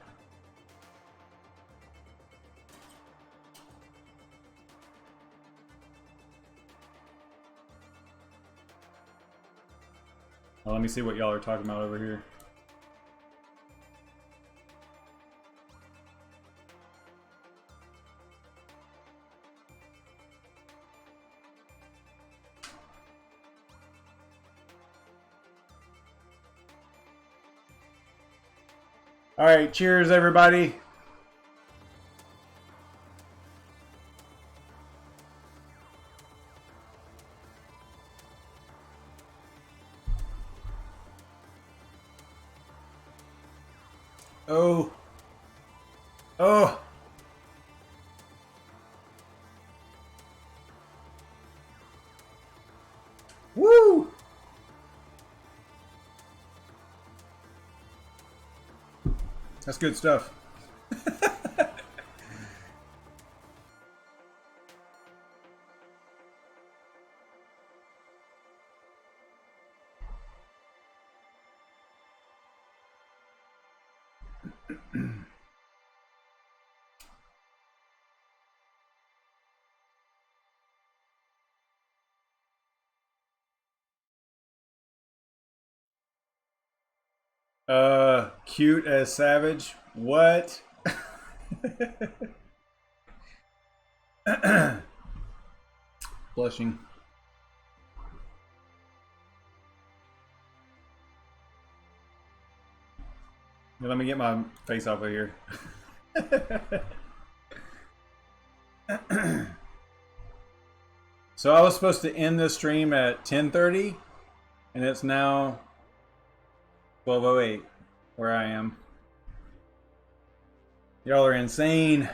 Well, let me see what y'all are talking about over here. All right, cheers, everybody. Oh. Oh. Woo. That's good stuff. Cute as Savage. What? Blushing. Here, let me get my face off of here. So I was supposed to end this stream at 10:30, and it's now 12:08 where I am. Y'all are insane.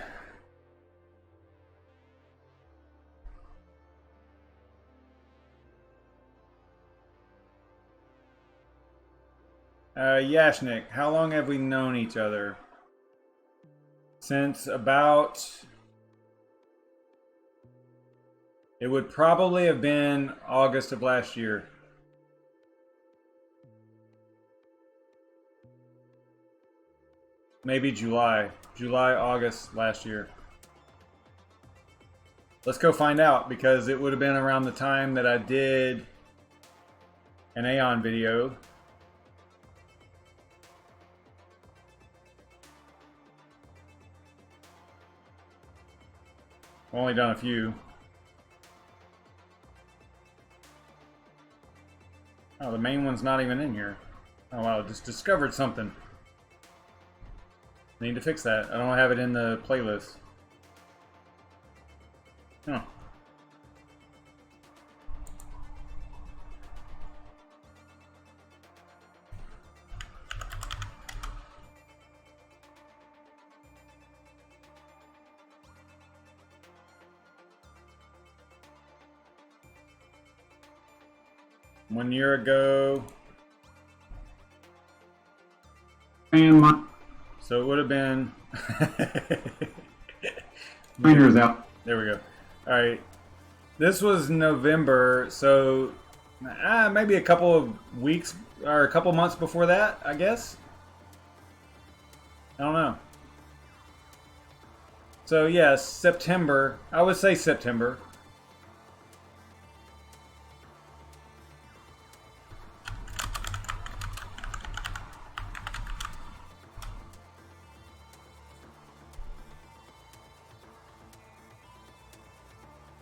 Yashnik, how long have we known each other? Since about... It would probably have been August of last year. Maybe July. July, August last year. Let's go find out, because it would have been around the time that I did an AION video. I've only done a few. Oh, the main one's not even in here. Oh wow, just discovered something. Need to fix that. I don't have it in the playlist. Huh. One year ago. So it would have been. Cleaner's out. There we go. All right. This was November, so maybe a couple of weeks or a couple months before that, I guess. I don't know. So yes, September. I would say September.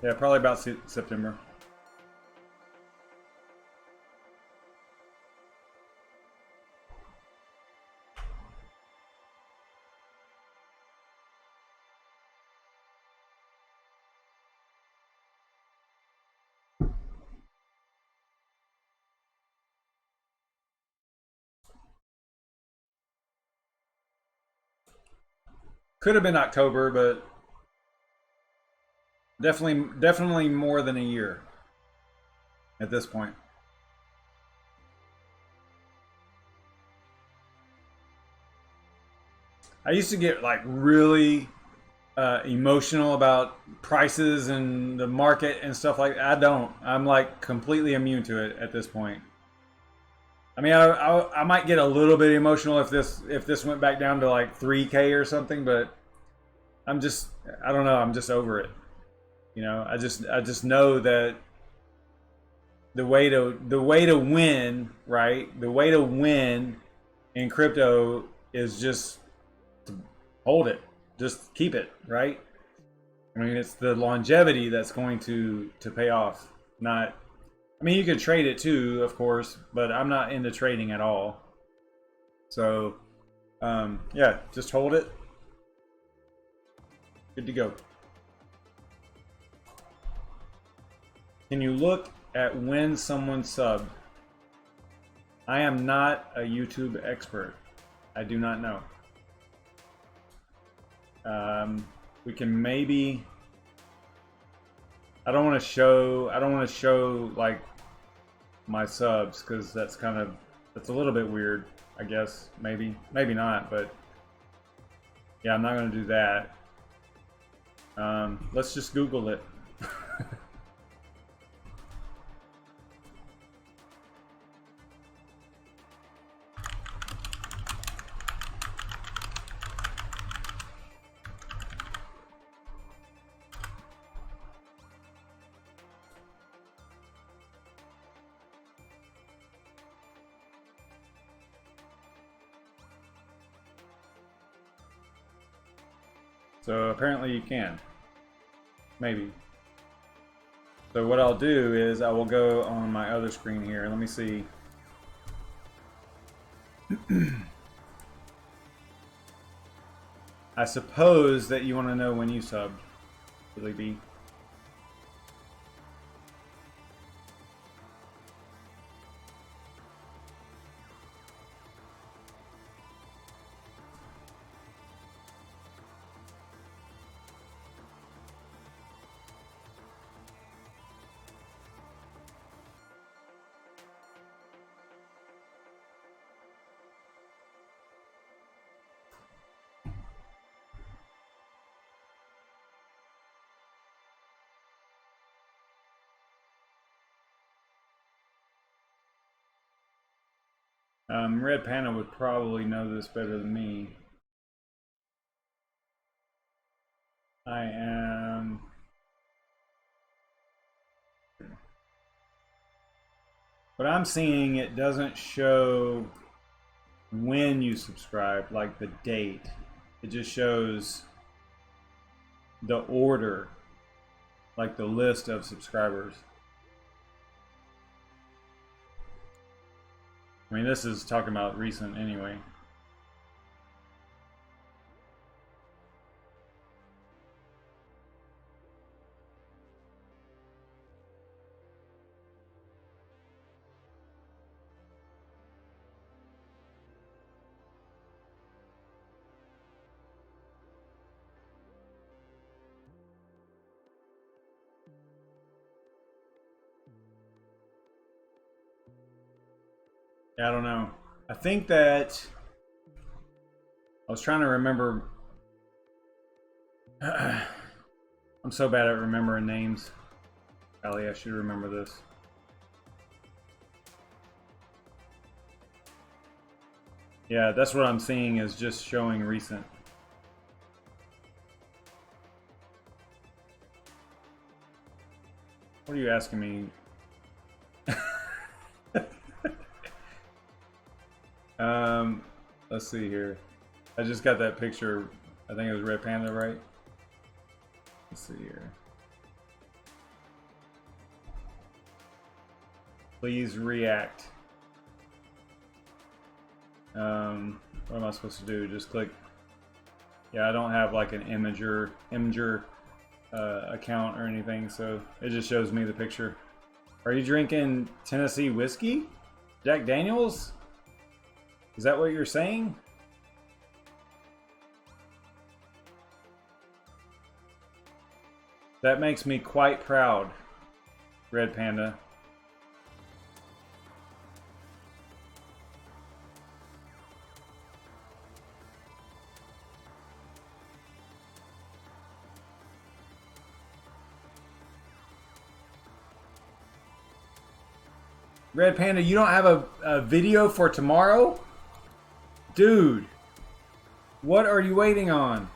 Yeah, probably about September. Could have been October, but definitely more than a year at this point. I used to get like really emotional about prices and the market and stuff like that. I don't. I'm like completely immune to it at this point. I mean, I might get a little bit emotional if this went back down to like 3K or something, but I don't know. I'm just over it. You know, I just know that the way to win, right? The way to win in crypto is just to hold it. Just keep it, right? I mean, it's the longevity that's going to pay off. Not, I mean, you could trade it too, of course, but I'm not into trading at all. So, yeah, just hold it. Good to go. Can you look at when someone subbed? I am not a YouTube expert. I do not know. We can maybe. I don't want to show like my subs because that's a little bit weird. I guess maybe not, but yeah, I'm not going to do that. Let's just Google it. So apparently you can. Maybe. So what I'll do is I will go on my other screen here. Let me see. I suppose that you want to know when you subbed, Billy B. Red Panda would probably know this better than me. I am... But I'm seeing it doesn't show when you subscribe, like the date. It just shows the order, like the list of subscribers. I mean, this is talking about recent anyway. Yeah, I don't know. I think that I was trying to remember. I'm so bad at remembering names. Allie, I should remember this. Yeah, that's what I'm seeing is just showing recent. What are you asking me? Let's see here. I just got that picture. I think it was Red Panda, right? Let's see here. Please react. What am I supposed to do? Just click. Yeah, I don't have like an Imager account or anything, so it just shows me the picture. Are you drinking Tennessee whiskey? Jack Daniels? Is that what you're saying? That makes me quite proud, Red Panda. Red Panda, you don't have a video for tomorrow? Dude, what are you waiting on?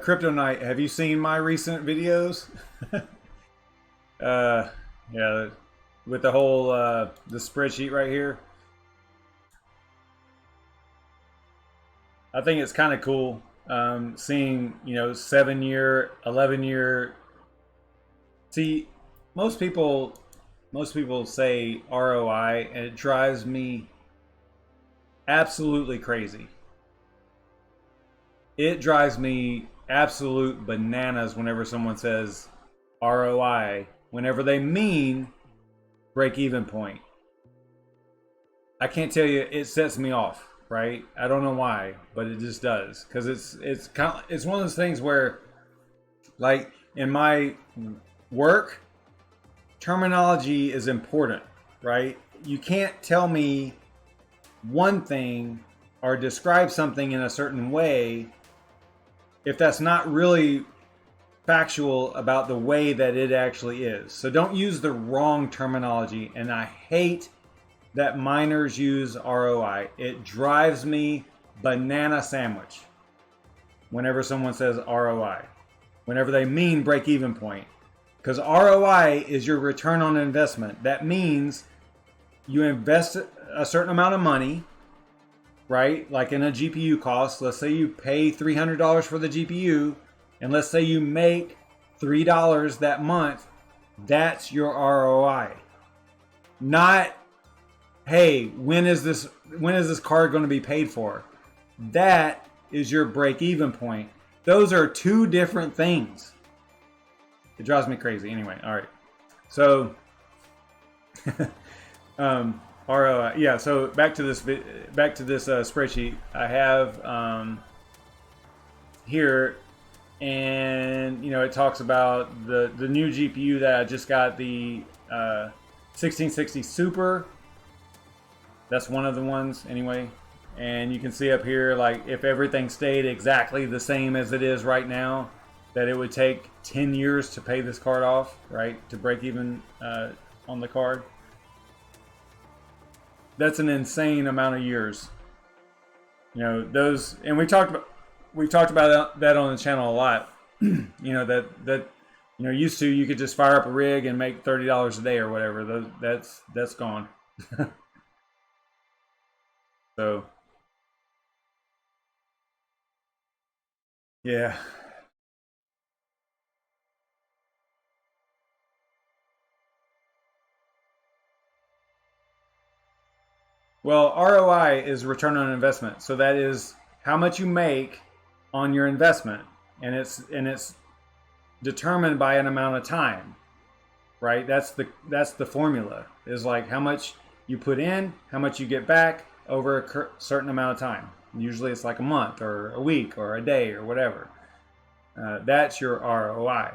Crypto Knight, have you seen my recent videos? Yeah, with the whole the spreadsheet right here. I think it's kind of cool seeing, you know, 7-year, 11-year. See, most people say ROI, and it drives me absolutely crazy. It drives me absolute bananas whenever someone says ROI, whenever they mean break-even point. I can't tell you, it sets me off, right? I don't know why, but it just does, because it's one of those things where, like, in my work, terminology is important, right? You can't tell me one thing or describe something in a certain way if that's not really factual about the way that it actually is. So don't use the wrong terminology. And I hate that miners use ROI. It drives me banana sandwich whenever someone says ROI, whenever they mean break-even point. Because ROI is your return on investment. That means you invest a certain amount of money, right? Like in a GPU cost, let's say you pay $300 for the GPU, and let's say you make $3 that month. That's your ROI. Not, hey, when is this card going to be paid for? That is your break-even point. Those are two different things. It drives me crazy. Anyway, all right. So, ROI. Yeah. So back to this spreadsheet I have here, and you know, it talks about the new GPU that I just got, the 1660 Super. That's one of the ones anyway. And you can see up here, like, if everything stayed exactly the same as it is right now, that it would take 10 years to pay this card off, right? To break even on the card. That's an insane amount of years. You know, those, and we talked about that on the channel a lot. You know, that you know, used to, you could just fire up a rig and make $30 a day or whatever. That's gone. So yeah. Well, ROI is return on investment. So that is how much you make on your investment, and it's determined by an amount of time, right? That's the formula. Is like how much you put in, how much you get back over a certain amount of time. Usually it's like a month or a week or a day or whatever. That's your ROI.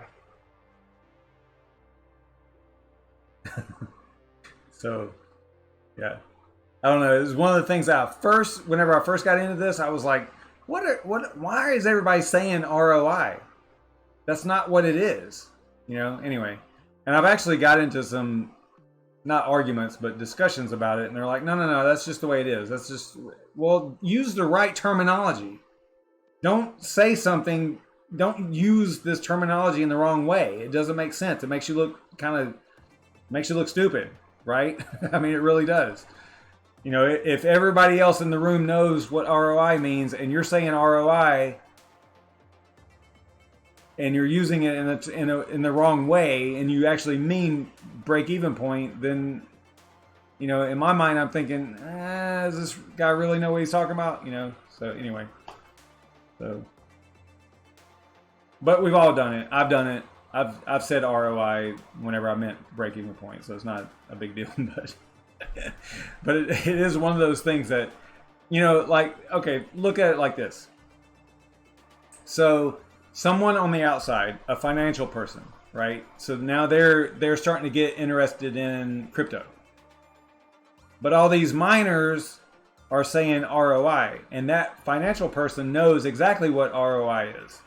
So, yeah. I don't know. It was one of the things that whenever I first got into this, I was like, why is everybody saying ROI? That's not what it is. You know, anyway. And I've actually got into some, not arguments, but discussions about it. And they're like, no, that's just the way it is. That's just, well, use the right terminology. Don't say something don't use this terminology in the wrong way. It doesn't make sense. It makes you look makes you look stupid, right? I mean, it really does. You know, if everybody else in the room knows what ROI means and you're saying ROI and you're using it in the wrong way and you actually mean break even point, then, you know, in my mind, I'm thinking, does this guy really know what he's talking about? You know, so anyway, but we've all done it. I've done it. I've said ROI whenever I meant break even point, so it's not a big deal, but it is one of those things that, you know, like, okay, look at it like this. So someone on the outside, a financial person, right? So now they're starting to get interested in crypto. But all these miners are saying ROI, and that financial person knows exactly what ROI is.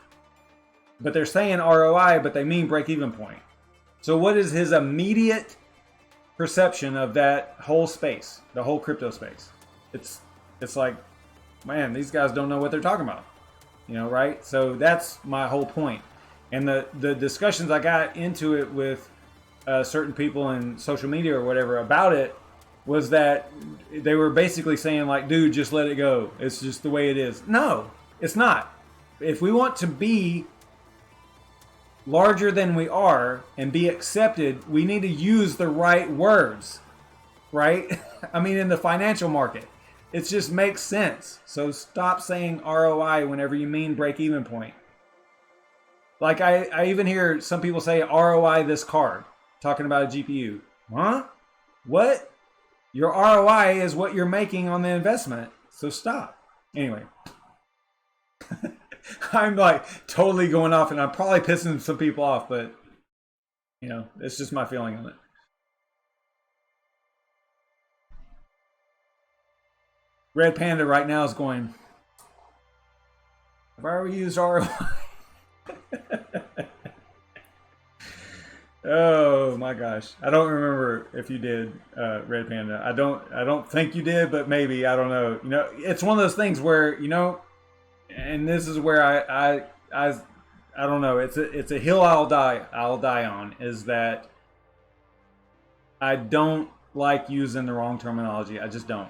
But they're saying ROI, but they mean break-even point. So what is his immediate perception of that whole space, the whole crypto space? It's like, man, these guys don't know what they're talking about. You know, right? So that's my whole point. And the discussions I got into it with certain people in social media or whatever about it was that they were basically saying like, dude, just let it go. It's just the way it is. No, it's not. If we want to be larger than we are and be accepted, we need to use the right words, right? I mean, in the financial market, it just makes sense. So stop saying ROI whenever you mean break-even point. Like I even hear some people say ROI this card, talking about a GPU. Huh? What? Your ROI is what you're making on the investment. So stop. Anyway. I'm like totally going off and I'm probably pissing some people off, but you know, it's just my feeling on it. Red Panda right now is going, have I ever used ROI? Oh my gosh. I don't remember if you did, Red Panda. I don't think you did, but maybe, I don't know. You know, it's one of those things where, you know, and this is where I don't know. It's a hill I'll die on, is that I don't like using the wrong terminology. I just don't.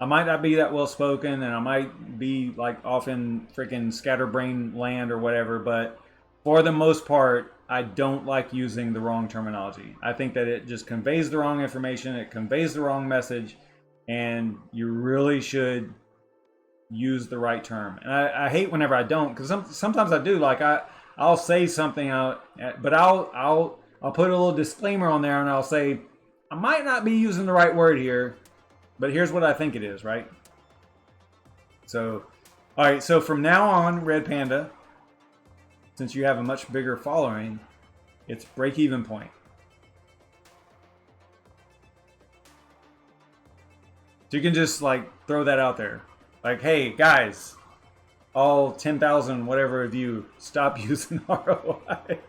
I might not be that well spoken, and I might be like off in freaking scatterbrain land or whatever, but for the most part, I don't like using the wrong terminology. I think that it just conveys the wrong information, it conveys the wrong message, and you really should use the right term. And I hate whenever I don't, because sometimes I do. Like I'll say something out, but I'll put a little disclaimer on there, and I'll say I might not be using the right word here, but here's what I think it is, right? So, all right. So from now on, Red Panda, since you have a much bigger following, it's break-even point. So you can just like throw that out there. Like, hey, guys, all 10,000 whatever of you, stop using ROI.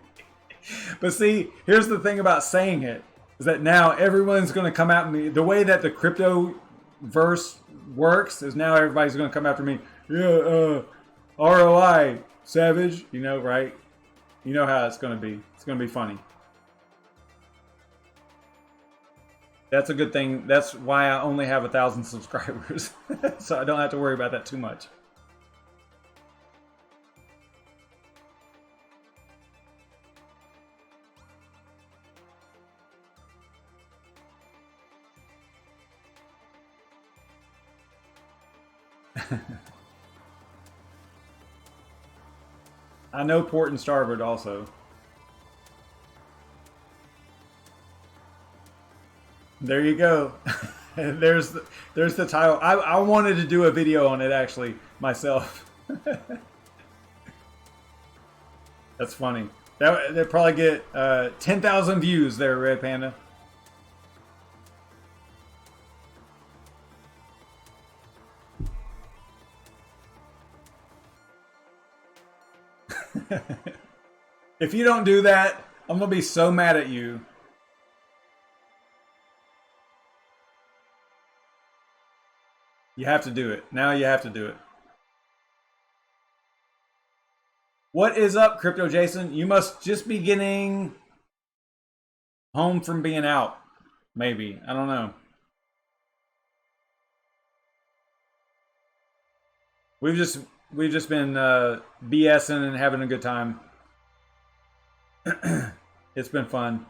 But see, here's the thing about saying it, is that now everyone's going to come at me. The way that the crypto verse works is now everybody's going to come after me. Yeah, ROI, Savage, you know, right? You know how it's going to be. It's going to be funny. That's a good thing. That's why I only have 1,000 subscribers. So I don't have to worry about that too much. I know port and starboard also. There you go. there's the title. I wanted to do a video on it actually myself. That's funny. They'll probably get 10,000 views there, Red Panda. If you don't do that, I'm gonna be so mad at you. You have to do it. Now you have to do it. What is up, Crypto Jason? You must just be getting home from being out. Maybe. I don't know. We've just been BSing and having a good time. It's been fun.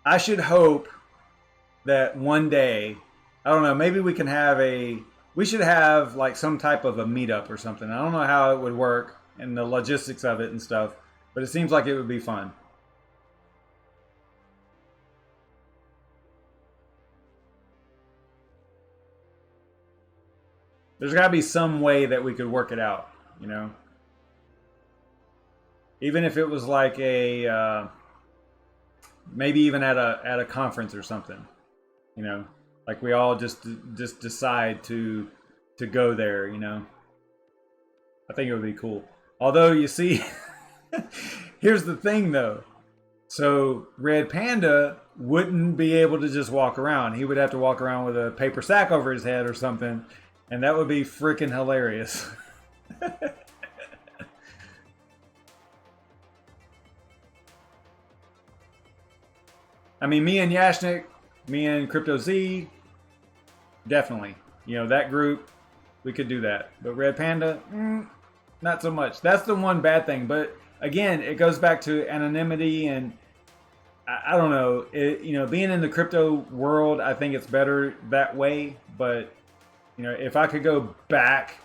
I should hope that one day, I don't know, maybe we can have we should have like some type of a meetup or something. I don't know how it would work and the logistics of it and stuff, but it seems like it would be fun. There's got to be some way that we could work it out, you know? Even if it was like maybe even at a conference or something, you know? Like we all just decide to go there, you know? I think it would be cool. Although, you see, here's the thing though. So Red Panda wouldn't be able to just walk around. He would have to walk around with a paper sack over his head or something. And that would be freaking hilarious. I mean, me and Yashnik, me and Crypto Z, definitely. You know, that group, we could do that. But Red Panda, not so much. That's the one bad thing. But again, it goes back to anonymity and I don't know. You know, being in the crypto world, I think it's better that way. But you know, if I could go back,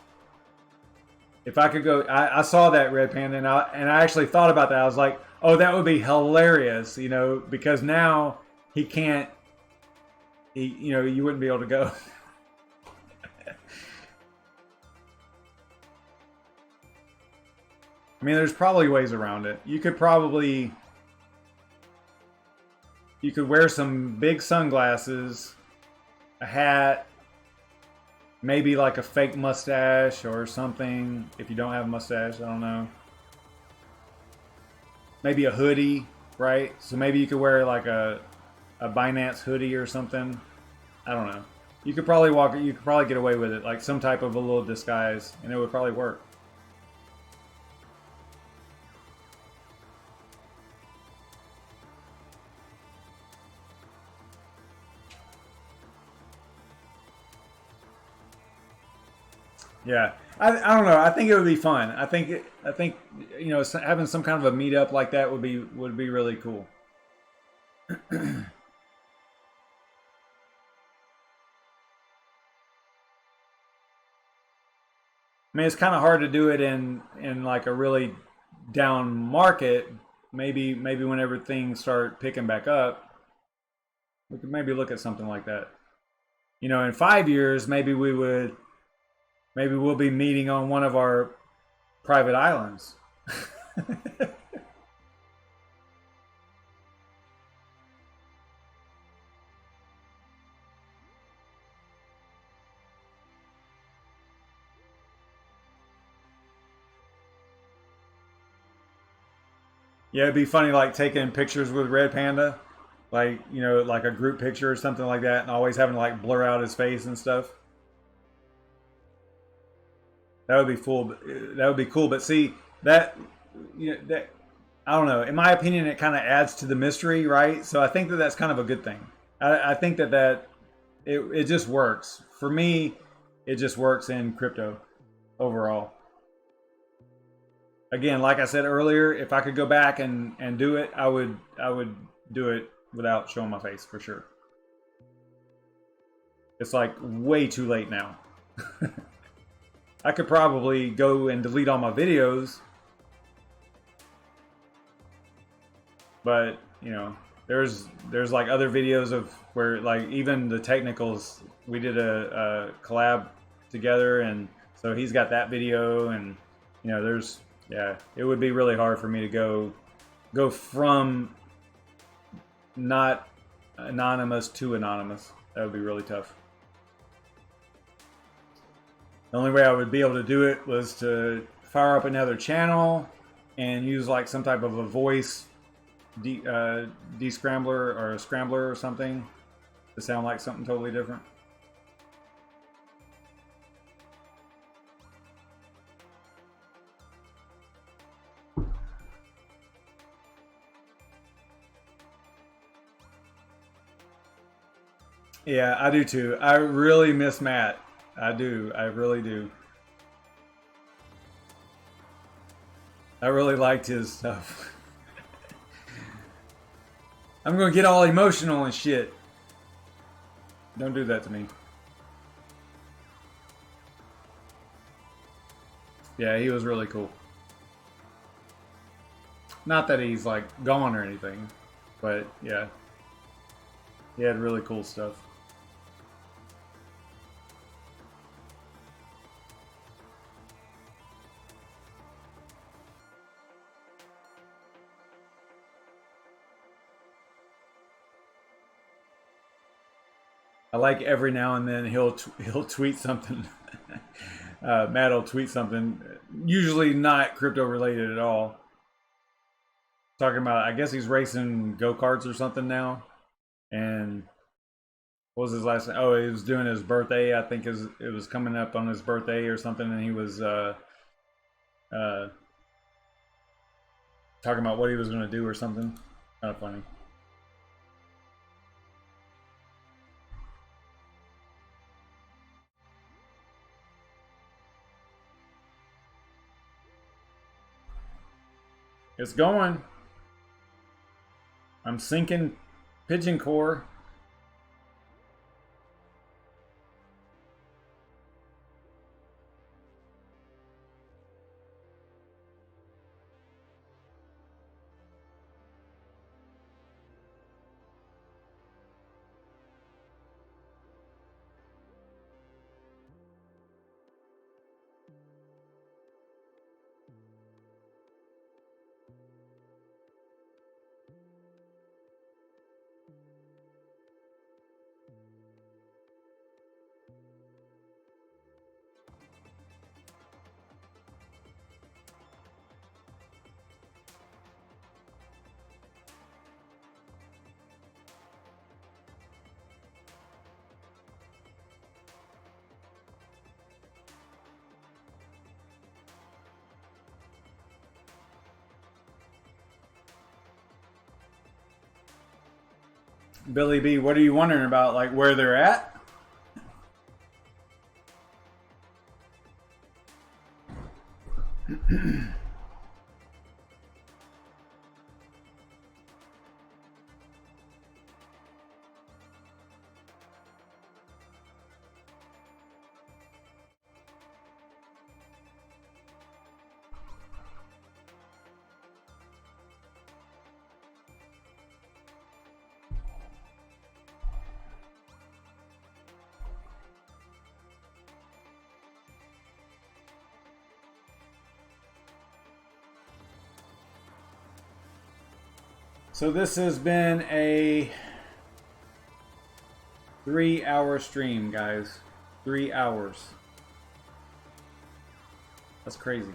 I saw that Red Panda and I actually thought about that. I was like, oh, that would be hilarious, you know, because now he can't, you know, you wouldn't be able to go. I mean, there's probably ways around it. You could wear some big sunglasses, a hat, maybe like a fake mustache or something. If you don't have a mustache, I don't know. Maybe a hoodie, right? So maybe you could wear like a Binance hoodie or something. I don't know. You could probably get away with it, like some type of a little disguise, and it would probably work. Yeah, I don't know. I think it would be fun. I think you know, having some kind of a meetup like that would be really cool. I mean, it's kind of hard to do it in like a really down market. Maybe whenever things start picking back up, we could maybe look at something like that. You know, in 5 years, maybe we'll be meeting on one of our private islands. Yeah, it'd be funny, like taking pictures with Red Panda, like, you know, like a group picture or something like that, and always having to like blur out his face and stuff. That would be cool. That would be cool. But see, that, you know, that, I don't know. In my opinion, it kind of adds to the mystery, right? So I think that that's kind of a good thing. I think that it just works for me. It just works in crypto overall. Again, like I said earlier, if I could go back and do it, I would do it without showing my face for sure. It's like way too late now. I could probably go and delete all my videos, but you know, there's like other videos of where like even the technicals, we did a collab together, and so he's got that video, and you know, yeah, it would be really hard for me to go from not anonymous to anonymous. That would be really tough. The only way I would be able to do it was to fire up another channel and use like some type of a voice descrambler or a scrambler or something to sound like something totally different. Yeah, I do too. I really miss Matt. I do. I really do. I really liked his stuff. I'm gonna get all emotional and shit. Don't do that to me. Yeah, he was really cool. Not that he's like gone or anything, but yeah. He had really cool stuff. I like every now and then he'll tweet something. Matt will tweet something, usually not crypto related at all. Talking about, I guess he's racing go-karts or something now. And what was his last name? Oh, he was doing his birthday. I think it was coming up on his birthday or something, and he was talking about what he was going to do or something. Kind of funny. It's going. I'm sinking Pigeon Core. Billy B, what are you wondering about? Like where they're at? So this has been a 3-hour stream, guys. 3 hours. That's crazy.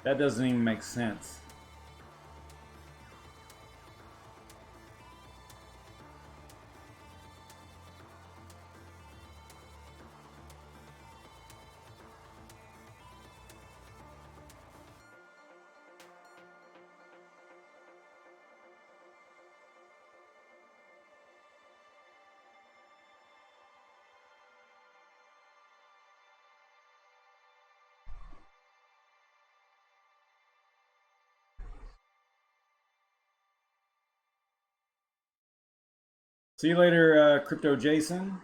That doesn't even make sense. See you later, Crypto Jason.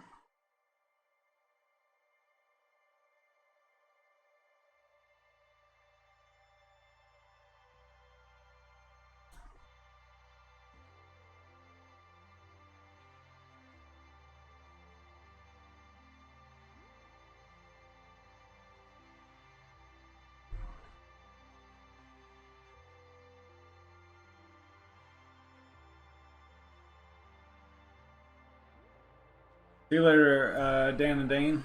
See you later, Dan and Dane.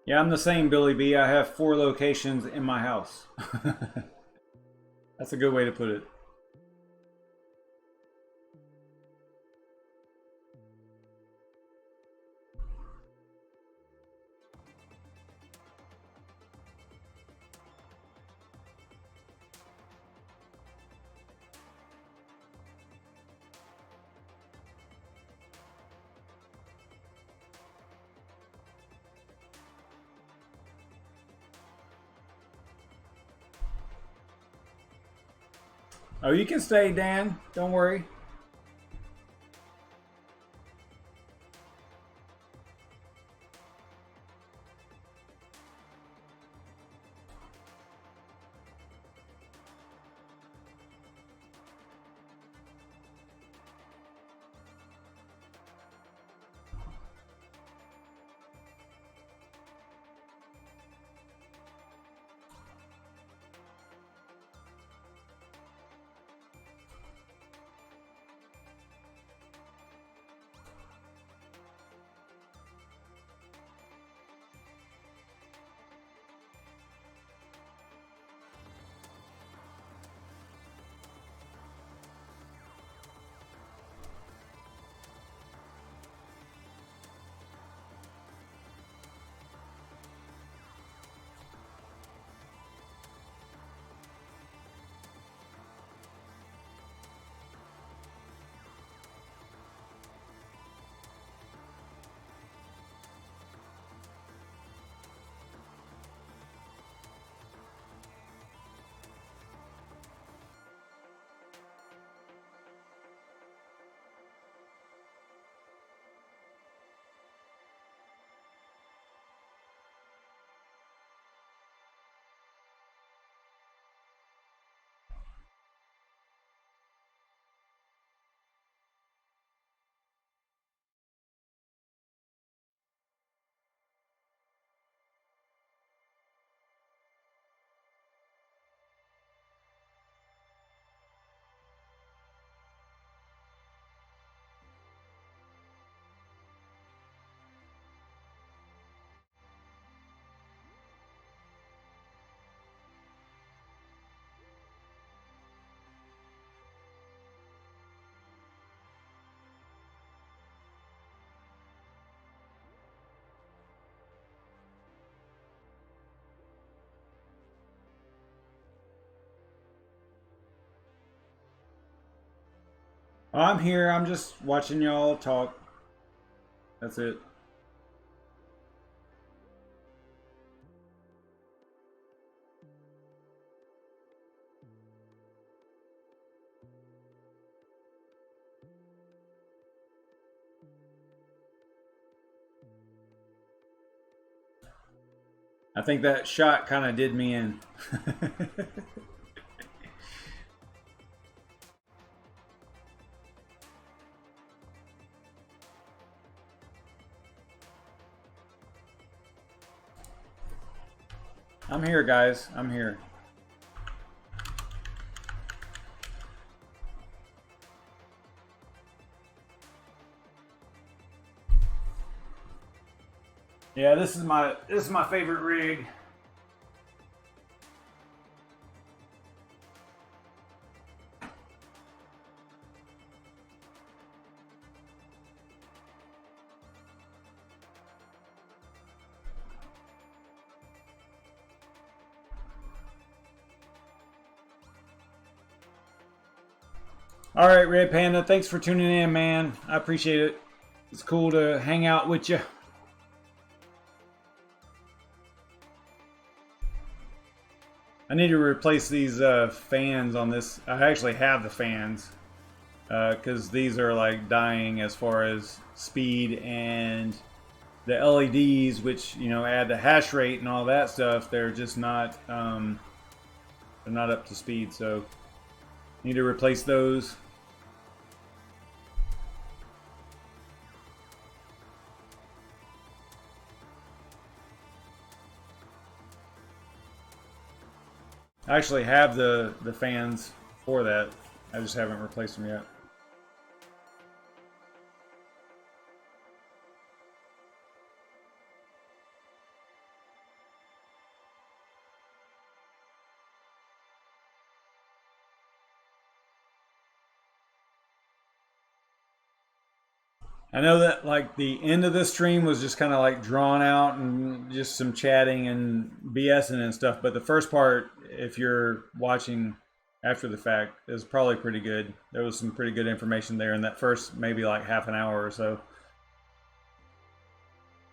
Yeah, I'm the same, Billy B. I have 4 locations in my house. That's a good way to put it. Oh, you can stay, Dan. Don't worry. I'm here. I'm just watching y'all talk. That's it. I think that shot kind of did me in. I'm here, guys. I'm here. Yeah, this is my favorite rig. All right, Red Panda, thanks for tuning in, man. I appreciate it. It's cool to hang out with you. I need to replace these fans on this. I actually have the fans because these are like dying as far as speed, and the LEDs, which add the hash rate and all that stuff, they're just not they're not up to speed. So need to replace those. I actually have the fans for that. I just haven't replaced them yet. I know that like the end of this stream was just kind of like drawn out and just some chatting and BSing and stuff, but the first part, if you're watching after the fact, is probably pretty good. There was some pretty good information there in that first maybe like half an hour or so.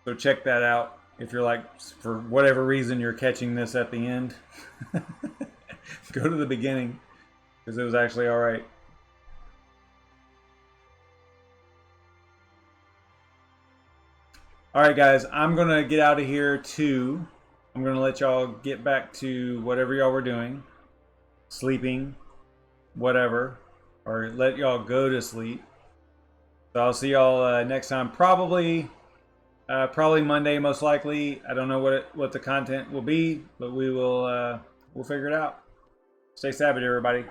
So check that out if you're like, for whatever reason you're catching this at the end. Go to the beginning. because it was actually all right. All right, guys, I'm gonna get out of here too. I'm gonna let y'all get back to whatever y'all were doing, sleeping, whatever, or let y'all go to sleep. So I'll see y'all next time. Probably Monday, most likely. I don't know what the content will be, but we'll figure it out. Stay savage, everybody.